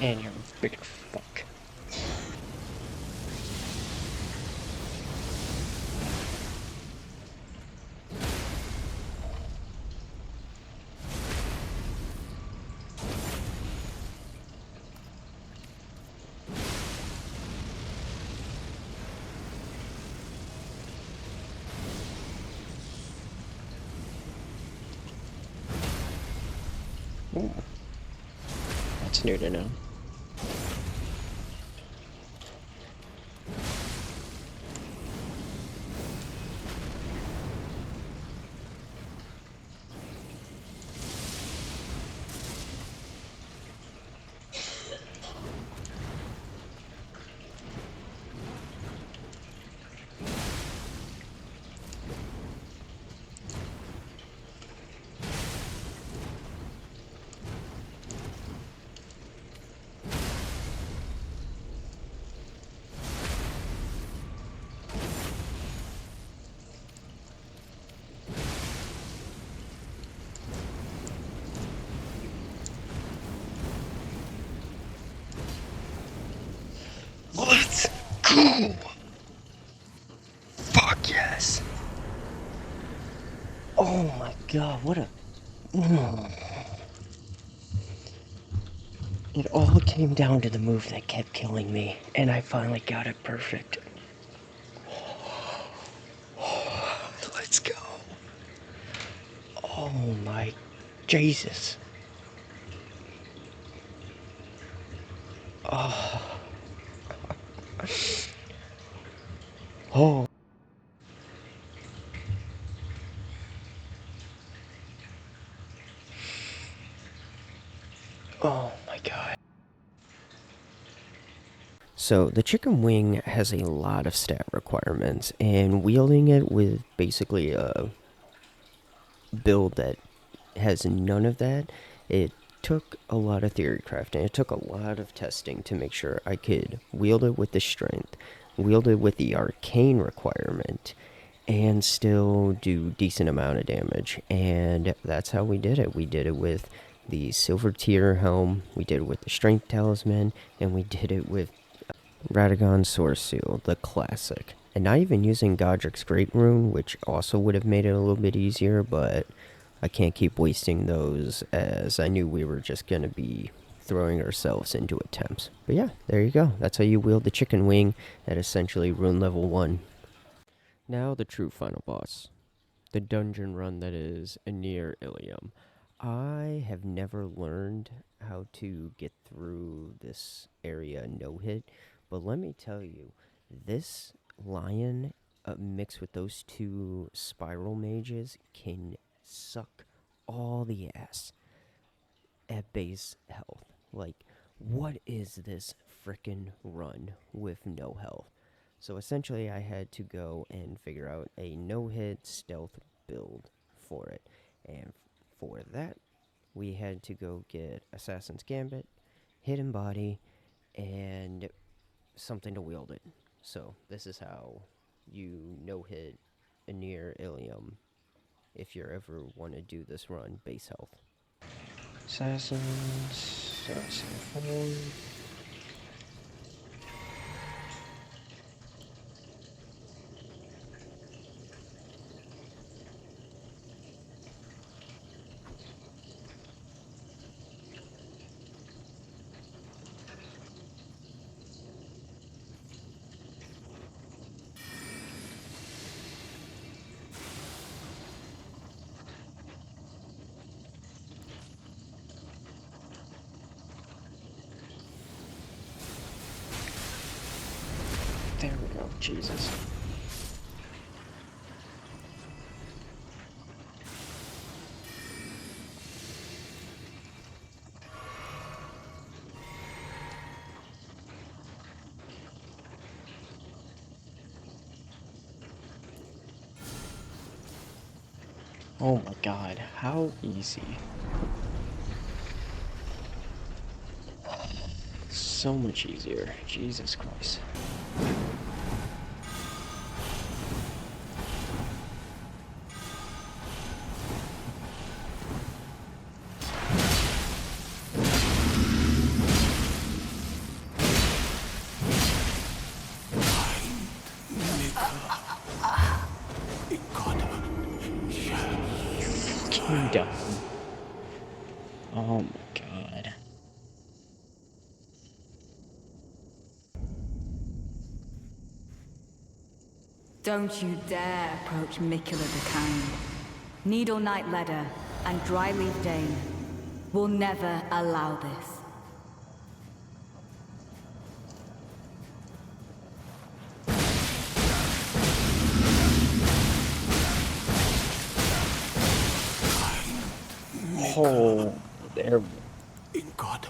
And you're a bigger fuck. Ooh. That's new to know. Let's go! Fuck yes! Oh my god, what a... It all came down to the move that kept killing me, and I finally got it perfect. Let's go! Oh my Jesus! Oh. Oh. Oh my god. So the chicken wing has a lot of stat requirements, and wielding it with basically a build that has none of that, it took a lot of theory crafting. It took a lot of testing to make sure I could wield it with the strength, wield it with the arcane requirement, and still do decent amount of damage. And that's how we did it. We did it with the silver tier helm, we did it with the strength talisman, and we did it with Radagon's Source Seal, the classic. And not even using Godric's Great Rune, which also would have made it a little bit easier, but I can't keep wasting those, as I knew we were just going to be throwing ourselves into attempts. But yeah, there you go. That's how you wield the chicken wing at essentially rune level 1. Now the true final boss. The dungeon run that is near Ilium. I have never learned how to get through this area no hit, but let me tell you, this lion mixed with those two spiral mages can suck all the ass at base health. Like, what is this frickin' run with no health? So essentially, I had to go and figure out a no-hit stealth build for it. And for that, we had to go get Assassin's Gambit, Hidden Body, and something to wield it. So this is how you no-hit near Ilium if you ever want to do this run base health. Assassin form. There we go, Jesus. Oh my god, how easy. So much easier. Jesus Christ. Done. Oh my god. Don't you dare approach Mikula the Kind. Needle Knight Ledder and Dryleaf Dane will never allow this. Oh, there. In God.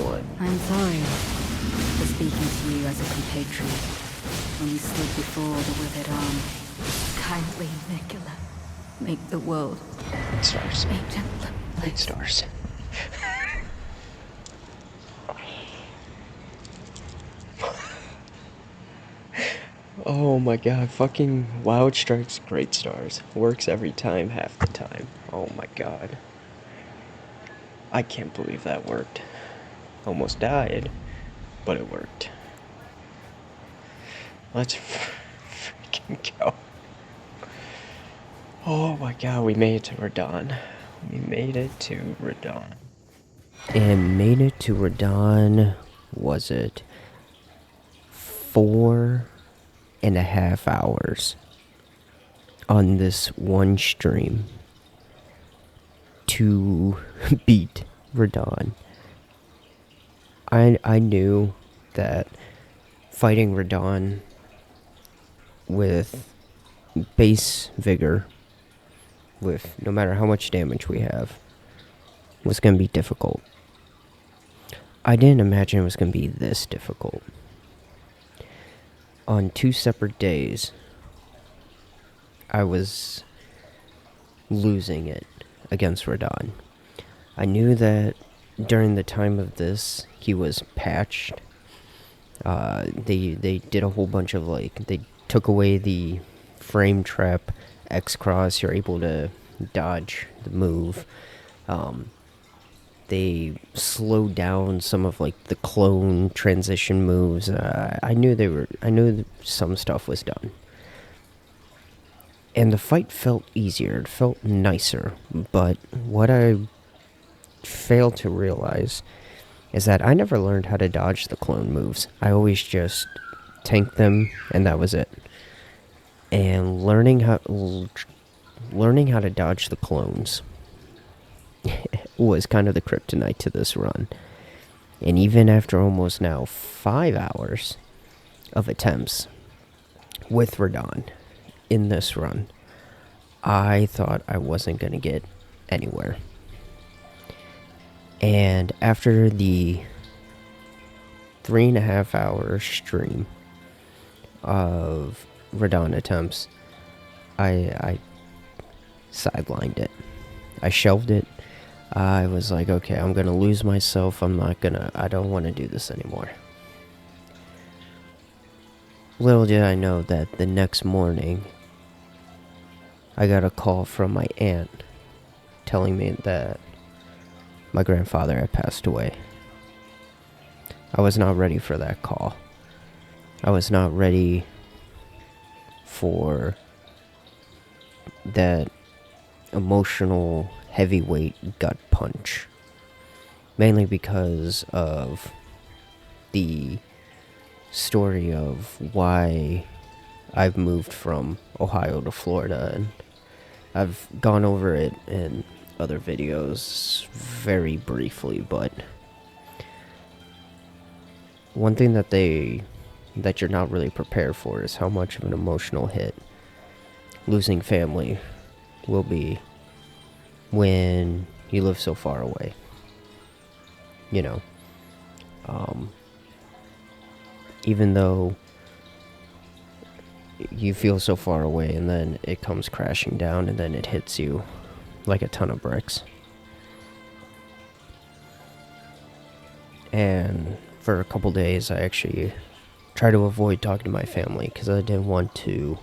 One. I'm sorry for speaking to you as a compatriot when we stood before the withered arm. Kindly, Mikula, make the world Stars. a gentler place. Stars. Oh my god, fucking Wild Strikes Great Stars. Works every time, half the time. Oh my god. I can't believe that worked. Almost died, but it worked. Let's freaking go. Oh my god, we made it to Radon. We made it to Radon. And made it to Radon, was it 4.5 hours on this one stream to beat Radon. I knew that fighting Radon with Base Vigor, with no matter how much damage we have, was going to be difficult. I didn't imagine it was going to be this difficult. On 2 separate days, I was losing it against Radon. I knew that during the time of this, he was patched. They did a whole bunch of, like, they took away the frame trap X-Cross. You're able to dodge the move. They slowed down some of, like, the clone transition moves. I knew some stuff was done. And the fight felt easier, it felt nicer, but what I failed to realize is that I never learned how to dodge the clone moves. I always just tanked them, and that was it. And learning how to dodge the clones was kind of the kryptonite to this run. And even after almost now 5 hours of attempts with Radon in this run, I thought I wasn't going to get anywhere. And after the 3.5 hour stream of Radon attempts, I sidelined it. I shelved it. I was like, okay, I'm going to lose myself. I don't want to do this anymore. Little did I know that the next morning, I got a call from my aunt telling me that my grandfather had passed away. I was not ready for that call. I was not ready for that emotional heavyweight gut punch. Mainly because of the story of why I've moved from Ohio to Florida, and I've gone over it in other videos very briefly, but one thing that you're not really prepared for is how much of an emotional hit losing family will be when you live so far away. You know, even though you feel so far away, and then it comes crashing down, and then it hits you like a ton of bricks. And for a couple days, I actually tried to avoid talking to my family because I didn't want to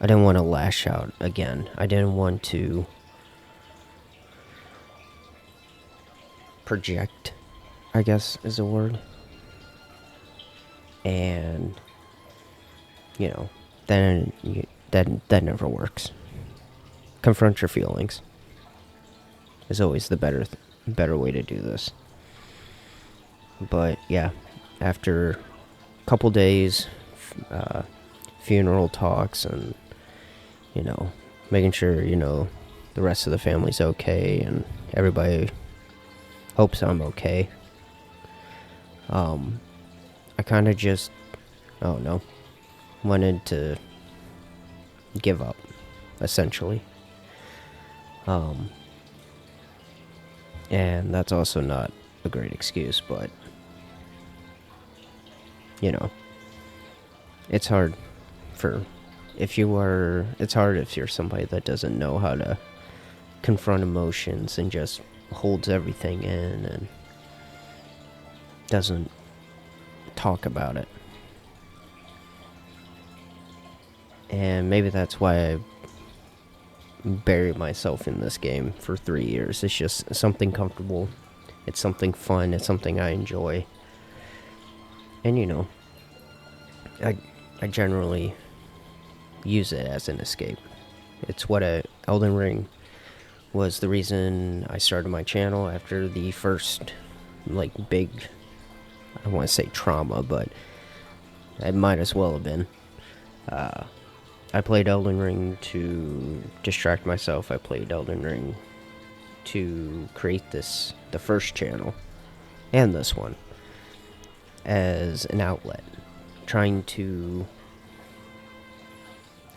lash out again. I didn't want to project, I guess is a word. and you know, then that never works. Confront your feelings is always the better way to do this. But yeah, after a couple days, funeral talks, and you know, making sure the rest of the family's okay and everybody hopes I'm okay. I kind of just, I don't know, wanted to give up, essentially. And that's also not a great excuse, but it's hard it's hard if you're somebody that doesn't know how to confront emotions and just holds everything in and doesn't talk about it. And maybe that's why I buried myself in this game for 3 years. It's just something comfortable. It's something fun. It's something I enjoy. And I generally use it as an escape. It's what Elden Ring was the reason I started my channel after the first, big, I don't want to say trauma, but it might as well have been. I played Elden Ring to distract myself. I played Elden Ring to create the first channel, and this one, as an outlet. Trying to,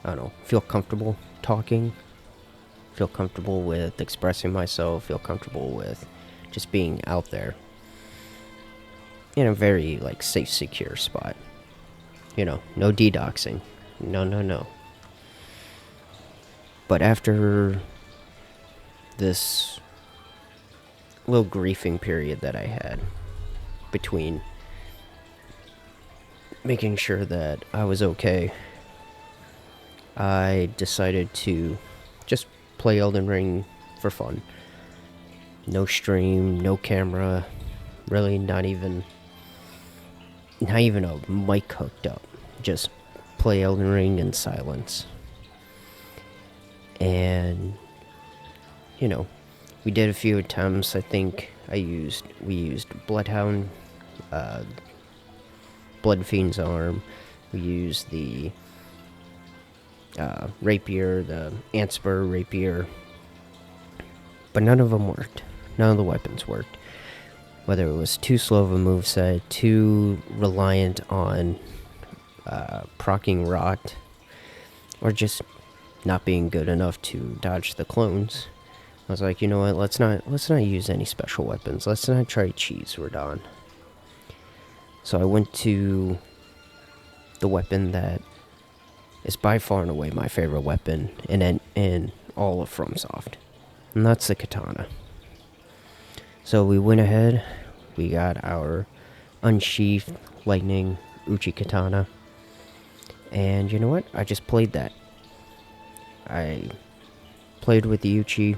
I don't know, feel comfortable talking, feel comfortable with expressing myself, feel comfortable with just being out there in a very, safe, secure spot. No DDoXing. No. But after this little griefing period that I had between making sure that I was okay, I decided to just play Elden Ring for fun. No stream, no camera, really not even a mic hooked up. Just play Elden Ring in silence. And we did a few attempts. I think we used Bloodhound, Blood Fiend's arm. We used the rapier, the Antspur rapier, but none of them worked. None of the weapons worked. Whether it was too slow of a moveset, too reliant on proccing rot, or just not being good enough to dodge the clones. I was like, you know what? Let's not use any special weapons. Let's not try cheese, Radon. So I went to the weapon that is by far and away my favorite weapon in all of FromSoft, and that's the katana. So we went ahead, we got our unsheathed lightning Uchi katana, and you know what? I just played that. I played with the Uchi.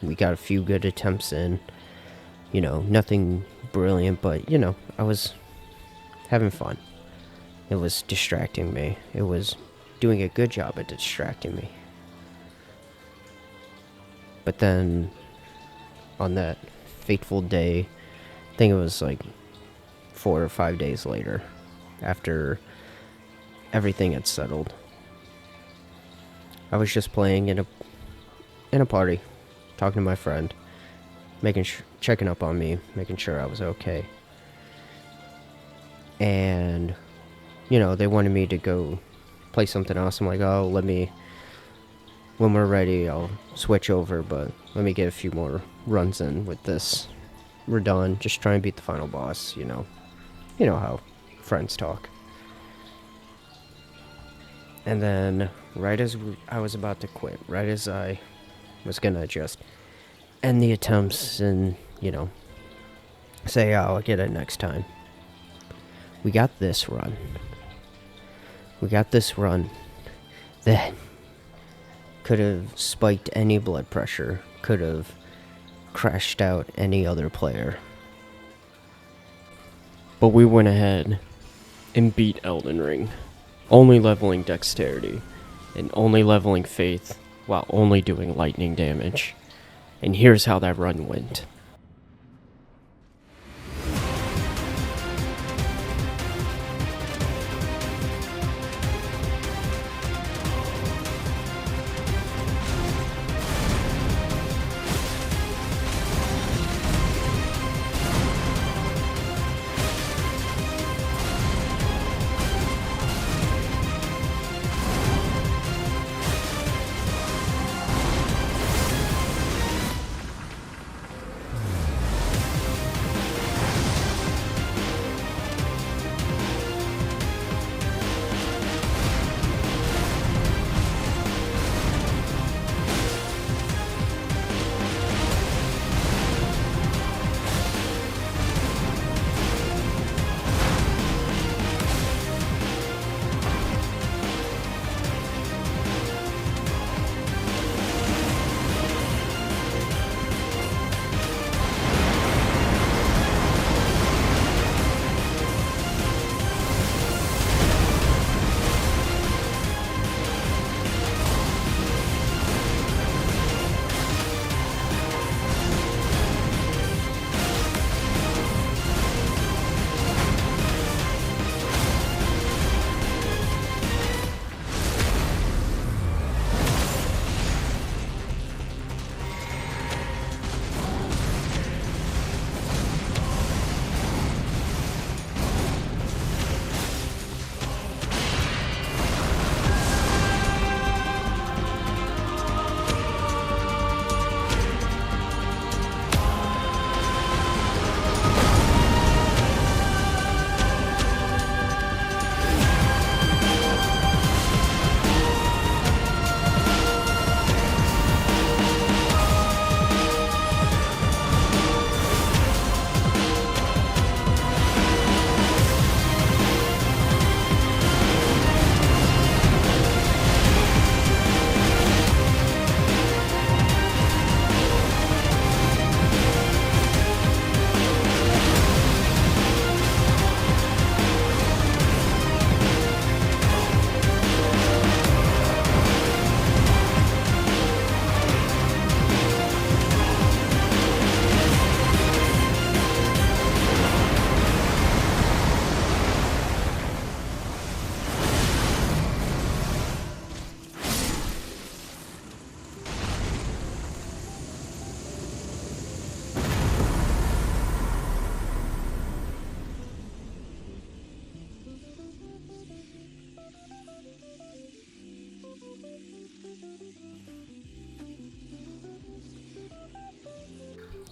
We got a few good attempts in. Nothing brilliant, but I was having fun. It was distracting me. It was doing a good job at distracting me. But then, on that fateful day, I think it was 4 or 5 days later, after everything had settled, I was just playing in a party, talking to my friend, checking up on me, making sure I was okay. And they wanted me to go play something else. I'm like, oh, when we're ready, I'll switch over, but let me get a few more runs in with this. We're done. Just try and beat the final boss, You know how friends talk. And then, right as I was about to quit, right as I was gonna just end the attempts and, say, oh, I'll get it next time, we got this run. That could have spiked any blood pressure, could have crashed out any other player. But we went ahead and beat Elden Ring, only leveling dexterity, and only leveling faith while only doing lightning damage. And here's how that run went.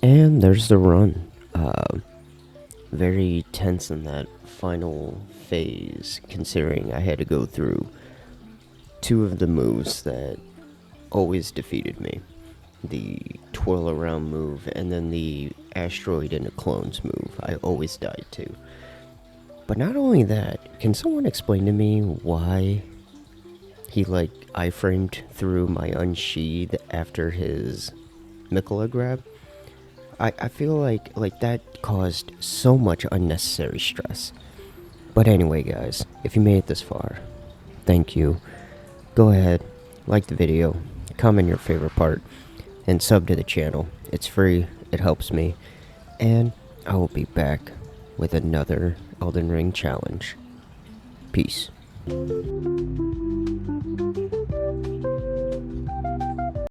And there's the run. Very tense in that final phase, considering I had to go through two of the moves that always defeated me. The twirl around move and then the asteroid into clones move. I always died to. But not only that, can someone explain to me why he iframed through my unsheath after his Mikola grab? I feel like that caused so much unnecessary stress. But anyway, guys, if you made it this far, thank you. Go ahead, like the video, comment your favorite part, and sub to the channel. It's free, it helps me, and I will be back with another Elden Ring challenge. Peace.